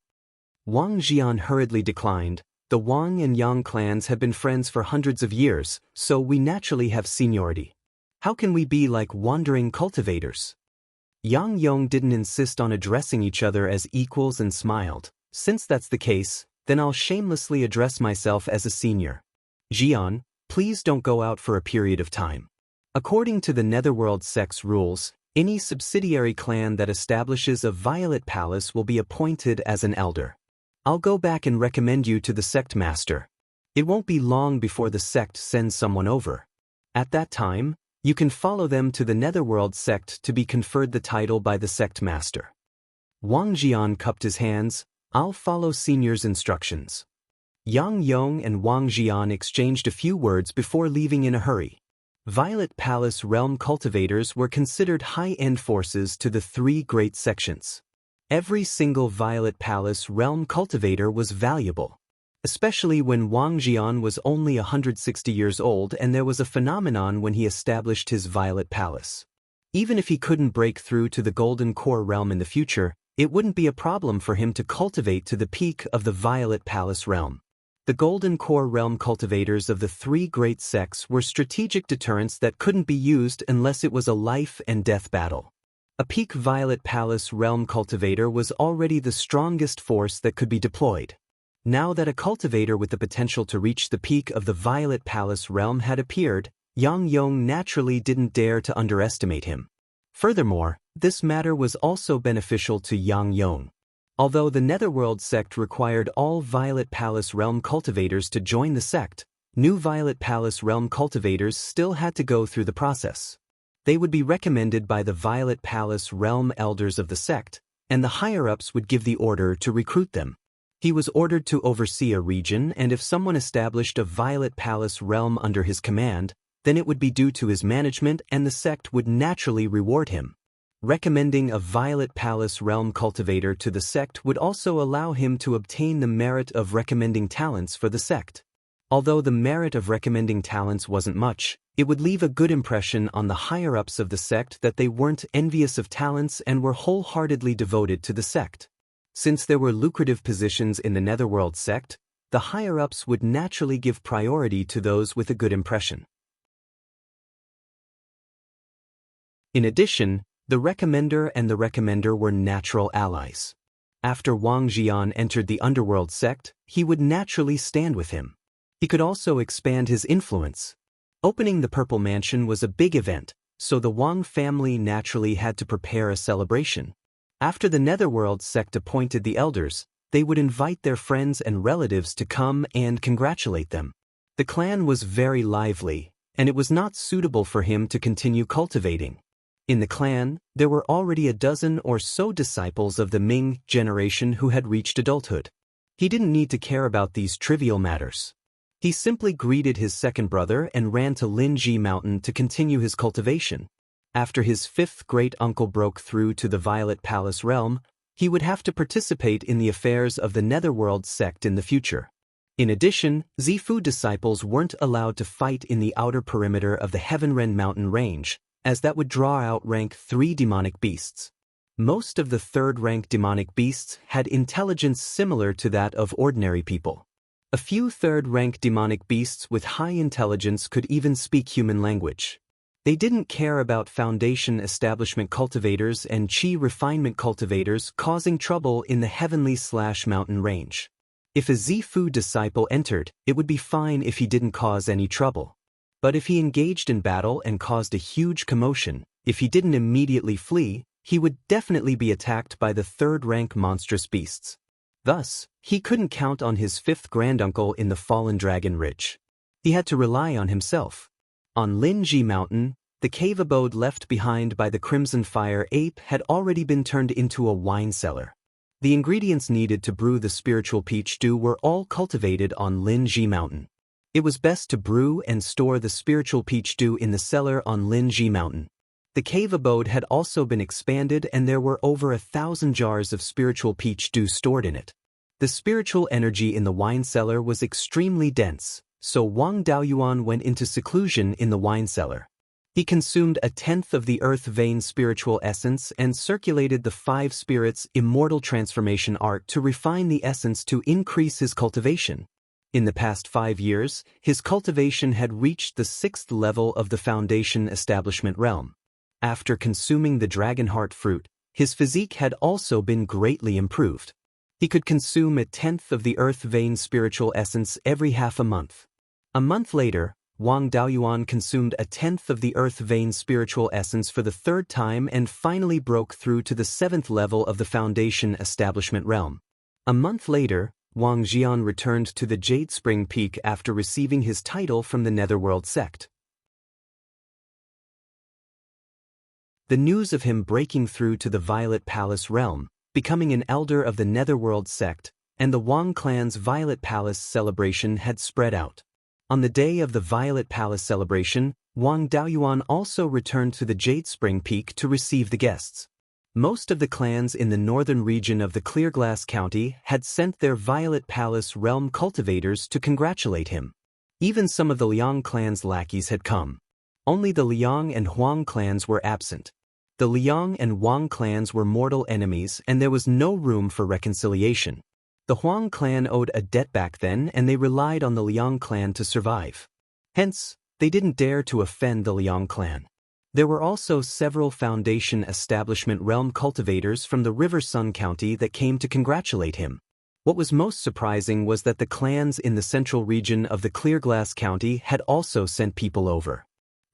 Wang Jian hurriedly declined. The Wang and Yang clans have been friends for hundreds of years, so we naturally have seniority. How can we be like wandering cultivators? Yang Yong didn't insist on addressing each other as equals and smiled. Since that's the case, then I'll shamelessly address myself as a senior. Jian, please don't go out for a period of time. According to the Netherworld sex rules, Any subsidiary clan that establishes a violet palace will be appointed as an elder. I'll go back and recommend you to the sect master. It won't be long before the sect sends someone over. At that time, you can follow them to the Netherworld sect to be conferred the title by the sect master. Wang Jian cupped his hands. I'll follow senior's instructions. Yang Yong and Wang Jian exchanged a few words before leaving in a hurry. Violet Palace realm cultivators were considered high-end forces to the three great sections. Every single Violet Palace realm cultivator was valuable, especially when Wang Jian was only 160 years old and there was a phenomenon when he established his Violet Palace. Even if he couldn't break through to the Golden Core realm in the future, it wouldn't be a problem for him to cultivate to the peak of the Violet Palace realm. The Golden Core realm cultivators of the three great sects were strategic deterrents that couldn't be used unless it was a life-and-death battle. A peak Violet Palace realm cultivator was already the strongest force that could be deployed. Now that a cultivator with the potential to reach the peak of the Violet Palace realm had appeared, Yang Yong naturally didn't dare to underestimate him. Furthermore, this matter was also beneficial to Yang Yong. Although the Netherworld sect required all Violet Palace realm cultivators to join the sect, new Violet Palace realm cultivators still had to go through the process. They would be recommended by the Violet Palace realm elders of the sect, and the higher-ups would give the order to recruit them. He was ordered to oversee a region, and if someone established a Violet Palace realm under his command, then it would be due to his management and the sect would naturally reward him. Recommending a Violet Palace realm cultivator to the sect would also allow him to obtain the merit of recommending talents for the sect. Although the merit of recommending talents wasn't much, it would leave a good impression on the higher-ups of the sect that they weren't envious of talents and were wholeheartedly devoted to the sect. Since there were lucrative positions in the Netherworld sect, the higher-ups would naturally give priority to those with a good impression. In addition, the recommender and the recommender were natural allies. After Wang Jian entered the Underworld sect, he would naturally stand with him. He could also expand his influence. Opening the Purple Mansion was a big event, so the Wang family naturally had to prepare a celebration. After the Netherworld sect appointed the elders, they would invite their friends and relatives to come and congratulate them. The clan was very lively, and it was not suitable for him to continue cultivating. In the clan, there were already a dozen or so disciples of the Ming generation who had reached adulthood. He didn't need to care about these trivial matters. He simply greeted his second brother and ran to Linji Mountain to continue his cultivation. After his fifth great-uncle broke through to the Violet Palace realm, he would have to participate in the affairs of the Netherworld sect in the future. In addition, Zifu disciples weren't allowed to fight in the outer perimeter of the Heavenren Mountain range, as that would draw out rank 3 demonic beasts. Most of the third-rank demonic beasts had intelligence similar to that of ordinary people. A few third-rank demonic beasts with high intelligence could even speak human language. They didn't care about Foundation Establishment cultivators and Qi Refinement cultivators causing trouble in the Heavenly/Mountain range. If a Zifu disciple entered, it would be fine if he didn't cause any trouble. But if he engaged in battle and caused a huge commotion, if he didn't immediately flee, he would definitely be attacked by the third-rank monstrous beasts. Thus, he couldn't count on his fifth granduncle in the Fallen Dragon Ridge. He had to rely on himself. On Linji Mountain, the cave abode left behind by the Crimson Fire Ape had already been turned into a wine cellar. The ingredients needed to brew the spiritual peach dew were all cultivated on Linji Mountain. It was best to brew and store the spiritual peach dew in the cellar on Linji Mountain. The cave abode had also been expanded and there were over 1,000 jars of spiritual peach dew stored in it. The spiritual energy in the wine cellar was extremely dense, so Wang Daoyuan went into seclusion in the wine cellar. He consumed 1/10 of the earth vein spiritual essence and circulated the 5 spirits immortal transformation art to refine the essence to increase his cultivation. In the past 5 years, his cultivation had reached the 6th level of the Foundation Establishment realm. After consuming the Dragonheart fruit, his physique had also been greatly improved. He could consume 1/10 of the earth vein spiritual essence every half a month. A month later, Wang Daoyuan consumed a tenth of the earth vein spiritual essence for the third time and finally broke through to the 7th level of the Foundation establishment realm. A month later, Wang Xian returned to the Jade Spring Peak after receiving his title from the Netherworld sect. The news of him breaking through to the Violet Palace realm, becoming an elder of the Netherworld sect, and the Wang clan's Violet Palace celebration had spread out. On the day of the Violet Palace celebration, Wang Daoyuan also returned to the Jade Spring Peak to receive the guests. Most of the clans in the northern region of the Clearglass County had sent their Violet Palace realm cultivators to congratulate him. Even some of the Liang clan's lackeys had come. Only the Liang and Huang clans were absent. The Liang and Wang clans were mortal enemies and there was no room for reconciliation. The Huang clan owed a debt back then and they relied on the Liang clan to survive. Hence, they didn't dare to offend the Liang clan. There were also several Foundation establishment realm cultivators from the River Sun County that came to congratulate him. What was most surprising was that the clans in the central region of the Clearglass County had also sent people over.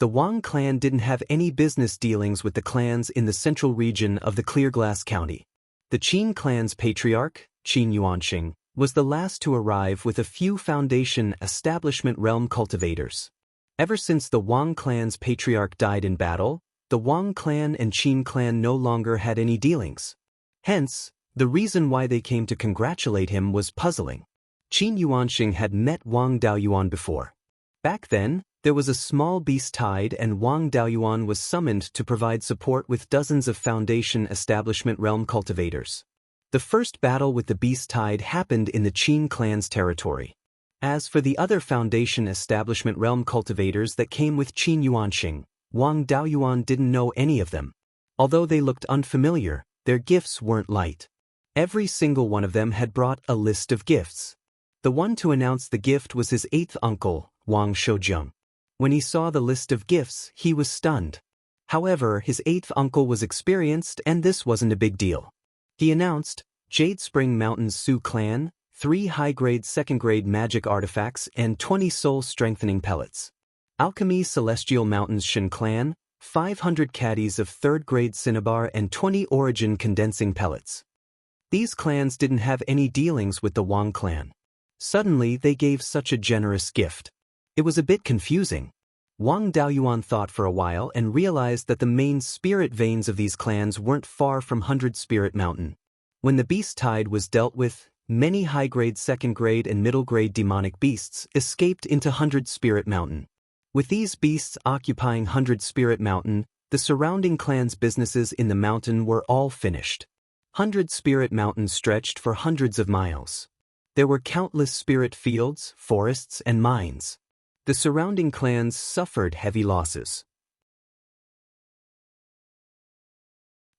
The Wang clan didn't have any business dealings with the clans in the central region of the Clearglass County. The Qin clan's patriarch, Qin Yuanxing, was the last to arrive with a few Foundation establishment realm cultivators. Ever since the Wang clan's patriarch died in battle, the Wang clan and Qin clan no longer had any dealings. Hence, the reason why they came to congratulate him was puzzling. Qin Yuanxing had met Wang Daoyuan before. Back then, there was a small beast tide and Wang Daoyuan was summoned to provide support with dozens of Foundation establishment realm cultivators. The first battle with the beast tide happened in the Qin clan's territory. As for the other Foundation establishment realm cultivators that came with Qin Yuanxing, Wang Daoyuan didn't know any of them. Although they looked unfamiliar, their gifts weren't light. Every single one of them had brought a list of gifts. The one to announce the gift was his 8th uncle, Wang Shoujiang. When he saw the list of gifts, he was stunned. However, his 8th uncle was experienced and this wasn't a big deal. He announced, Jade Spring Mountains Sioux Clan, 3 high-grade 2nd-grade magic artifacts and 20 soul-strengthening pellets. Alchemy Celestial Mountains Shin Clan, 500 caddies of 3rd-grade cinnabar and 20 origin condensing pellets. These clans didn't have any dealings with the Wang clan. Suddenly, they gave such a generous gift. It was a bit confusing. Wang Daoyuan thought for a while and realized that the main spirit veins of these clans weren't far from 100 Spirit Mountain. When the beast tide was dealt with, many high-grade 2nd-grade and middle-grade demonic beasts escaped into 100 Spirit Mountain. With these beasts occupying 100 Spirit Mountain, the surrounding clans' businesses in the mountain were all finished. 100 Spirit Mountain stretched for hundreds of miles. There were countless spirit fields, forests, and mines. The surrounding clans suffered heavy losses.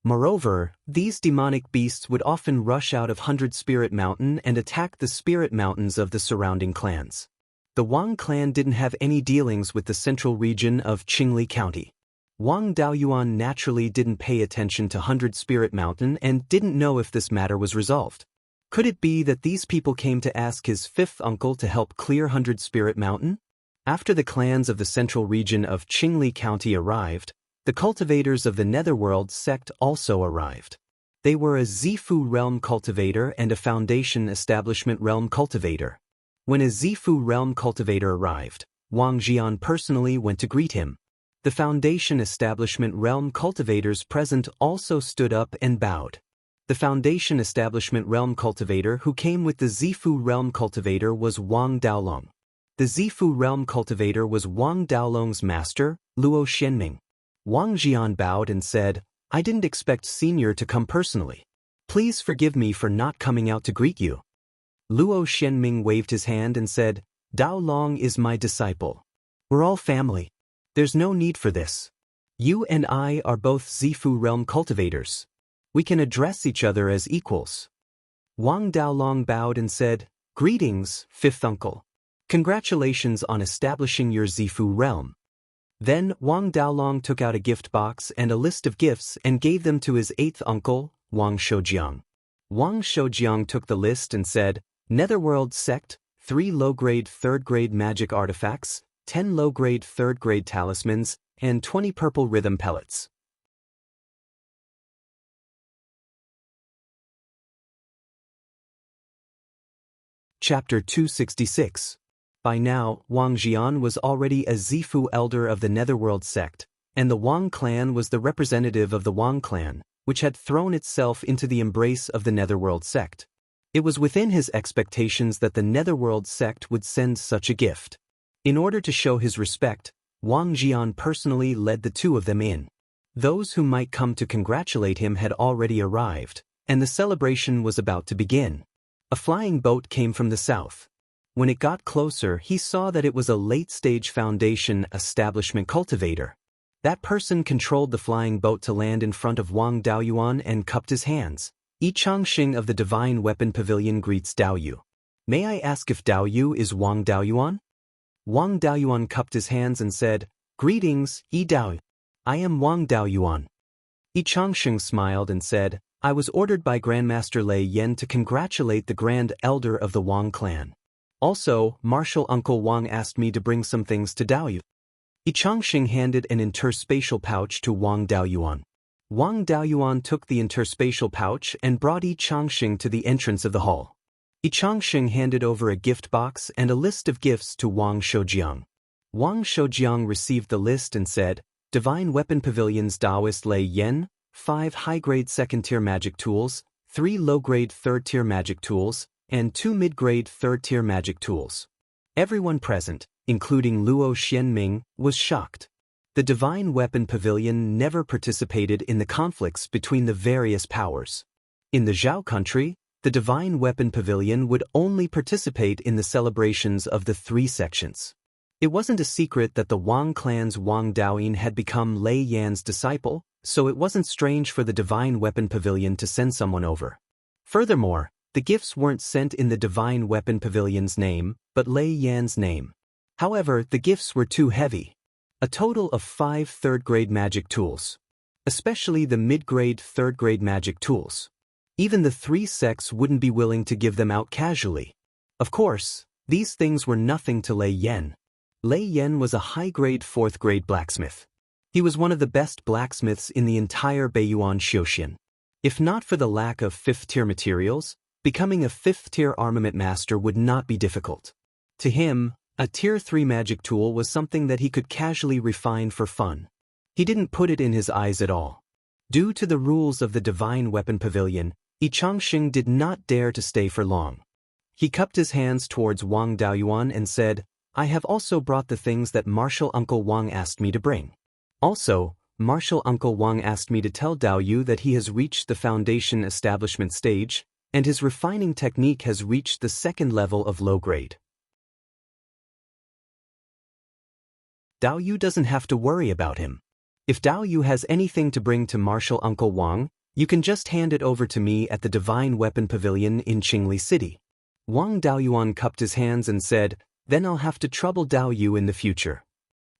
Moreover, these demonic beasts would often rush out of 100 Spirit Mountain and attack the spirit mountains of the surrounding clans. The Wang clan didn't have any dealings with the central region of Qingli County. Wang Daoyuan naturally didn't pay attention to 100 Spirit Mountain and didn't know if this matter was resolved. Could it be that these people came to ask his 5th uncle to help clear 100 Spirit Mountain? After the clans of the central region of Qingli County arrived, the cultivators of the Netherworld sect also arrived. They were a Zifu realm cultivator and a Foundation establishment realm cultivator. When a Zifu realm cultivator arrived, Wang Xian personally went to greet him. The Foundation establishment realm cultivators present also stood up and bowed. The Foundation establishment realm cultivator who came with the Zifu realm cultivator was Wang Daolong. The Zifu realm cultivator was Wang Daolong's master, Luo Xianming. Wang Xian bowed and said, I didn't expect Senior to come personally. Please forgive me for not coming out to greet you. Luo Xianming waved his hand and said, Dao Long is my disciple. We're all family. There's no need for this. You and I are both Zifu realm cultivators. We can address each other as equals. Wang Daolong bowed and said, Greetings, 5th uncle. Congratulations on establishing your Zifu realm. Then Wang Daolong took out a gift box and a list of gifts and gave them to his 8th uncle, Wang Shoujiang. Wang Shoujiang took the list and said, Netherworld sect, 3 low-grade 3rd-grade magic artifacts, 10 low-grade 3rd-grade talismans, and 20 purple rhythm pellets. Chapter 266. By now, Wang Jian was already a Zifu elder of the Netherworld sect, and the Wang clan was the representative of the Wang clan, which had thrown itself into the embrace of the Netherworld sect. It was within his expectations that the Netherworld sect would send such a gift. In order to show his respect, Wang Jian personally led the two of them in. Those who might come to congratulate him had already arrived, and the celebration was about to begin. A flying boat came from the south. When it got closer, he saw that it was a late-stage Foundation establishment cultivator. That person controlled the flying boat to land in front of Wang Daoyuan and cupped his hands. Yi Changxing of the Divine Weapon Pavilion greets Daoyu. May I ask if Daoyu is Wang Daoyuan? Wang Daoyuan cupped his hands and said, Greetings, Yi Dao. I am Wang Daoyuan. Yi Changxing smiled and said, I was ordered by Grandmaster Lei Yan to congratulate the Grand Elder of the Wang clan. Also, Martial Uncle Wang asked me to bring some things to Daoyu. Yi Changxing handed an interspatial pouch to Wang Daoyuan. Wang Daoyuan took the interspatial pouch and brought Yi Changxing to the entrance of the hall. Yi Changxing handed over a gift box and a list of gifts to Wang Shoujiang. Wang Shoujiang received the list and said, Divine Weapon Pavilion's Daoist Lei Yan, 5 high-grade 2nd-tier magic tools, 3 low-grade 3rd-tier magic tools, and 2 mid-grade 3rd-tier magic tools. Everyone present, including Luo Xianming, was shocked. The Divine Weapon Pavilion never participated in the conflicts between the various powers. In the Zhao country, the Divine Weapon Pavilion would only participate in the celebrations of the 3 sections. It wasn't a secret that the Wang clan's Wang Daoyin had become Lei Yan's disciple, so it wasn't strange for the Divine Weapon Pavilion to send someone over. Furthermore, the gifts weren't sent in the Divine Weapon Pavilion's name, but Lei Yan's name. However, the gifts were too heavy. A total of 5 3rd-grade magic tools. Especially the mid-grade 3rd-grade magic tools. Even the 3 sects wouldn't be willing to give them out casually. Of course, these things were nothing to Lei Yan. Lei Yan was a high-grade 4th-grade blacksmith. He was one of the best blacksmiths in the entire Beiyuan Xiuxian. If not for the lack of 5th-tier materials, becoming a 5th-tier armament master would not be difficult. To him, a Tier 3 magic tool was something that he could casually refine for fun. He didn't put it in his eyes at all. Due to the rules of the Divine Weapon Pavilion, Yi Changxing did not dare to stay for long. He cupped his hands towards Wang Daoyuan and said, I have also brought the things that Martial Uncle Wang asked me to bring. Also, Martial Uncle Wang asked me to tell Daoyu that he has reached the Foundation establishment stage, and his refining technique has reached the 2nd level of low grade. Daoyu doesn't have to worry about him. If Daoyu has anything to bring to Martial Uncle Wang, you can just hand it over to me at the Divine Weapon Pavilion in Qingli City. Wang Daoyuan cupped his hands and said, Then I'll have to trouble Daoyu in the future.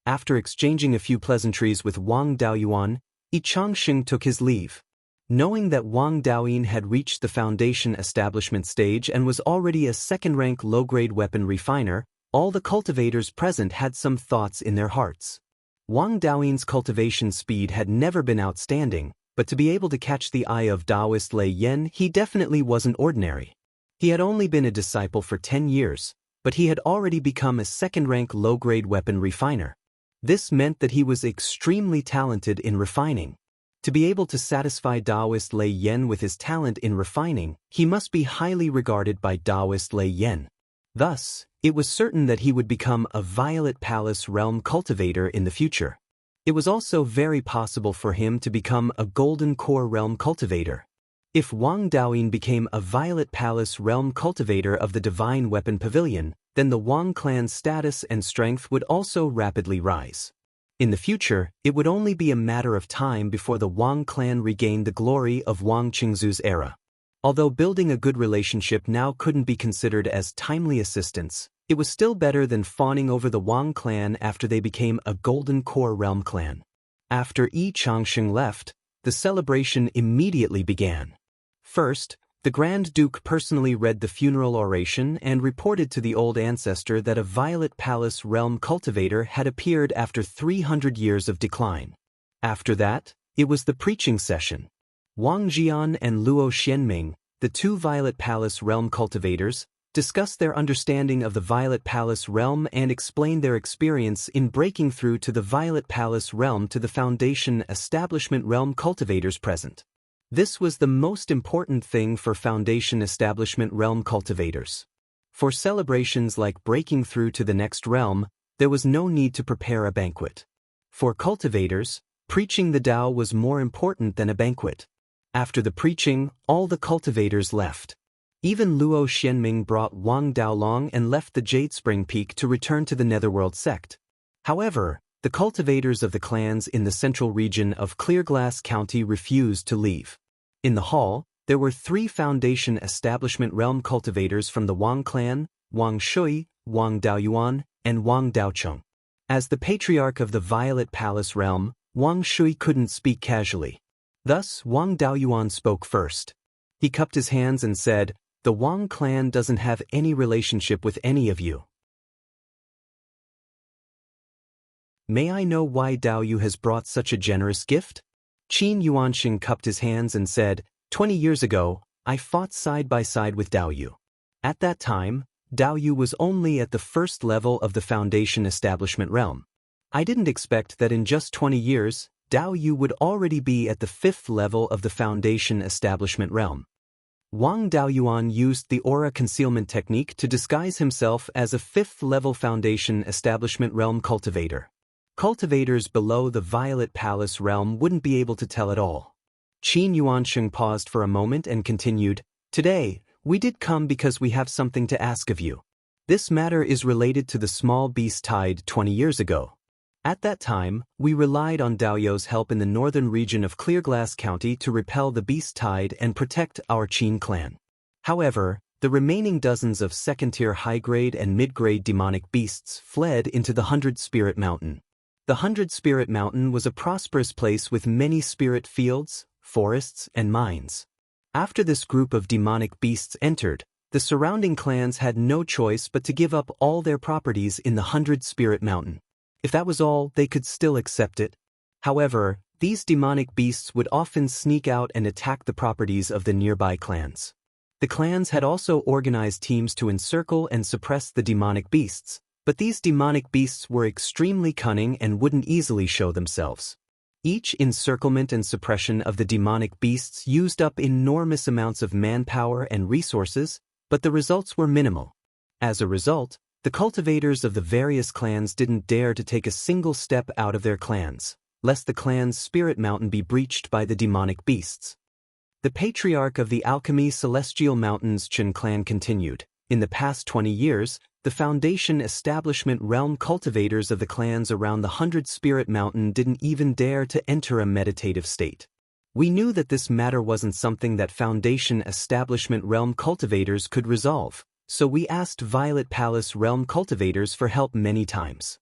After exchanging a few pleasantries with Wang Daoyuan, Yi Changxing took his leave. Knowing that Wang Daoyin had reached the Foundation establishment stage and was already a 2nd-rank low-grade weapon refiner, all the cultivators present had some thoughts in their hearts. Wang Daoyin's cultivation speed had never been outstanding, but to be able to catch the eye of Daoist Lei Yan, he definitely wasn't ordinary. He had only been a disciple for 10 years, but he had already become a 2nd-rank low-grade weapon refiner. This meant that he was extremely talented in refining. To be able to satisfy Daoist Lei Yan with his talent in refining, he must be highly regarded by Daoist Lei Yan. Thus, it was certain that he would become a Violet Palace realm cultivator in the future. It was also very possible for him to become a Golden Core realm cultivator. If Wang Daoyin became a Violet Palace realm cultivator of the Divine Weapon Pavilion, then the Wang clan's status and strength would also rapidly rise. In the future, it would only be a matter of time before the Wang clan regained the glory of Wang Qingzu's era. Although building a good relationship now couldn't be considered as timely assistance, it was still better than fawning over the Wang clan after they became a Golden Core realm clan. After Yi Changxing left, the celebration immediately began. First, The Grand Duke personally read the funeral oration and reported to the old ancestor that a Violet Palace realm cultivator had appeared after 300 years of decline. After that, it was the preaching session. Wang Jian and Luo Xianming, the two Violet Palace realm cultivators, discussed their understanding of the Violet Palace realm and explained their experience in breaking through to the Violet Palace realm to the Foundation Establishment realm cultivators present. This was the most important thing for Foundation Establishment realm cultivators. For celebrations like breaking through to the next realm, there was no need to prepare a banquet. For cultivators, preaching the Tao was more important than a banquet. After the preaching, all the cultivators left. Even Luo Xianming brought Wang Daolong and left the Jade Spring Peak to return to the Netherworld sect. However, the cultivators of the clans in the central region of Clearglass County refused to leave. In the hall, there were 3 Foundation Establishment realm cultivators from the Wang clan, Wang Shui, Wang Daoyuan, and Wang Daocheng. As the patriarch of the Violet Palace realm, Wang Shui couldn't speak casually. Thus, Wang Daoyuan spoke first. He cupped his hands and said, "The Wang clan doesn't have any relationship with any of you. May I know why Dao Yu has brought such a generous gift?" Qin Yuanxing cupped his hands and said, 20 years ago, I fought side by side with Dao Yu. At that time, Dao Yu was only at the first level of the Foundation Establishment realm. I didn't expect that in just 20 years, Dao Yu would already be at the 5th level of the Foundation Establishment realm. Wang Daoyuan used the aura concealment technique to disguise himself as a 5th level Foundation Establishment realm cultivator. Cultivators below the Violet Palace realm wouldn't be able to tell at all. Qin Yuansheng paused for a moment and continued, "Today, we did come because we have something to ask of you. This matter is related to the small beast tide 20 years ago. At that time, we relied on Daoyu's help in the northern region of Clearglass County to repel the beast tide and protect our Qin clan. However, the remaining dozens of second-tier high-grade and mid-grade demonic beasts fled into the 100-Spirit Mountain. The 100-Spirit Mountain was a prosperous place with many spirit fields, forests, and mines. After this group of demonic beasts entered, the surrounding clans had no choice but to give up all their properties in the 100-Spirit Mountain. If that was all, they could still accept it. However, these demonic beasts would often sneak out and attack the properties of the nearby clans. The clans had also organized teams to encircle and suppress the demonic beasts, but these demonic beasts were extremely cunning and wouldn't easily show themselves. Each encirclement and suppression of the demonic beasts used up enormous amounts of manpower and resources, but the results were minimal. As a result, the cultivators of the various clans didn't dare to take a single step out of their clans, lest the clan's spirit mountain be breached by the demonic beasts. The patriarch of the Alchemy Celestial Mountains Chen clan continued, "In the past 20 years, the Foundation Establishment realm cultivators of the clans around the 100-Spirit Mountain didn't even dare to enter a meditative state. We knew that this matter wasn't something that Foundation Establishment realm cultivators could resolve, so we asked Violet Palace realm cultivators for help many times.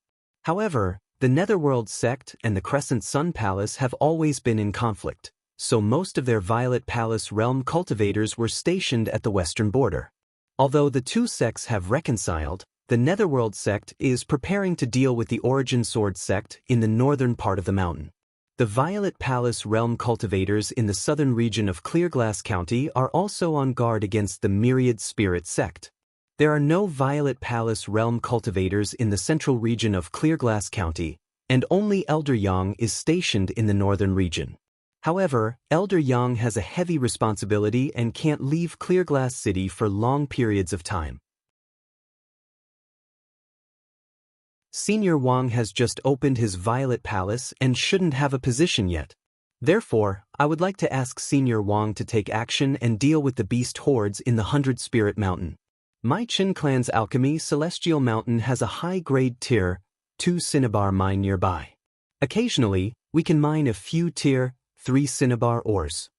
However, the Netherworld sect and the Crescent Sun Palace have always been in conflict, so most of their Violet Palace realm cultivators were stationed at the western border. Although the two sects have reconciled, the Netherworld sect is preparing to deal with the Origin Sword sect in the northern part of the mountain. The Violet Palace realm cultivators in the southern region of Clearglass County are also on guard against the Myriad Spirit sect. There are no Violet Palace realm cultivators in the central region of Clearglass County, and only Elder Yang is stationed in the northern region. However, Elder Yang has a heavy responsibility and can't leave Clearglass City for long periods of time. Senior Wang has just opened his Violet Palace and shouldn't have a position yet. Therefore, I would like to ask Senior Wang to take action and deal with the beast hordes in the 100-Spirit Mountain. My Qin clan's Alchemy Celestial Mountain has a high-grade Tier 2 cinnabar mine nearby. Occasionally, we can mine a few Tier 3 cinnabar ores.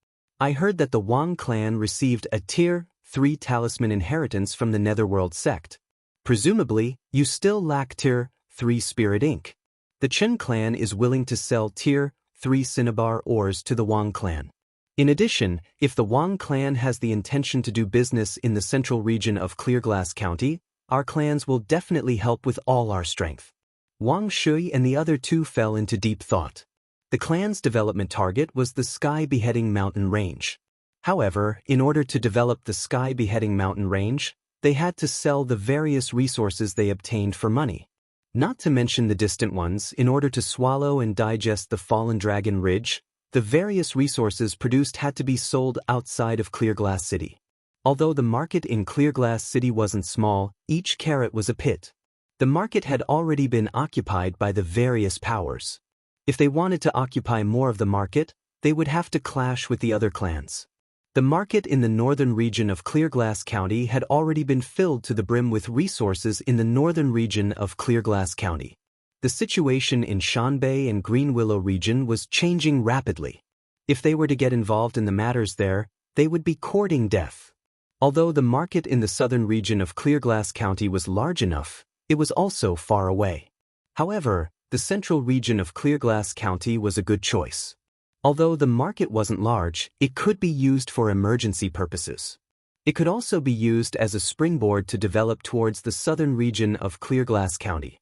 I heard that the Wang clan received a Tier 3 talisman inheritance from the Netherworld sect. Presumably, you still lack Tier 3 Spirit Ink. The Chen clan is willing to sell Tier 3 cinnabar ores to the Wang clan. In addition, if the Wang clan has the intention to do business in the central region of Clearglass County, our clans will definitely help with all our strength. Wang Shui and the other two fell into deep thought. The clan's development target was the Sky Beheading Mountain Range. However, in order to develop the Sky Beheading Mountain Range, they had to sell the various resources they obtained for money. Not to mention the distant ones. In order to swallow and digest the Fallen Dragon Ridge, the various resources produced had to be sold outside of Clearglass City. Although the market in Clearglass City wasn't small, each carrot was a pit. The market had already been occupied by the various powers. If they wanted to occupy more of the market, they would have to clash with the other clans. The market in the northern region of Clearglass County had already been filled to the brim with resources in the northern region of Clearglass County. The situation in Shanbei and Green Willow region was changing rapidly. If they were to get involved in the matters there, they would be courting death. Although the market in the southern region of Clearglass County was large enough, it was also far away. However, the central region of Clearglass County was a good choice. Although the market wasn't large, it could be used for emergency purposes. It could also be used as a springboard to develop towards the southern region of Clearglass County.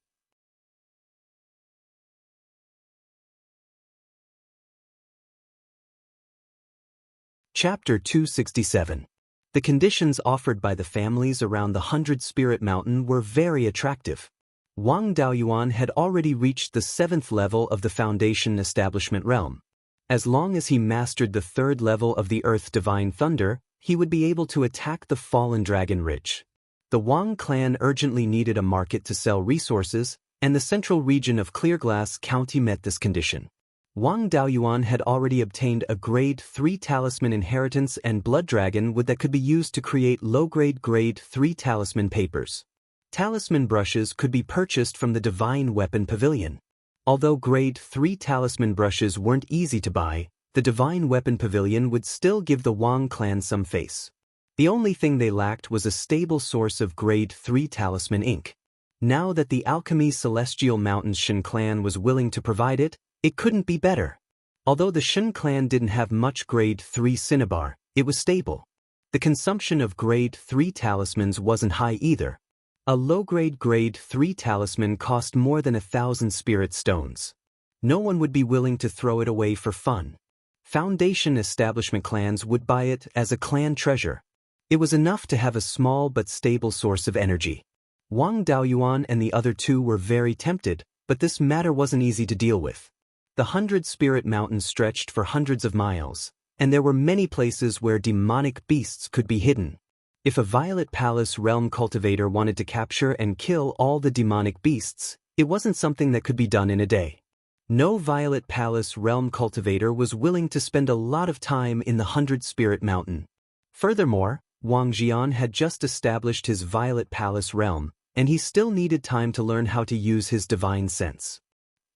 Chapter 267. The conditions offered by the families around the 100-Spirit Mountain were very attractive. Wang Daoyuan had already reached the 7th level of the Foundation Establishment Realm. As long as he mastered the 3rd level of the Earth Divine Thunder, he would be able to attack the Fallen Dragon Ridge. The Wang clan urgently needed a market to sell resources, and the central region of Clearglass County met this condition. Wang Daoyuan had already obtained a Grade 3 Talisman Inheritance and Blood Dragon wood that could be used to create low-grade Grade 3 Talisman papers. Talisman brushes could be purchased from the Divine Weapon Pavilion. Although Grade 3 Talisman brushes weren't easy to buy, the Divine Weapon Pavilion would still give the Wang clan some face. The only thing they lacked was a stable source of Grade 3 Talisman ink. Now that the Alchemy Celestial Mountains Shen clan was willing to provide it, it couldn't be better. Although the Shen clan didn't have much Grade 3 cinnabar, it was stable. The consumption of Grade 3 talismans wasn't high either. A low-grade Grade 3 talisman cost more than 1,000 spirit stones. No one would be willing to throw it away for fun. Foundation establishment clans would buy it as a clan treasure. It was enough to have a small but stable source of energy. Wang Daoyuan and the other two were very tempted, but this matter wasn't easy to deal with. The 100-Spirit Mountain stretched for hundreds of miles, and there were many places where demonic beasts could be hidden. If a Violet Palace Realm cultivator wanted to capture and kill all the demonic beasts, it wasn't something that could be done in a day. No Violet Palace Realm cultivator was willing to spend a lot of time in the 100-Spirit Mountain. Furthermore, Wang Jian had just established his Violet Palace Realm, and he still needed time to learn how to use his divine sense.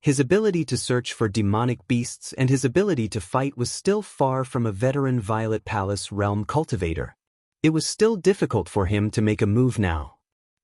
His ability to search for demonic beasts and his ability to fight was still far from a veteran Violet Palace Realm cultivator. It was still difficult for him to make a move now.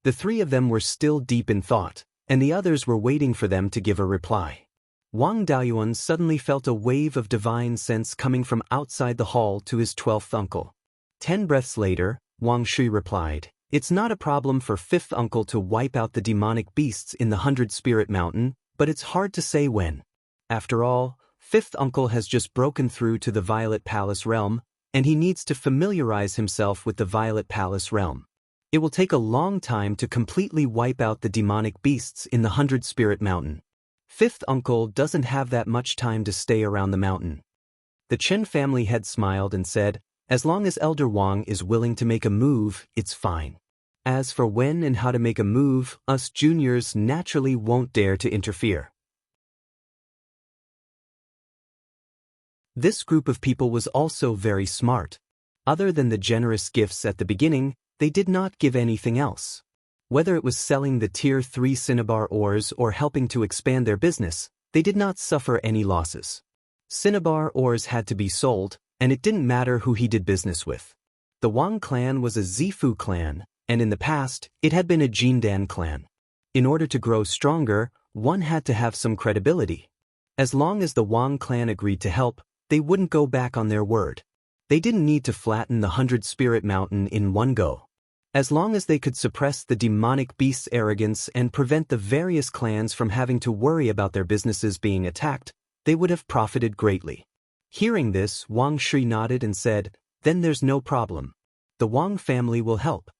The three of them were still deep in thought, and the others were waiting for them to give a reply. Wang Daoyuan suddenly felt a wave of divine sense coming from outside the hall to his 12th uncle. 10 breaths later, Wang Shui replied, "It's not a problem for 5th uncle to wipe out the demonic beasts in the 100-Spirit Mountain, but it's hard to say when. After all, 5th uncle has just broken through to the Violet Palace Realm, and he needs to familiarize himself with the Violet Palace Realm. It will take a long time to completely wipe out the demonic beasts in the 100-Spirit Mountain. 5th uncle doesn't have that much time to stay around the mountain." The Chen family head smiled and said, "As long as Elder Wang is willing to make a move, it's fine. As for when and how to make a move, us juniors naturally won't dare to interfere." This group of people was also very smart. Other than the generous gifts at the beginning, they did not give anything else. Whether it was selling the Tier 3 cinnabar ores or helping to expand their business, they did not suffer any losses. Cinnabar ores had to be sold, and it didn't matter who he did business with. The Wang clan was a Zifu clan, and in the past, it had been a Jindan clan. In order to grow stronger, one had to have some credibility. As long as the Wang clan agreed to help, they wouldn't go back on their word. They didn't need to flatten the 100-spirit mountain in one go. As long as they could suppress the demonic beast's arrogance and prevent the various clans from having to worry about their businesses being attacked, they would have profited greatly. Hearing this, Wang Shi nodded and said, "Then there's no problem. The Wang family will help."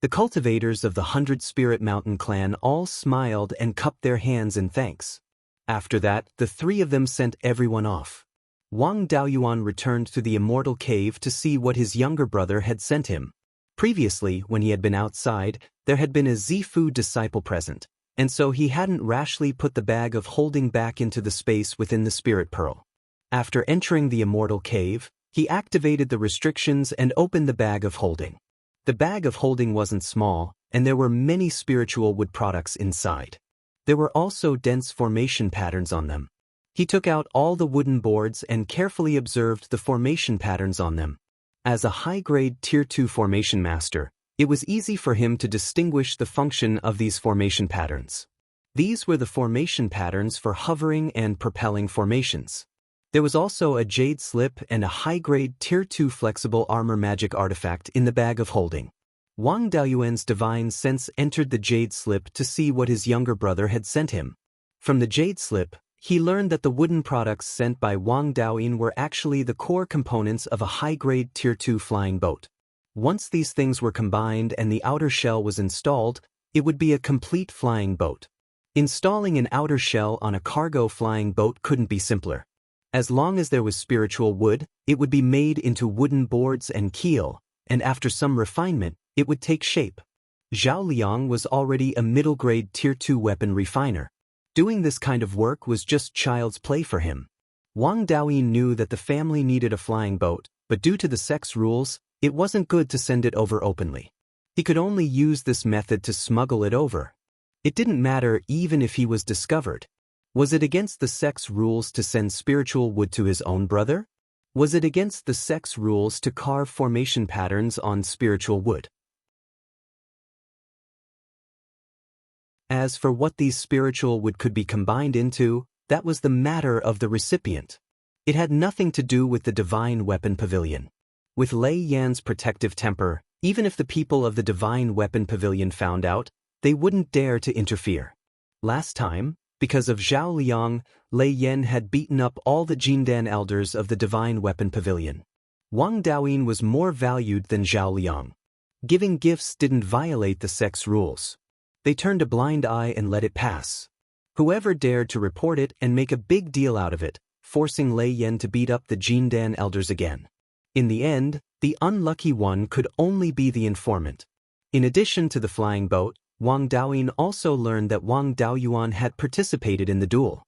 The cultivators of the 100-spirit mountain clan all smiled and cupped their hands in thanks. After that, the three of them sent everyone off. Wang Daoyuan returned to the Immortal cave to see what his younger brother had sent him. Previously, when he had been outside, there had been a Zifu disciple present, and so he hadn't rashly put the bag of holding back into the space within the spirit pearl. After entering the Immortal cave, he activated the restrictions and opened the bag of holding. The bag of holding wasn't small, and there were many spiritual wood products inside. There were also dense formation patterns on them. He took out all the wooden boards and carefully observed the formation patterns on them. As a high-grade Tier 2 formation master, it was easy for him to distinguish the function of these formation patterns. These were the formation patterns for hovering and propelling formations. There was also a jade slip and a high-grade Tier 2 flexible armor magic artifact in the bag of holding. Wang Daoyuan's divine sense entered the jade slip to see what his younger brother had sent him. From the jade slip, he learned that the wooden products sent by Wang Daoyin were actually the core components of a high-grade Tier 2 flying boat. Once these things were combined and the outer shell was installed, it would be a complete flying boat. Installing an outer shell on a cargo flying boat couldn't be simpler. As long as there was spiritual wood, it would be made into wooden boards and keel, and after some refinement, it would take shape. Zhao Liang was already a middle-grade Tier 2 weapon refiner. Doing this kind of work was just child's play for him. Wang Daoyin knew that the family needed a flying boat, but due to the sex rules, it wasn't good to send it over openly. He could only use this method to smuggle it over. It didn't matter even if he was discovered. Was it against the sex rules to send spiritual wood to his own brother? Was it against the sex rules to carve formation patterns on spiritual wood? As for what these spiritual wood could be combined into, that was the matter of the recipient. It had nothing to do with the divine weapon pavilion. With Lei Yan's protective temper, even if the people of the divine weapon pavilion found out, they wouldn't dare to interfere. Last time, because of Zhao Liang, Lei Yan had beaten up all the Jindan elders of the divine weapon pavilion. Wang Daoyin was more valued than Zhao Liang. Giving gifts didn't violate the sex rules. They turned a blind eye and let it pass. Whoever dared to report it and make a big deal out of it, forcing Lei Yan to beat up the Jindan elders again. In the end, the unlucky one could only be the informant. In addition to the flying boat, Wang Daoyin also learned that Wang Daoyuan had participated in the duel.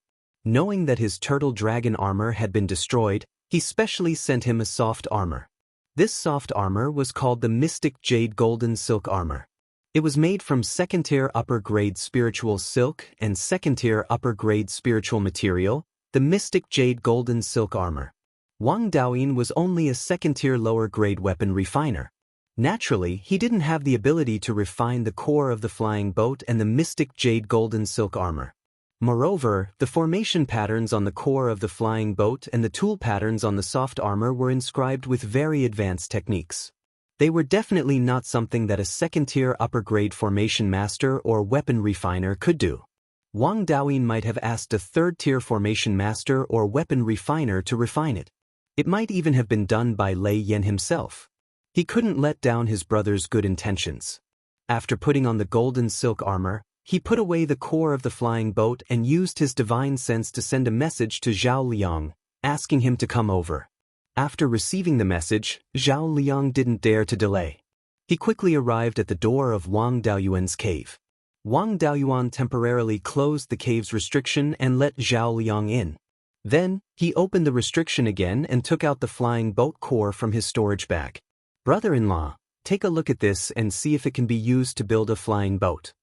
Knowing that his turtle dragon armor had been destroyed, he specially sent him a soft armor. This soft armor was called the Mystic Jade Golden Silk Armor. It was made from second-tier upper-grade spiritual silk and second-tier upper-grade spiritual material, the Mystic Jade Golden Silk Armor. Wang Daoyin was only a second-tier lower-grade weapon refiner. Naturally, he didn't have the ability to refine the core of the flying boat and the Mystic Jade Golden Silk Armor. Moreover, the formation patterns on the core of the flying boat and the tool patterns on the soft armor were inscribed with very advanced techniques. They were definitely not something that a second-tier upper-grade formation master or weapon refiner could do. Wang Daoyin might have asked a third-tier formation master or weapon refiner to refine it. It might even have been done by Lei Yan himself. He couldn't let down his brother's good intentions. After putting on the golden silk armor, he put away the core of the flying boat and used his divine sense to send a message to Zhao Liang, asking him to come over. After receiving the message, Zhao Liang didn't dare to delay. He quickly arrived at the door of Wang Daoyuan's cave. Wang Daoyuan temporarily closed the cave's restriction and let Zhao Liang in. Then, he opened the restriction again and took out the flying boat core from his storage bag. "Brother-in-law, take a look at this and see if it can be used to build a flying boat."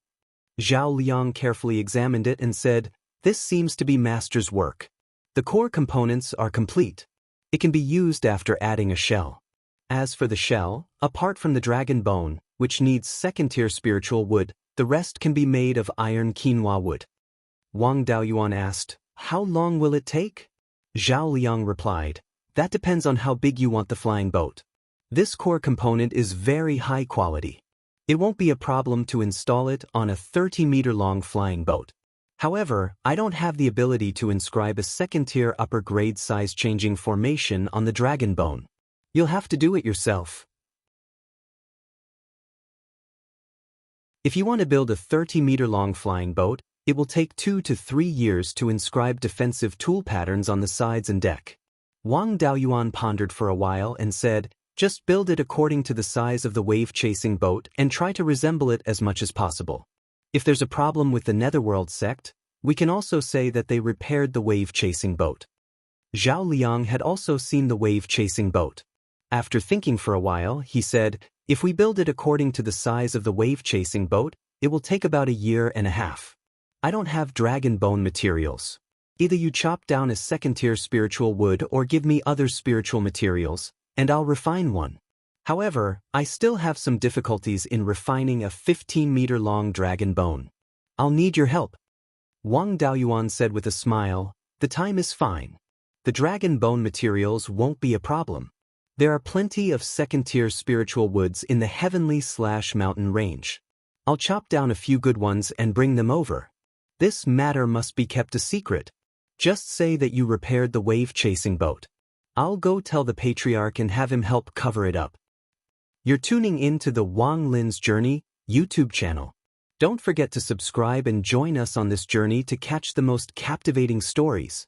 Zhao Liang carefully examined it and said, "This seems to be master's work. The core components are complete. It can be used after adding a shell. As for the shell, apart from the dragon bone, which needs second-tier spiritual wood, the rest can be made of iron quinoa wood." Wang Daoyuan asked, "How long will it take?" Zhao Liang replied, That depends on how big you want the flying boat. This core component is very high quality. It won't be a problem to install it on a 30-meter-long flying boat. However, I don't have the ability to inscribe a second-tier upper-grade size-changing formation on the dragon bone. You'll have to do it yourself. If you want to build a 30-meter-long flying boat, it will take 2 to 3 years to inscribe defensive tool patterns on the sides and deck. Wang Daoyuan pondered for a while and said, just build it according to the size of the wave-chasing boat and try to resemble it as much as possible. If there's a problem with the Netherworld sect, we can also say that they repaired the wave-chasing boat. Zhao Liang had also seen the wave-chasing boat. After thinking for a while, he said, if we build it according to the size of the wave-chasing boat, it will take about a year and a half. I don't have dragon bone materials. Either you chop down a second-tier spiritual wood or give me other spiritual materials, and I'll refine one. However, I still have some difficulties in refining a 15-meter-long dragon bone. I'll need your help. Wang Daoyuan said with a smile, the time is fine. The dragon bone materials won't be a problem. There are plenty of second-tier spiritual woods in the heavenly/mountain range. I'll chop down a few good ones and bring them over. This matter must be kept a secret. Just say that you repaired the wave-chasing boat. I'll go tell the patriarch and have him help cover it up. You're tuning in to the Wang Lin's Journey YouTube channel. Don't forget to subscribe and join us on this journey to catch the most captivating stories.